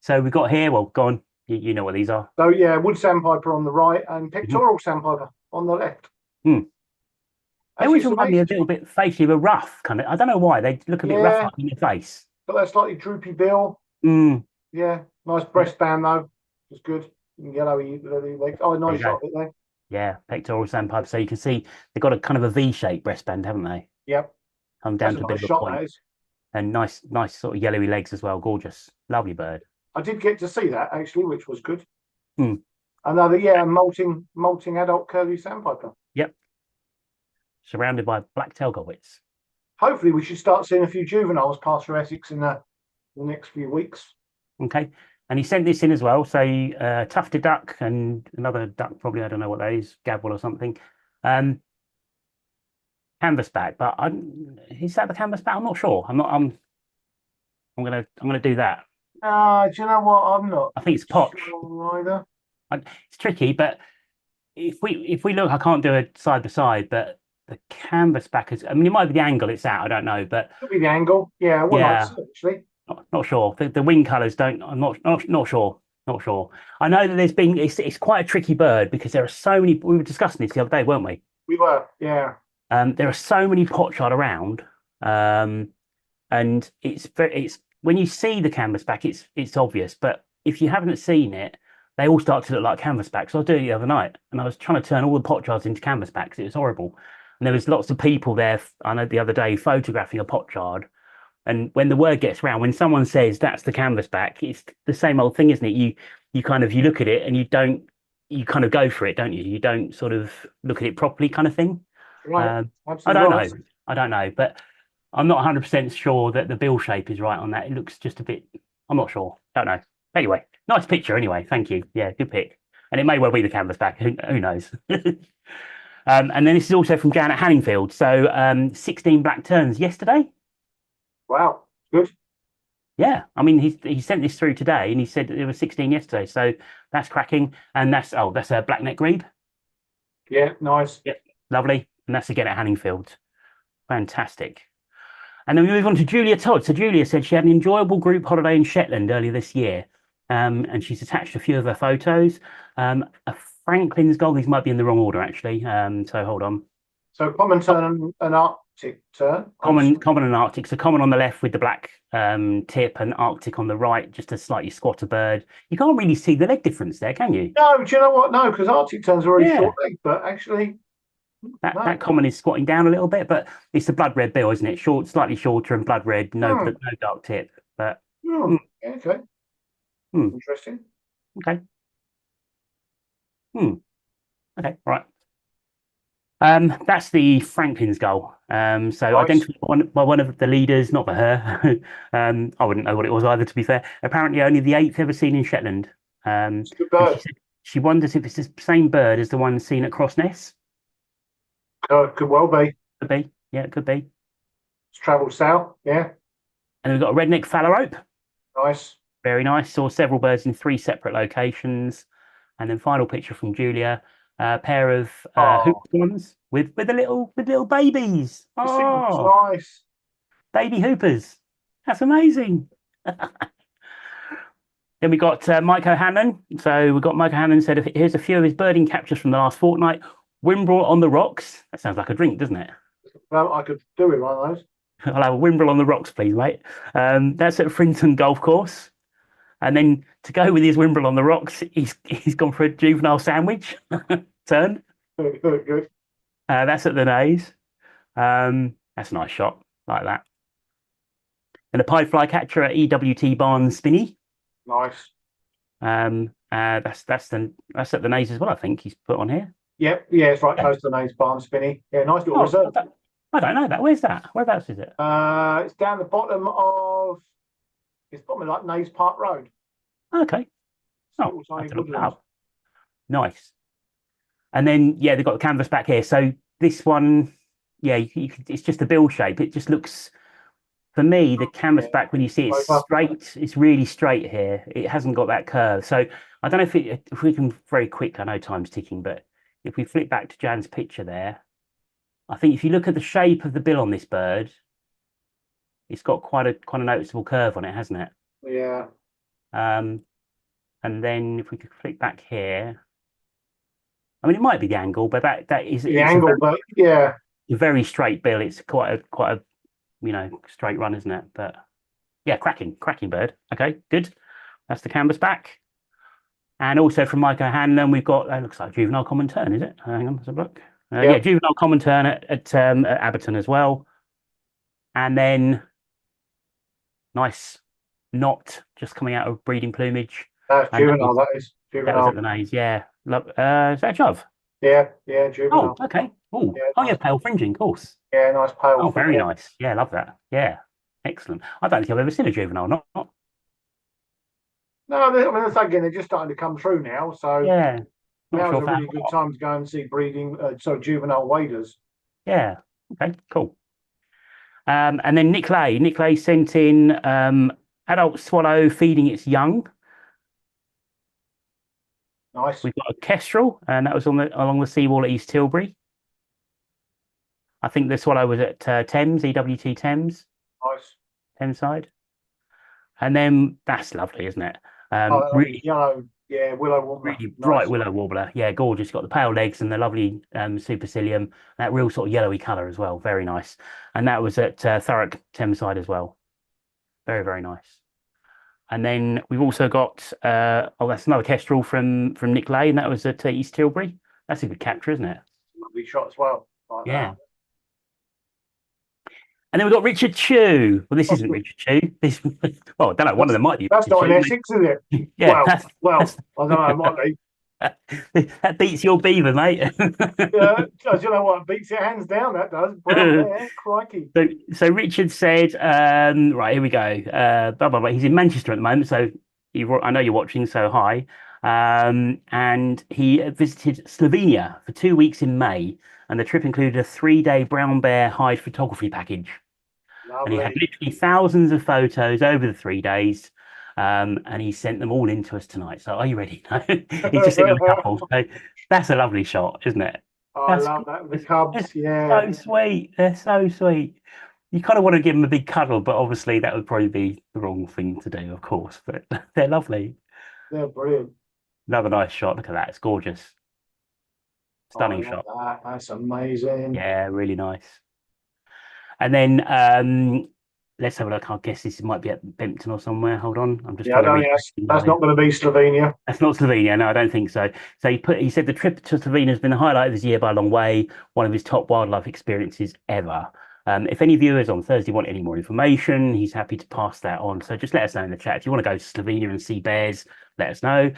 So we've got here, well, go on. You know what these are. So yeah, wood sandpiper on the right and pectoral sandpiper on the left. They always remind me a little bit facially of a rough kind of. I don't know why they look a bit rough in the face. Got that slightly droopy bill. Yeah, nice breast band though. It's good. Yellowy legs. Oh, nice shot of it there. Yeah, pectoral sandpiper. So you can see they've got a kind of a V-shaped breastband, haven't they? Yep. Come down to a bit of a point. And nice sort of yellowy legs as well. Gorgeous, lovely bird. I did get to see that actually, which was good. Another molting adult curly sandpiper. Yep. Surrounded by black tail godwits. Hopefully, we should start seeing a few juveniles pass through Essex in the next few weeks. Okay. And he sent this in as well. So tufted duck and another duck, probably, I don't know what that is, gadwall or something. Canvasback, but is that the canvasback? I'm not sure. I'm gonna do that. Do you know what? I'm not. I think it's potch either. It's tricky, but if we look, I can't do a side by side, but the canvasback is. I mean, it might be the angle it's at. I don't know, but could be the angle. Yeah, actually. Not sure. The wing colours don't. I'm not sure. Not sure. I know that there's been. It's quite a tricky bird because there are so many. We were discussing this the other day, weren't we? We were. Yeah. There are so many pochard around, and it's when you see the canvasback, it's obvious. But if you haven't seen it, they all start to look like canvasbacks. So I was doing it the other night, and I was trying to turn all the pochards into canvasbacks. It was horrible, and there was lots of people there. I know the other day photographing a pochard. And when the word gets around, when someone says that's the canvasback, it's the same old thing, isn't it? You look at it and you kind of go for it, don't you? You don't sort of look at it properly, kind of thing. Right. I don't know, but I'm not 100% sure that the bill shape is right on that. It looks just a bit. I'm not sure. Don't know. Anyway, nice picture. Anyway, thank you. Yeah, good pick. And it may well be the canvasback. Who knows? And then this is also from Janet Hanningfield. So 16 black terns yesterday. Wow, good. Yeah, I mean he sent this through today, and he said there were 16 yesterday, so that's cracking. And that's a black-neck grebe. Yeah, nice. Yep, lovely. And that's again at Hanningfield. Fantastic. And then we move on to Julia Todd. So Julia said she had an enjoyable group holiday in Shetland earlier this year, and she's attached a few of her photos. A Franklin's gull. These might be in the wrong order actually. So hold on. So common tern and Arctic tern. Common and Arctic. So common on the left with the black tip, and Arctic on the right, just a slightly squatter bird. You can't really see the leg difference there, can you? No, do you know what? No, because Arctic terns are already short leg, but actually that common is squatting down a little bit, but it's the blood red bill, isn't it? Short, slightly shorter and blood red, no dark tip. But okay. Interesting. Okay. Okay, right. That's the Franklin's goal. So Nice. identified by one of the leaders, not by her. I wouldn't know what it was either, to be fair. Apparently, only the eighth ever seen in Shetland. It's a good And she bird. said she wonders if it's the same bird as the one seen at Crossness. Could well be. Could be. Yeah, it could be. It's travelled south. Yeah. And we've got a redneck phalarope. Nice. Very nice. Saw several birds in three separate locations. And then final picture from Julia, a pair of hoop Oh, ones with little babies. the signal's Oh, nice. baby hoopers. That's amazing. Then we got Mike O'Hanlon. So we've got Mike O'Hanlon said, here's a few of his birding captures from the last fortnight. Wimbrel on the rocks. That sounds like a drink, doesn't it? Well, I could do with one of those. I'll have a Wimbrel on the rocks, please, mate. That's at Frinton Golf Course. And then to go with his Wimbrel on the rocks, he's gone for a juvenile sandwich turn. Good. That's at the Nays. That's a nice shot, like that. And a pied flycatcher at EWT Barn Spinney. Nice. That's at the Nays as well, I think he's put on here. Yep. Yeah, it's right close to the name's Barn Spinney. Yeah, nice little Oh, reserve. I don't know that. Where's that? Whereabouts is it? It's down the bottom of. It's bottom of like Nays Park Road. Okay. It's a Oh, little I tiny have to look that woodland. up. Nice. And then yeah, they've got the canvas back here. So this one, yeah, it's just a bill shape. It just looks, for me, the canvas Yeah. back when you see it's Over. straight, it's really straight here. It hasn't got that curve. So I don't know if we can very quick. I know time's ticking, but if we flip back to Jan's picture there, I think if you look at the shape of the bill on this bird, it's got quite a noticeable curve on it, hasn't it? Yeah. Um, and then if we could flick back here, I mean, it might be the angle, but that is The it's angle, but yeah. a very straight bill. It's quite a straight run, isn't it? But yeah, cracking bird. Okay, good. That's the canvas back. And also from Mike O'Hanlon, we've got that looks like juvenile common tern, is it? Hang on, let's have a look. Yeah, Yep. juvenile common tern at Abberton as well. And then nice knot just coming out of breeding plumage. That's And juvenile, that is. that was Juvenile. at the Nays, yeah. Is that a Jove? Yeah, Oh, juvenile. okay. Yeah, Oh, yeah, nice. pale fringing, of course. Yeah, nice pale Oh, thing. very Yeah. nice. Yeah, love that. Yeah, excellent. I don't think I've ever seen a juvenile. Not. No, I mean, again, they're just starting to come through now. So Yeah, not now's sure a if I have really or good not. time to go and see juvenile waders. Yeah. Okay, cool. And then Nick Lay sent in adult swallow feeding its young. Nice. We've got a kestrel, and that was along the seawall at East Tilbury. I think the swallow was at Thames, EWT Thames, Nice. Thames side. And then that's lovely, isn't it? Oh, that lovely Really, yellow, yeah, willow warbler. really bright Nice. willow warbler. Yeah, gorgeous. Got the pale legs and the lovely supercilium. That real sort of yellowy colour as well. Very nice. And that was at Thurrock Thames side as well. Very, very nice. And then we've also got that's another kestrel from Nick Lay, and that was at East Tilbury. That's a good capture, isn't it? Lovely shot as well. Like Yeah. And then we've got Richard Chew. Well, this isn't Richard Chew. This, well, I don't know. One of them might be That's Richard not in Chew. Essex, is it? Yeah, Well, I don't know, it might be. that beats your beaver, mate. Yeah, you know what? Beats your hands down, that does. Brown hair, crikey. So Richard said, right, here we go. Blah, blah, blah. He's in Manchester at the moment, so I know you're watching, so hi. And he visited Slovenia for 2 weeks in May, and the trip included a 3-day brown bear hide photography package. And he had Lovely. literally thousands of photos over the 3 days. And he sent them all in to us tonight. So are you ready? No? He's just sent them a couple. So that's a lovely shot, isn't it? I That's love that with the They're Cubs. Yeah. so sweet. They're so sweet. You kind of want to give them a big cuddle, but obviously that would probably be the wrong thing to do, of course. But they're lovely. They're brilliant. Another nice shot. Look at that. It's gorgeous. Stunning I love shot. that. That's amazing. Yeah, really nice. And then let's have a look. I guess this might be at Bempton or somewhere. Hold on. I'm just Yeah, I trying to don't read. think that's not going to be Slovenia. That's not Slovenia. No, I don't think so. So he said the trip to Slovenia has been the highlight of his year by a long way. One of his top wildlife experiences ever. If any viewers on Thursday want any more information, he's happy to pass that on. So just let us know in the chat if you want to go to Slovenia and see bears. let us know.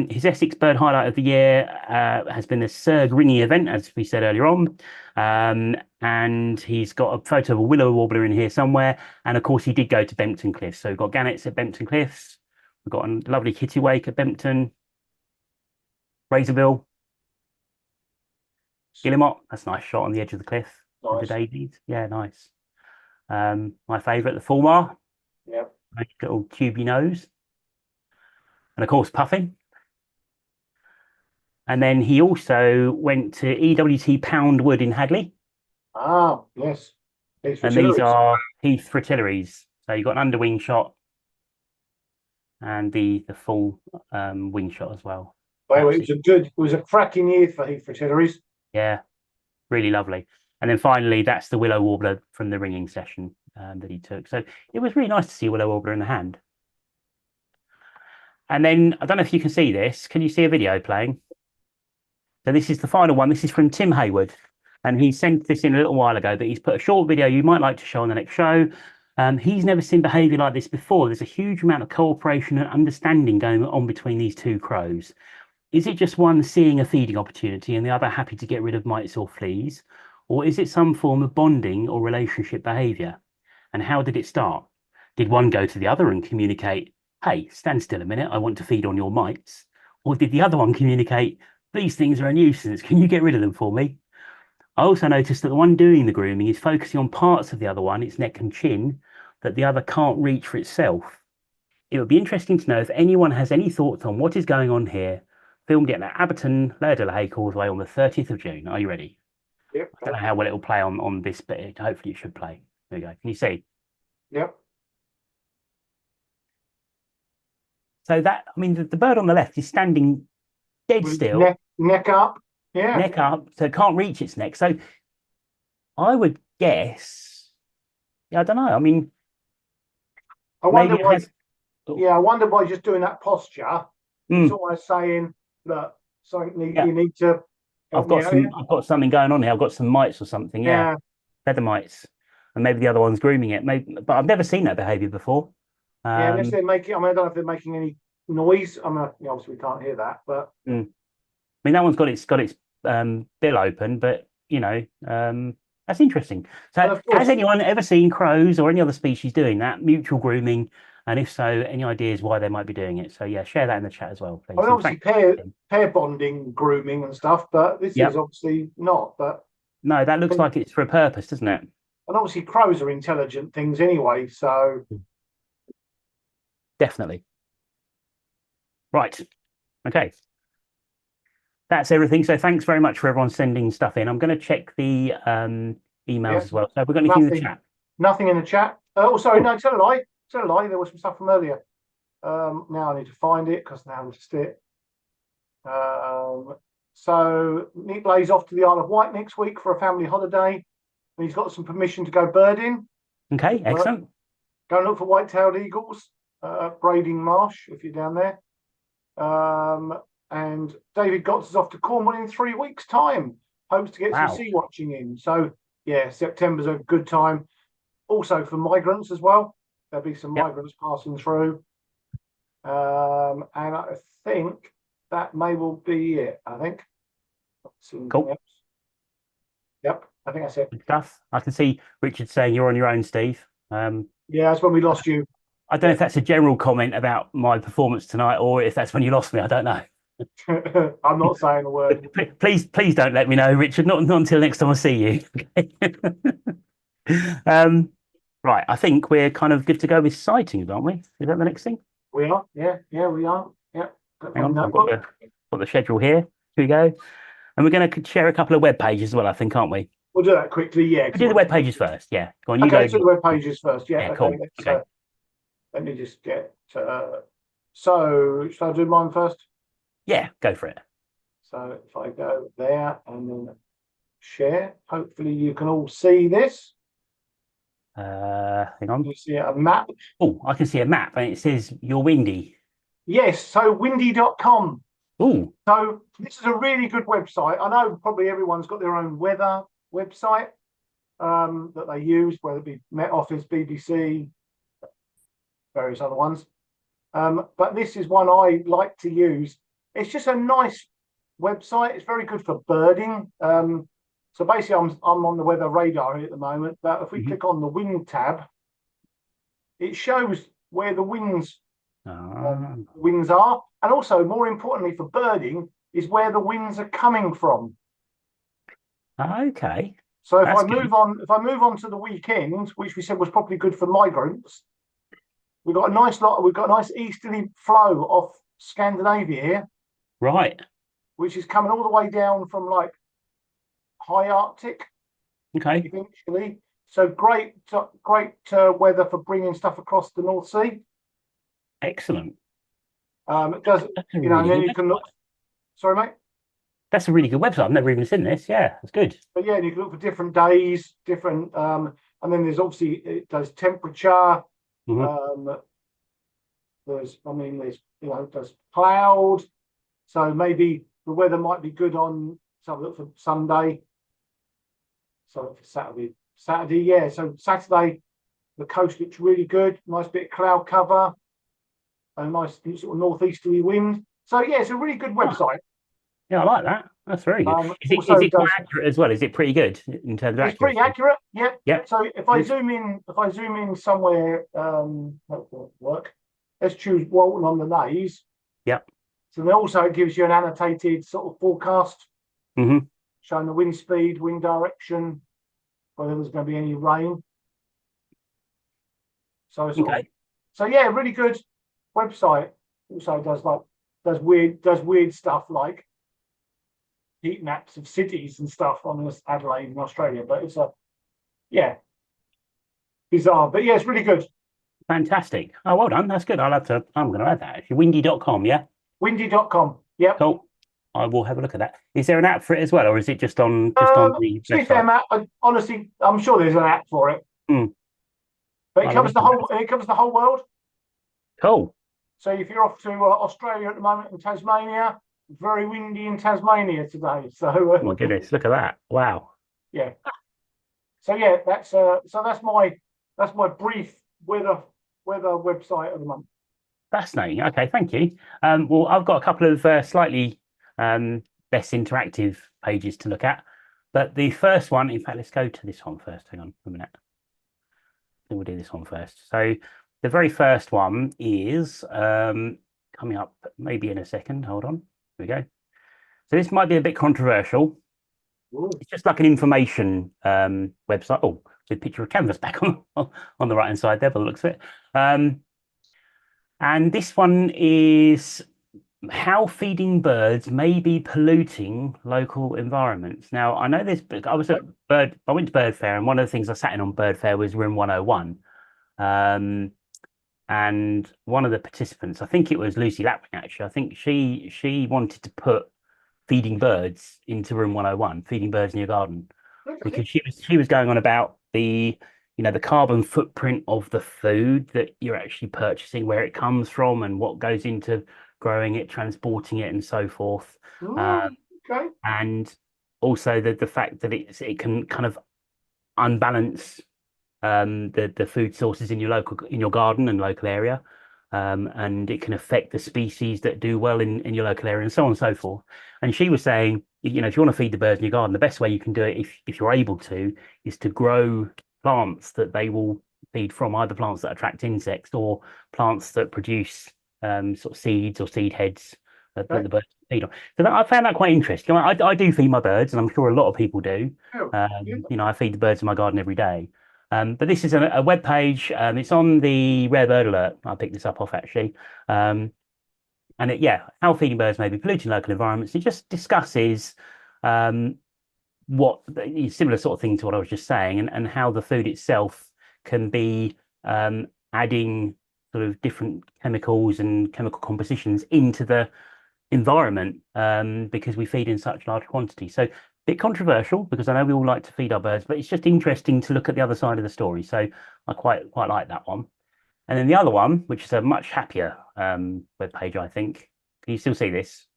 His Essex bird highlight of the year has been the Surg ringing event, as we said earlier on. And he's got a photo of a willow warbler in here somewhere. And of course, he did go to Bempton Cliffs. So we've got gannets at Bempton Cliffs. We've got a lovely kittiwake at Bempton, Razorville, Guillemot. That's a nice shot on the edge of the cliff. Nice. The daisies. Yeah, nice. My favourite, the Fulmar. Yep. Nice little tubey nose. And of course, Puffin. And then he also went to EWT Pound Wood in Hadley. Ah, yes. And these are Heath fritillaries. So you've got an underwing shot and the full wing shot as well. Well, it was a cracking year for Heath fritillaries. Yeah, really lovely. And then finally, that's the willow warbler from the ringing session that he took. So it was really nice to see a willow warbler in the hand. And then, I don't know if you can see this. Can you see a video playing? So this is the final one. This is from Tim Hayward. And he sent this in a little while ago, but he's put a short video you might like to show on the next show. He's never seen behaviour like this before. There's a huge amount of cooperation and understanding going on between these two crows. Is it just one seeing a feeding opportunity and the other happy to get rid of mites or fleas? Or is it some form of bonding or relationship behaviour? And how did it start? Did one go to the other and communicate, hey, stand still a minute, I want to feed on your mites? Or did the other one communicate, these things are a nuisance, can you get rid of them for me? I also noticed that the one doing the grooming is focusing on parts of the other one, its neck and chin, that the other can't reach for itself. It would be interesting to know if anyone has any thoughts on what is going on here. Filmed it at Abberton, Lair de la Haye Causeway on the 30th of June. Are you ready? Yep. I don't know how well it will play on this, but hopefully it should play. There you go. Can you see? Yep. So that, I mean, the bird on the left is standing dead still. Neck up. Yeah. Neck up, so it can't reach its neck. So I would guess, yeah, I don't know. I mean, I wonder why. Yeah, I wonder why just doing that posture. It's almost saying, look, something you need to. I've got something going on here. I've got some mites or something. Yeah, feather mites, and maybe the other one's grooming it. Maybe, but I've never seen that behaviour before. Yeah, unless they're making. I mean, I don't know if they're making any noise. I mean, obviously we can't hear that, but. I mean, that one's got its bill open, but you know, that's interesting. So, has anyone ever seen crows or any other species doing that mutual grooming? And if so, any ideas why they might be doing it? So yeah, share that in the chat as well, please. I mean, obviously pair bonding, grooming and stuff, but this is obviously not. But no, that looks like it's for a purpose, doesn't it? And obviously crows are intelligent things anyway, so definitely. Right. Okay. That's everything. So thanks very much for everyone sending stuff in. I'm going to check the emails as well. So have we got anything in the chat? Nothing in the chat. Oh, sorry, no, tell a lie. Tell a lie. There was some stuff from earlier. Now I need to find it because now I missed it. So Nick Lay's off to the Isle of Wight next week for a family holiday, and he's got some permission to go birding. Okay, excellent. Go and look for white-tailed eagles, Brading Marsh if you're down there. And David Gotts is off to Cornwall in 3 weeks' time. Hopes to get some sea watching in. So yeah, September's a good time. Also for migrants as well. There'll be some migrants passing through. And I think that may well be it. I think. Cool. Else. Yep, I think that's it. Good stuff. I can see Richard saying you're on your own, Steve. Yeah, that's when we lost you. I don't know if that's a general comment about my performance tonight, or if that's when you lost me. I don't know. I'm not saying a word. Please don't let me know, Richard. Not until next time I see you. Right, I think we're kind of good to go with sightings, aren't we? Is that the next thing? We are. Yeah, we are. Yeah. Hang on, I've got the schedule here. Here we go. And we're going to share a couple of web pages as well, I think, aren't we? We'll do that quickly. Yeah. We'll do the web pages first. Yeah. Go on. You go. Do the web pages first. Yeah. Cool. Okay. Let me just get. So, should I do mine first? Yeah, go for it. So if I go there and then share, hopefully you can all see this. Hang on. You see a map. Oh, I can see a map and it says you're windy. Yes, so windy.com. Oh. So this is a really good website. I know probably everyone's got their own weather website that they use, whether it be Met Office, BBC, various other ones. But this is one I like to use. It's just a nice website. It's very good for birding. So basically, I'm on the weather radar at the moment. But if we click on the wind tab, it shows where the winds are, and also more importantly for birding is where the winds are coming from. Okay. So if I move on to the weekend, which we said was probably good for migrants, we've got a nice easterly flow off Scandinavia here. Right. Which is coming all the way down from like high Arctic. Okay. Eventually. So great weather for bringing stuff across the North Sea. Excellent. It does, you know, and then you can look. Sorry, mate. That's a really good website. I've never even seen this. Yeah, that's good. But yeah, you can look for different days, different, and then there's obviously it does temperature. There's cloud. So maybe the weather might be good on. So look for Sunday. So for Saturday, yeah. So Saturday, the coast looks really good. Nice bit of cloud cover, a nice sort of northeasterly wind. So yeah, it's a really good website. Yeah, I like that. That's very good. Is it quite accurate as well? Is it pretty good in terms of accuracy? It's pretty accurate. Yeah. Yeah. So if I zoom in somewhere, that won't work. Let's choose Walton on the Naze. Yeah. So then also it gives you an annotated sort of forecast, showing the wind speed, wind direction, whether there's going to be any rain. So so yeah, really good website. Also does weird stuff like heat maps of cities and stuff on Adelaide in Australia. But it's bizarre. But yeah, it's really good. Fantastic. Oh, well done. That's good. I'm going to add that actually. Windy.com, yeah? Windy.com. Yep. Cool. I will have a look at that. Is there an app for it as well, or is it just on the website? Honestly, I'm sure there's an app for it. But it covers the whole world. Cool. So if you're off to Australia at the moment in Tasmania, very windy in Tasmania today. So oh my goodness, look at that. Wow. Yeah. So yeah, that's my brief weather website of the month. Fascinating. Okay, thank you. Well, I've got a couple of slightly less interactive pages to look at, but the first one, in fact, let's go to this one first. Hang on a minute. I think we'll do this one first. So the very first one is coming up maybe in a second. Hold on. Here we go. So this might be a bit controversial. Ooh. It's just like an information website. Oh, with a picture of canvas back on the right hand side there, by the looks of it. And this one is how feeding birds may be polluting local environments. Now, I know this. I went to Bird Fair, and one of the things I sat in on Bird Fair was room 101. And one of the participants, I think it was Lucy Lapwing, actually. I think she wanted to put feeding birds into room 101, feeding birds in your garden, because she was going on about the carbon footprint of the food that you're actually purchasing, where it comes from, and what goes into growing it, transporting it, and so forth. And also the fact that it can kind of unbalance the food sources in your garden and local area, and it can affect the species that do well in your local area, and so on and so forth. And she was saying, if you want to feed the birds in your garden, the best way you can do it, if you're able to, is to grow plants that they will feed from, either plants that attract insects or plants that produce sort of seeds or seed heads that the birds feed on. So I found that quite interesting. I do feed my birds, and I'm sure a lot of people do. I feed the birds in my garden every day. But this is a web page. It's on the Rare Bird Alert. I picked this up off actually. And how feeding birds may be polluting local environments. It just discusses what similar sort of thing to what I was just saying, and how the food itself can be adding sort of different chemicals and chemical compositions into the environment because we feed in such large quantities. So a bit controversial, because I know we all like to feed our birds, but it's just interesting to look at the other side of the story. So I quite like that one. And then the other one, which is a much happier web page, I think. Can you still see this?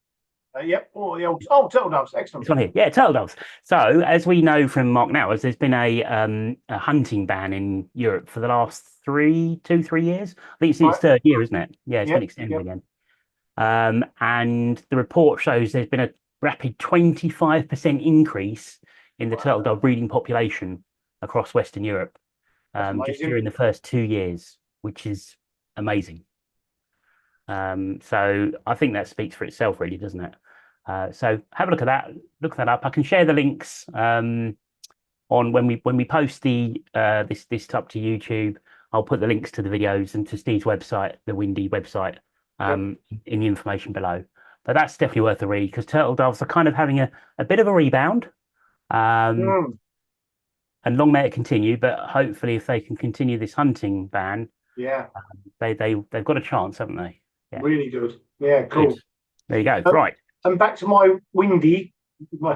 Yep. Oh, the old turtle doves. Excellent. This one here, yeah, turtle doves. So, as we know from Mark Nowers, there's been a hunting ban in Europe for the last 2, 3 years. I think it's in its Right. third year, isn't it? Yeah, it's been Yep. extended Yep. again. And the report shows there's been a rapid 25% increase in the turtle dove breeding population across Western Europe, That's just amazing. during the first 2 years, which is amazing. So I think that speaks for itself, really, doesn't it? So have a look at that. Look that up. I can share the links on when we post the this up to YouTube. I'll put the links to the videos and to Steve's website, the Windy website, Yep. in the information below. But that's definitely worth a read because turtle doves are kind of having a bit of a rebound. Um, Mm, and long may it continue, but hopefully if they can continue this hunting ban, yeah. they've got a chance, haven't they? Yeah, Really good. Yeah. good. Cool. There you go. Uh, Right. and back to my windy.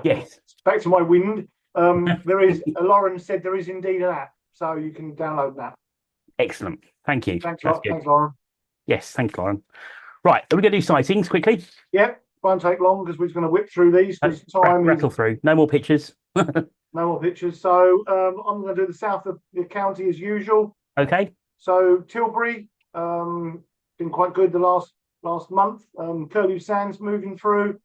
Yes. Back to my wind. There is. Lauren said there is indeed an app, so you can download that. Excellent. Thank you. Thanks a That's lot. good. Thanks, Lauren. Yes, thanks, Lauren. Right, are we going to do sightings quickly? Yep. Won't take long because we're just going to whip through these because time is Rattle through. No more pictures. no more pictures. So I'm going to do the south of the county as usual. Okay. So Tilbury, been quite good the last month. Curlew Sands moving through.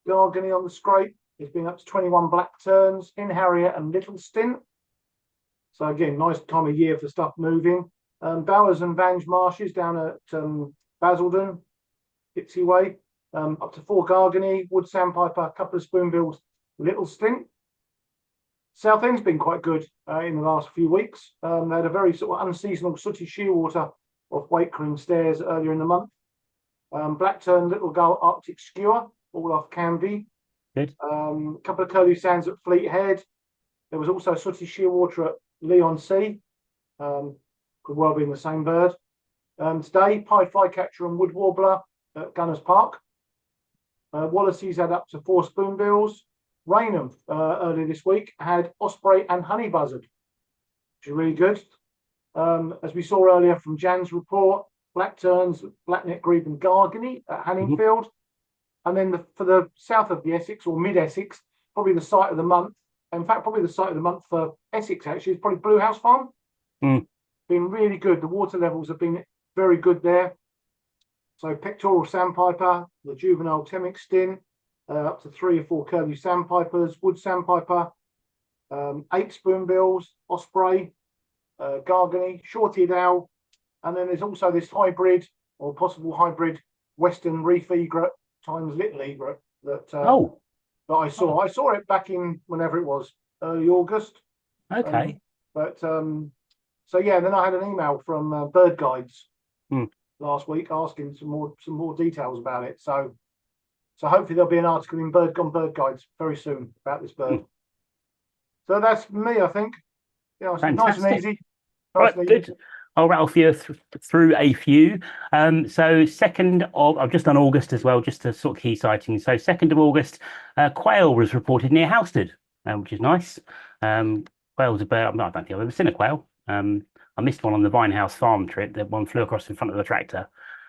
Gargany on the scrape. It's been up to 21 black terns in Harrier and Little Stint. So again, nice time of year for stuff moving. Bowers and Vange Marshes down at Basildon, Dixie Way. Up to 4 Gargany, Wood Sandpiper, a couple of spoonbills, Little Stint. Southend's been quite good in the last few weeks. They had a very sort of unseasonal sooty shearwater off Wakering Stairs earlier in the month. Blackturn, Little Gull, Arctic Skewer, all off Canby. Good. A couple of Curlew Sands at Fleet Head. There was also sooty shearwater at Leon Sea. Could well be in the same bird. Today, Pied Flycatcher and Wood Warbler at Gunners Park. Wallasey's had up to 4 spoonbills. Raynham earlier this week had Osprey and Honey Buzzard, which is really good. As we saw earlier from Jan's report, Black Terns, Blackneck Grebe and Gargany at Hanningfield. And then for the south of the Essex or mid-Essex, probably the site of the month. In fact, probably the site of the month for Essex actually is probably Blue House Farm. Mm. Been really good. The water levels have been very good there. So pectoral sandpiper, the juvenile Temic Stin, up to 3 or 4 curlew sandpipers, wood sandpiper, 8 spoonbills, osprey, gargany, short-eared owl, and then there's also this hybrid or possible hybrid western reef egret times little egret that that I saw. I saw it back in whenever it was, early August. Okay. So yeah, then I had an email from Bird Guides last week asking some more details about it. So hopefully there'll be an article in Bird Guides very soon about this bird. So that's me, I think. Yeah, nice and easy. Right, good. I'll rattle for you through a few. So 2nd of, I've just done August as well, just to sort of key sightings. So 2nd of August, quail was reported near Housted, which is nice. Quail's a bird, I don't think I've ever seen a quail. I missed one on the Vinehouse farm trip. That one flew across in front of the tractor.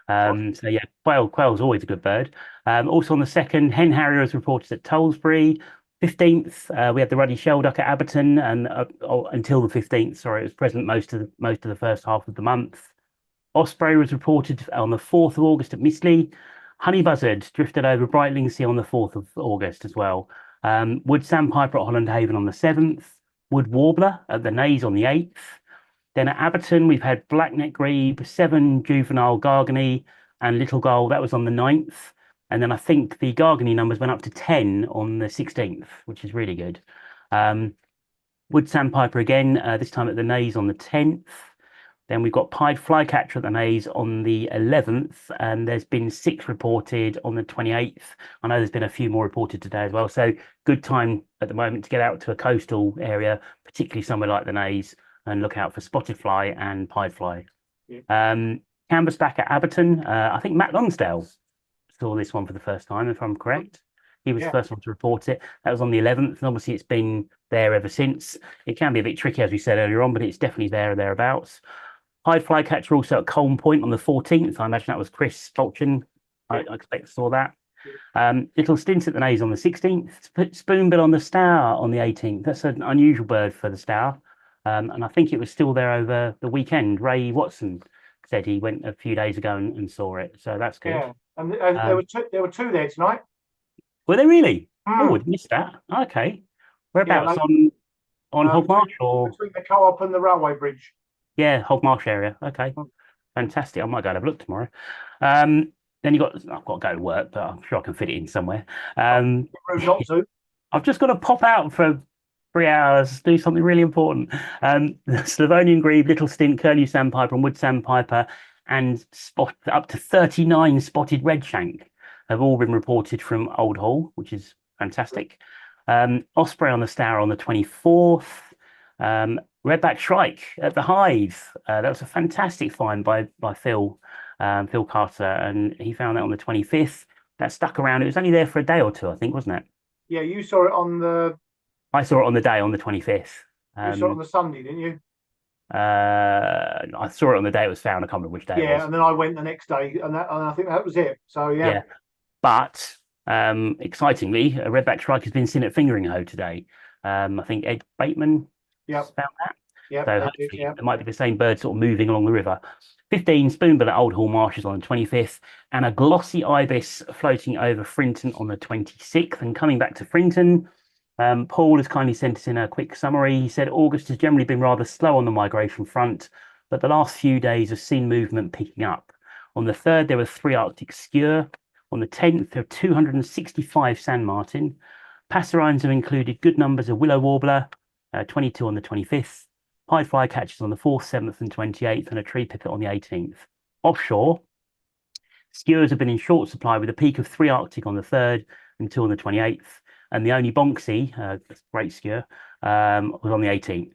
So yeah, quail's always a good bird. Also on the 2nd, hen harrier was reported at Tollesbury. 15th, we had the ruddy shelduck at Abberton, and until the 15th, sorry, it was present most of the first half of the month. Osprey was reported on the 4th of August at Mistley. Honey buzzard drifted over Brightlingsea on the 4th of August as well. Wood sandpiper at Holland Haven on the 7th. Wood warbler at the Naze on the 8th. Then at Abberton, we've had blackneck grebe, 7 juvenile gargany, and little gull. That was on the 9th. And then I think the gargany numbers went up to 10 on the 16th, which is really good. Wood sandpiper again, this time at the Naze on the 10th. Then we've got pied flycatcher at the Naze on the 11th, and there's been 6 reported on the 28th. I know there's been a few more reported today as well. So good time at the moment to get out to a coastal area, particularly somewhere like the Naze, and look out for spotted fly and pied fly. Yeah. Canvasback at Abberton. I think Matt Lonsdale saw this one for the first time, if I'm correct. He was the first one to report it. That was on the 11th, and obviously it's been there ever since. It can be a bit tricky, as we said earlier on, but it's definitely there or thereabouts. Pied flycatcher also at Colne Point on the 14th. I imagine that was Chris Fulchin. I expect saw that. Little stint at the Naze on the 16th, spoonbill on the Stour on the 18th. That's an unusual bird for the Stour. And I think it was still there over the weekend. Ray Watson said he went a few days ago and saw it. So that's good. Yeah, and there were two there tonight. Were they really? Oh, Mm. I missed that. Okay. Yeah, Whereabouts on Hogmarsh or between the co-op and the railway bridge. yeah, Hogmarsh area. Okay. Mm. Fantastic. I might go and have a look tomorrow. Um, then I've got to go to work, but I'm sure I can fit it in somewhere. Rude not to. I've just got to pop out for 3 hours, do something really important. The Slavonian grebe, little stint, curlew sandpiper, and wood sandpiper, and up to 39 spotted redshank have all been reported from Old Hall, which is fantastic. Osprey on the Stour on the 24th. Redback shrike at the Hive. That was a fantastic find by Phil Carter, and he found that on the 25th. That stuck around. It was only there for a day or two, I think, wasn't it? Yeah, you saw it on the. I saw it on the day on the 25th. You saw it on the Sunday, didn't you? I saw it on the day it was found. I can't remember which day it was. Yeah, and then I went the next day, and I think that was it. So yeah. Yeah. But excitingly, a redback shrike has been seen at Fingering today. I think Ed Bateman found that. Yeah. So hopefully it might be the same bird sort of moving along the river. 15 spoonbill at Old Hall Marshes on the 25th, and a glossy ibis floating over Frinton on the 26th. And coming back to Frinton, Paul has kindly sent us in a quick summary. He said August has generally been rather slow on the migration front, but the last few days have seen movement picking up. On the 3rd, there were 3 Arctic skua. On the 10th, there were 265 sand martin. Passerines have included good numbers of willow warbler, 22 on the 25th. Pied flycatchers on the 4th, 7th, and 28th, and a tree pipit on the 18th. Offshore, skuas have been in short supply with a peak of 3 Arctic on the 3rd and 2 on the 28th. And the only bonksy, great skua, was on the 18th.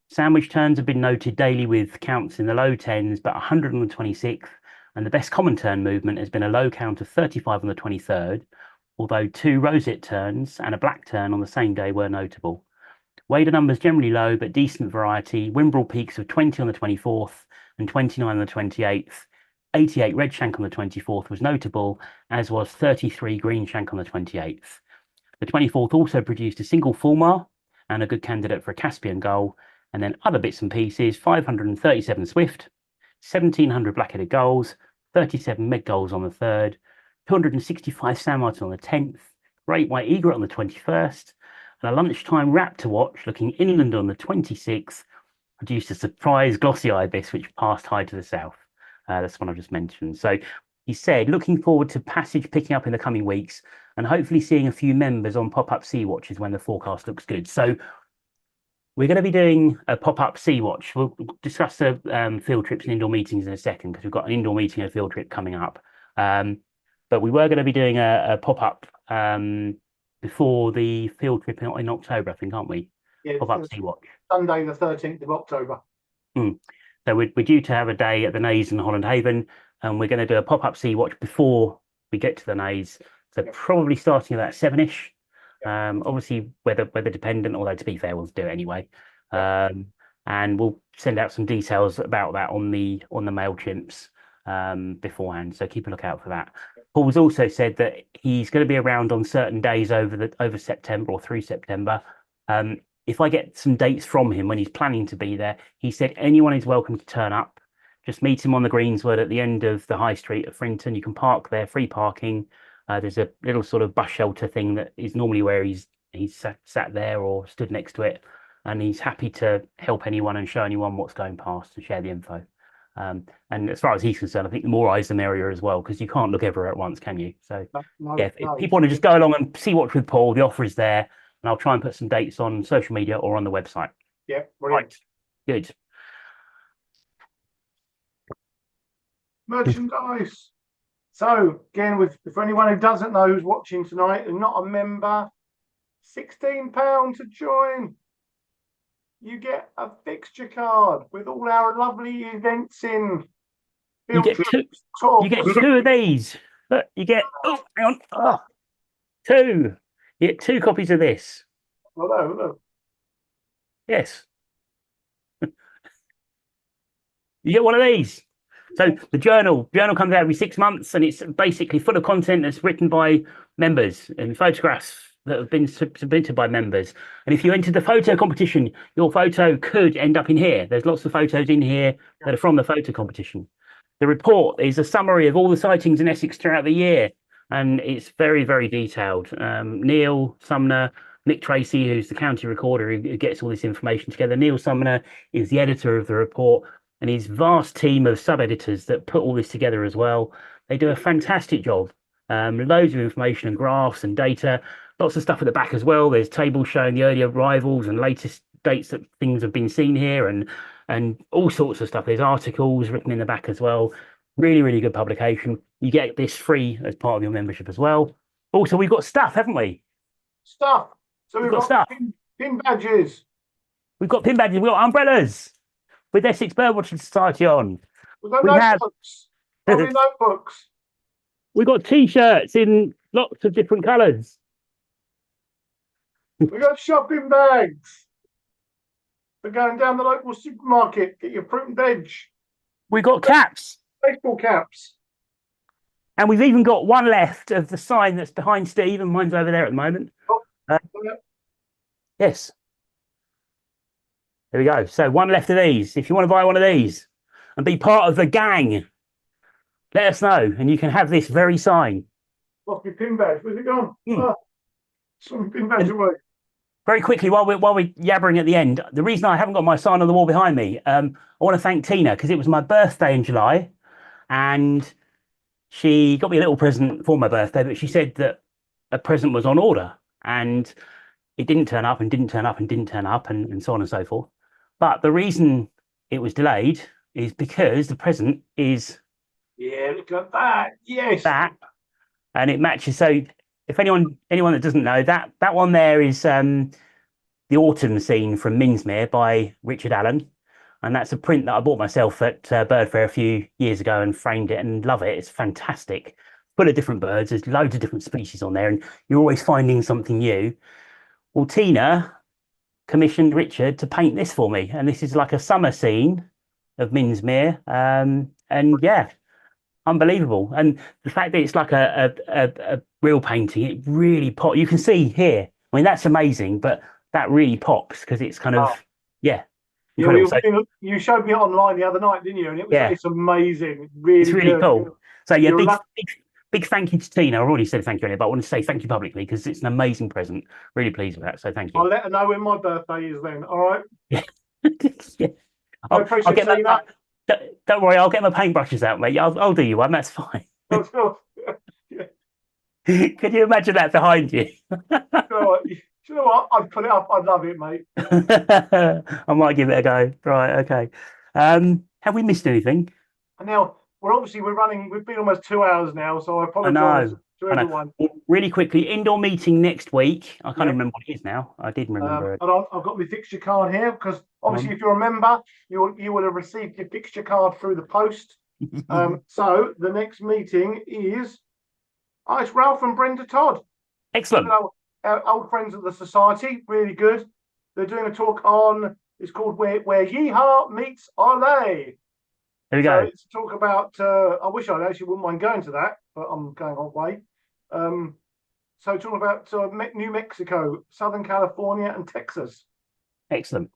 Sandwich terns have been noted daily with counts in the low 10s, but 100 on the 26th. And the best common tern movement has been a low count of 35 on the 23rd, although 2 roseate terns and a black tern on the same day were notable. Wader numbers generally low, but decent variety. Wimbrel peaks of 20 on the 24th and 29 on the 28th. 88 redshank on the 24th was notable, as was 33 greenshank on the 28th. The 24th also produced a single fulmar and a good candidate for a Caspian gull, and then other bits and pieces, 537 swift, 1,700 black-headed gulls, 37 meg gulls on the 3rd, 265 sand martin on the 10th, great white egret on the 21st, and a lunchtime raptor watch looking inland on the 26th produced a surprise glossy ibis which passed high to the south. That's one I've just mentioned. So he said, looking forward to passage picking up in the coming weeks and hopefully seeing a few members on pop-up sea watches when the forecast looks good. So we're going to be doing a pop-up sea watch. We'll discuss the field trips and indoor meetings in a second because we've got an indoor meeting and a field trip coming up. But we were going to be doing a pop-up before the field trip in October, I think, aren't we? Yeah, pop-up sea watch. Sunday, the 13th of October. So we're due to have a day at the Naze in Holland Haven, and we're going to do a pop-up sea watch before we get to the Naze. So probably starting about 7ish. Obviously weather dependent, although to be fair, we'll do it anyway. And we'll send out some details about that on the MailChimps beforehand. So keep a lookout for that. Paul's also said that he's going to be around on certain days over September or through September. If I get some dates from him when he's planning to be there, he said anyone is welcome to turn up. Just meet him on the Greenswood at the end of the high street of Frinton. You can park there, free parking. There's a little sort of bus shelter thing that is normally where he's sat there or stood next to it, and he's happy to help anyone and show anyone what's going past and share the info. And as far as he's concerned, I think the more eyes the merrier as well, because you can't look everywhere at once, can you? So if people want to just go along and see watch with Paul, the offer is there, and I'll try and put some dates on social media or on the website. Yeah, brilliant. Right. Good. Merchandise. So again, for anyone who doesn't know who's watching tonight and not a member, £16 to join. You get a fixture card with all our lovely events in. You get two of these. Look, you get hang on. Two. You get 2 copies of this. Hello. Yes. You get one of these. So the journal comes out every 6 months, and it's basically full of content that's written by members and photographs that have been submitted by members. And if you enter the photo competition, your photo could end up in here. There's lots of photos in here that are from the photo competition. The report is a summary of all the sightings in Essex throughout the year, and it's very, very detailed. Neil Sumner, Nick Tracy, who's the county recorder who gets all this information together. Neil Sumner is the editor of the report, and his vast team of sub-editors that put all this together as well. They do a fantastic job. Loads of information and graphs and data, lots of stuff at the back as well. There's tables showing the early arrivals and latest dates that things have been seen here, and all sorts of stuff. There's articles written in the back as well. Really, really good publication. You get this free as part of your membership as well. Also, we've got stuff, haven't we? Stuff. So we've got stuff. Pin badges. We've got pin badges. We've got umbrellas with Essex Birdwatching Society on. We've got notebooks. Lovely notebooks. We've got T-shirts in lots of different colours. We've got shopping bags. We're going down the local supermarket. Get your fruit and veg. We've got caps. Baseball caps. And we've even got one left of the sign that's behind Steve, and mine's over there at the moment. Yes. There we go. So one left of these. If you want to buy one of these and be part of the gang, let us know, and you can have this very sign. Lost my pin badge. Where's it gone? Some pin badge away. Very quickly, while we're yabbering at the end, the reason I haven't got my sign on the wall behind me, I want to thank Tina, because it was my birthday in July, and she got me a little present for my birthday, but she said that a present was on order, and it didn't turn up, and didn't turn up, and didn't turn up, and so on and so forth. But the reason it was delayed is because the present is... Yeah, look at that. Yes. That, and it matches. So if anyone that doesn't know, that one there is the autumn scene from Minsmere by Richard Allen, and that's a print that I bought myself at Bird Fair a few years ago and framed it and love it. It's fantastic. Full of different birds. There's loads of different species on there, and you're always finding something new. Well, Tina commissioned Richard to paint this for me, and this is like a summer scene of Minsmere, and yeah, unbelievable. And the fact that it's like a real painting, it really pops. You can see here, I mean, that's amazing, but that really pops because it's kind of you showed me it online the other night, didn't you? And it's amazing. It's really cool. So yeah, big thank you to Tina. I've already said thank you earlier, but I want to say thank you publicly because it's an amazing present. Really pleased with that. So thank you. I'll let her know when my birthday is then. All right. Yeah. Yeah. I'll get my, don't worry, I'll get my paintbrushes out, mate. I'll do you one. That's fine. Yeah. Could you imagine that behind you? You know what? I'd put it up. I'd love it, mate. I might give it a go. Right. Okay. Have we missed anything? And now we're running. We've been almost 2 hours now, so I apologise to everyone. Really quickly, indoor meeting next week. I can't remember what it is now. I did remember it. And I've got my fixture card here because obviously, if you're a member, you will have received your fixture card through the post. So the next meeting is it's Ralph and Brenda Todd. Excellent. Our old friends of the society, really good. They're doing a talk on. It's called "Where Yeehaw Meets Olay." There we go. So it's a talk about. I wish I actually wouldn't mind going to that, but I'm going on way. So talking about New Mexico, Southern California, and Texas. Excellent.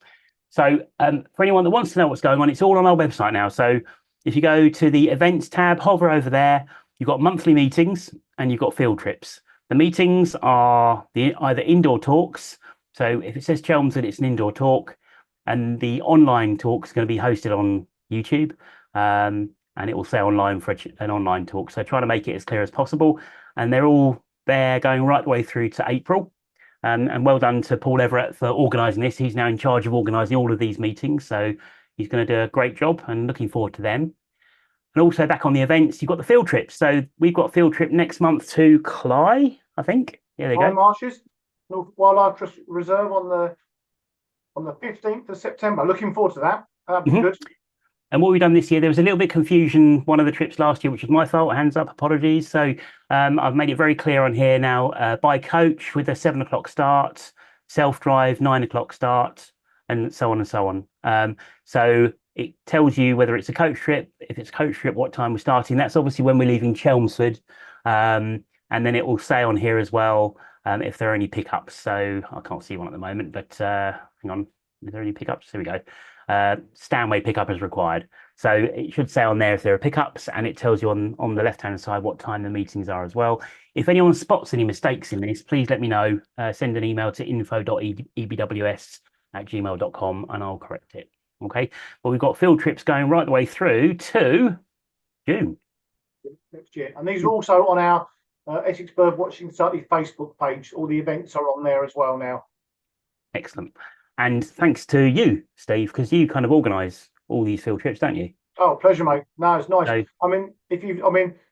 So for anyone that wants to know what's going on, it's all on our website now. So if you go to the events tab, hover over there, you've got monthly meetings and you've got field trips. The meetings are either indoor talks. So if it says Chelmsford, it's an indoor talk, and the online talk is going to be hosted on YouTube, and it will say online for an online talk. So try to make it as clear as possible. And they're all there going right the way through to April. And well done to Paul Everett for organising this. He's now in charge of organising all of these meetings. So he's going to do a great job and looking forward to them. And also back on the events, you've got the field trips. So we've got a field trip next month to Cly, I think. Yeah, there you go. Marshes, North Wildlife Reserve on the 15th of September. Looking forward to that. That'd be good. And what we've done this year, there was a little bit of confusion one of the trips last year, which was my fault. Hands up, apologies. So I've made it very clear on here now, by coach with a 7 o'clock start, self-drive, 9 o'clock start, and so on and so on. So it tells you whether it's a coach trip. If it's a coach trip, what time we're starting. That's obviously when we're leaving Chelmsford. And then it will say on here as well if there are any pickups. So I can't see one at the moment, but hang on. Is there any pickups? Here we go. Stanway pickup is required. So it should say on there if there are pickups, and it tells you on the left-hand side what time the meetings are as well. If anyone spots any mistakes in this, please let me know. Send an email to info.ebws@gmail.com and I'll correct it. Okay. But we've got field trips going right the way through to June. Next year. And these are also on our Essex Birdwatching Society Facebook page. All the events are on there as well now. Excellent. And thanks to you, Steve, because you kind of organise all these field trips, don't you? Oh, pleasure, mate. No, it's nice. So,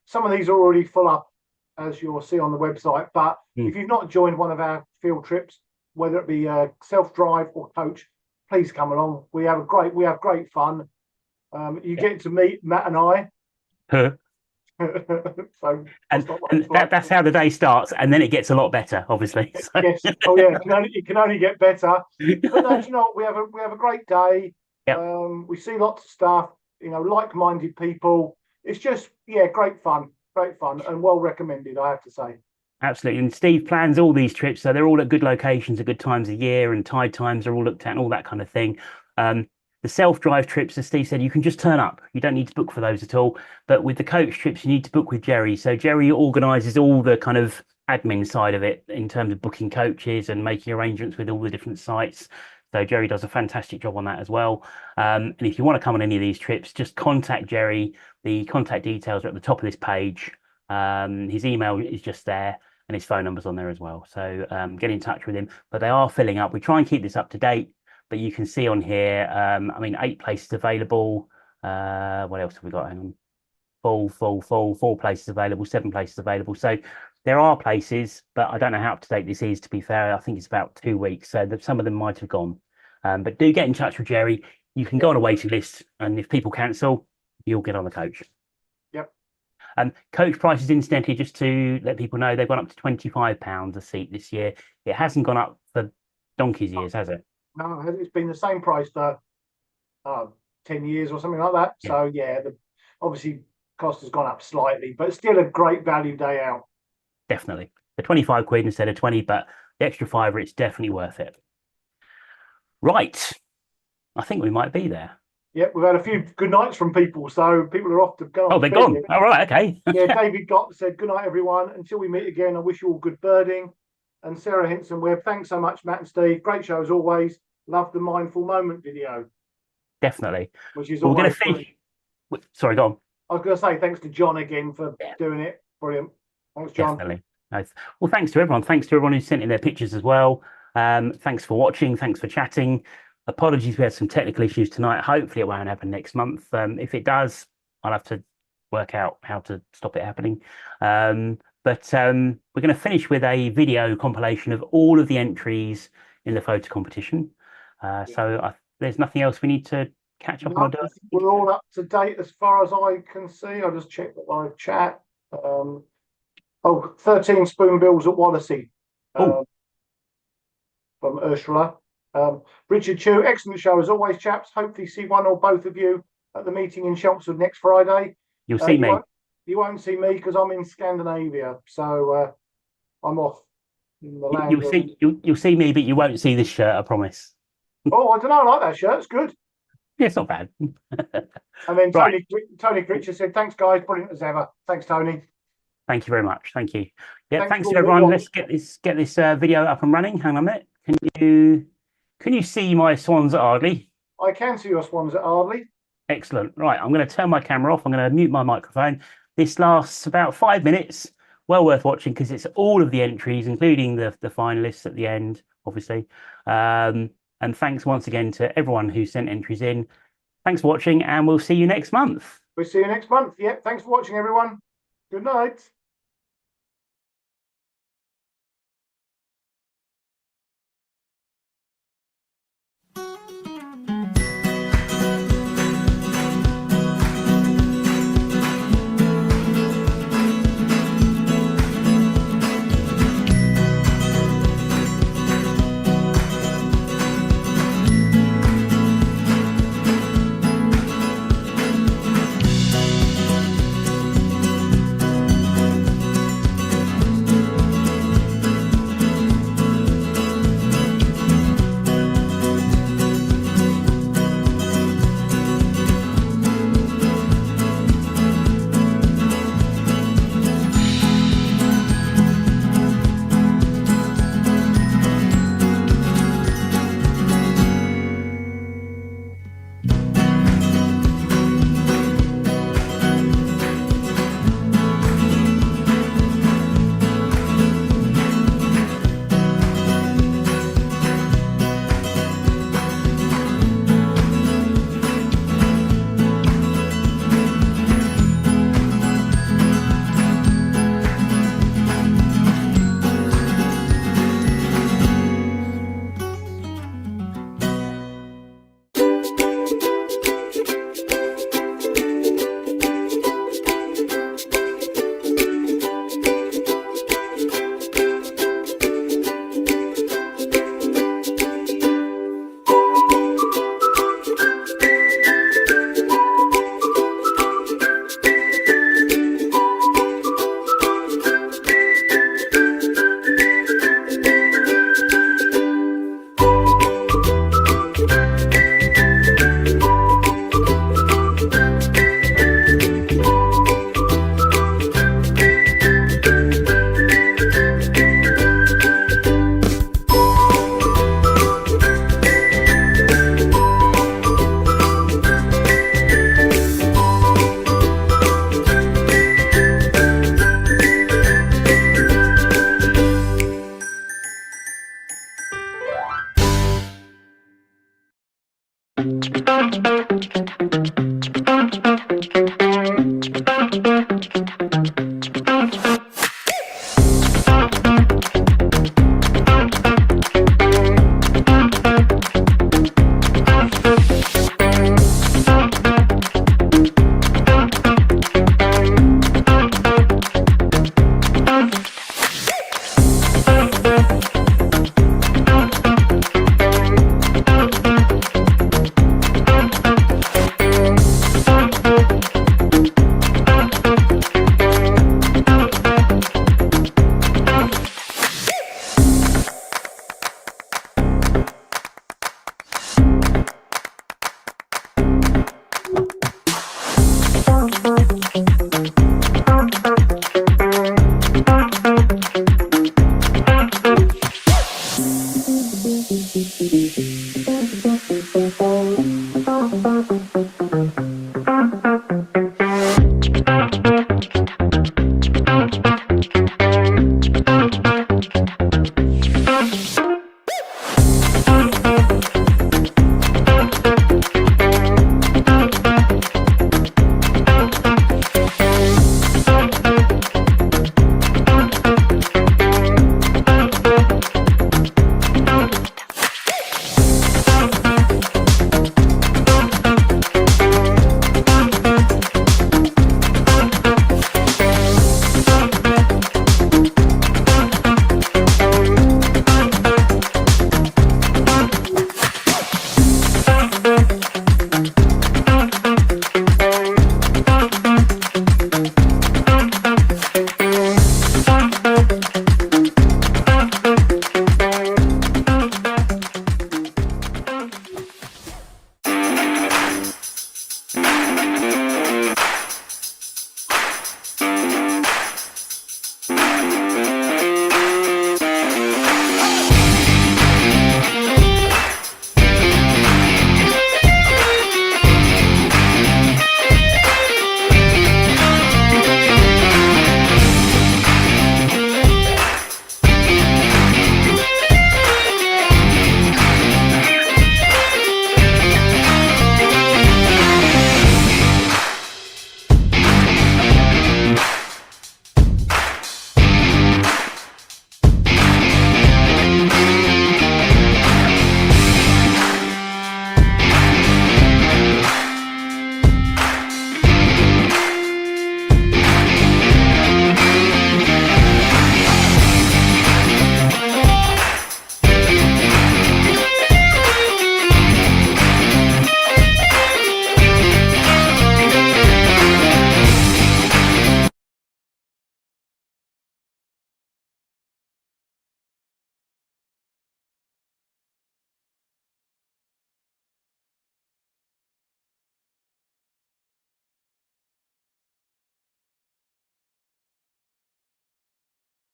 some of these are already full up, as you'll see on the website. But if you've not joined one of our field trips, whether it be self-drive or coach, please come along. We have great fun. You get to meet Matt and I. So that's how the day starts, and then it gets a lot better, obviously. So. Yes. Oh yeah, it can only get better. But no, you know, we have a great day. Yep. We see lots of stuff, like-minded people. It's just great fun, and well recommended, I have to say. Absolutely. And Steve plans all these trips, so they're all at good locations at good times of year, and tide times are all looked at and all that kind of thing. The self-drive trips, as Steve said, you can just turn up. You don't need to book for those at all. But with the coach trips, you need to book with Jerry. So Jerry organises all the kind of admin side of it in terms of booking coaches and making arrangements with all the different sites. So Jerry does a fantastic job on that as well. And if you want to come on any of these trips, just contact Jerry. The contact details are at the top of this page. His email is just there, and his phone number's on there as well. So get in touch with him. But they are filling up. We try and keep this up to date. But you can see on here, 8 places available. What else have we got? Hang on. Full. 4 places available, 7 places available. So there are places, but I don't know how up to date this is, to be fair. I think it's about 2 weeks. So some of them might have gone. But do get in touch with Jerry. You can go on a waiting list. And if people cancel, you'll get on the coach. Yep. Coach prices, incidentally, just to let people know, they've gone up to £25 a seat this year. It hasn't gone up for donkey's years, has it? No, it's been the same price for 10 years or something like that. Yeah. So, obviously cost has gone up slightly, but it's still a great value day out. Definitely. The 25 quid instead of 20, but the extra £5, it's definitely worth it. Right. I think we might be there. Yeah, we've had a few good nights from people, so people are off to go. Oh, they're gone. All right, okay. David Gott said, good night, everyone. Until we meet again, I wish you all good birding. And Sarah Henson-Webb, thanks so much, Matt and Steve. Great show as always. Love the mindful moment video. Definitely. Which is we're going to finish. Sorry, go on. I was going to say thanks to John again for doing it. Brilliant. Thanks, John. Definitely. Nice. Well, thanks to everyone. Thanks to everyone who sent in their pictures as well. Thanks for watching. Thanks for chatting. Apologies, we had some technical issues tonight. Hopefully it won't happen next month. If it does, I'll have to work out how to stop it happening. But we're going to finish with a video compilation of all of the entries in the photo competition. So there's nothing else we need to catch up on. We're all up to date as far as I can see. I'll just check the live chat. 13 spoonbills at Wallasey from Ursula. Richard Chu, excellent show as always, chaps. Hopefully see one or both of you at the meeting in Chelmsford next Friday. You'll see me. You won't see me because I'm in Scandinavia, so I'm off. In the land you'll see me, but you won't see this shirt, I promise. Oh, I don't know. I like that shirt. It's good. Yeah, it's not bad. And then Tony Critcher said, thanks, guys. Brilliant as ever. Thanks, Tony. Thank you very much. Thank you. Yeah, thanks to everyone. Let's get this video up and running. Hang on a minute. Can you see my swans at Ardley? I can see your swans at Ardley. Excellent. Right, I'm going to turn my camera off. I'm going to mute my microphone. This lasts about 5 minutes. Well worth watching because it's all of the entries, including the finalists at the end, obviously. And thanks once again to everyone who sent entries in. Thanks for watching, and we'll see you next month. We'll see you next month. Yeah, thanks for watching, everyone. Good night.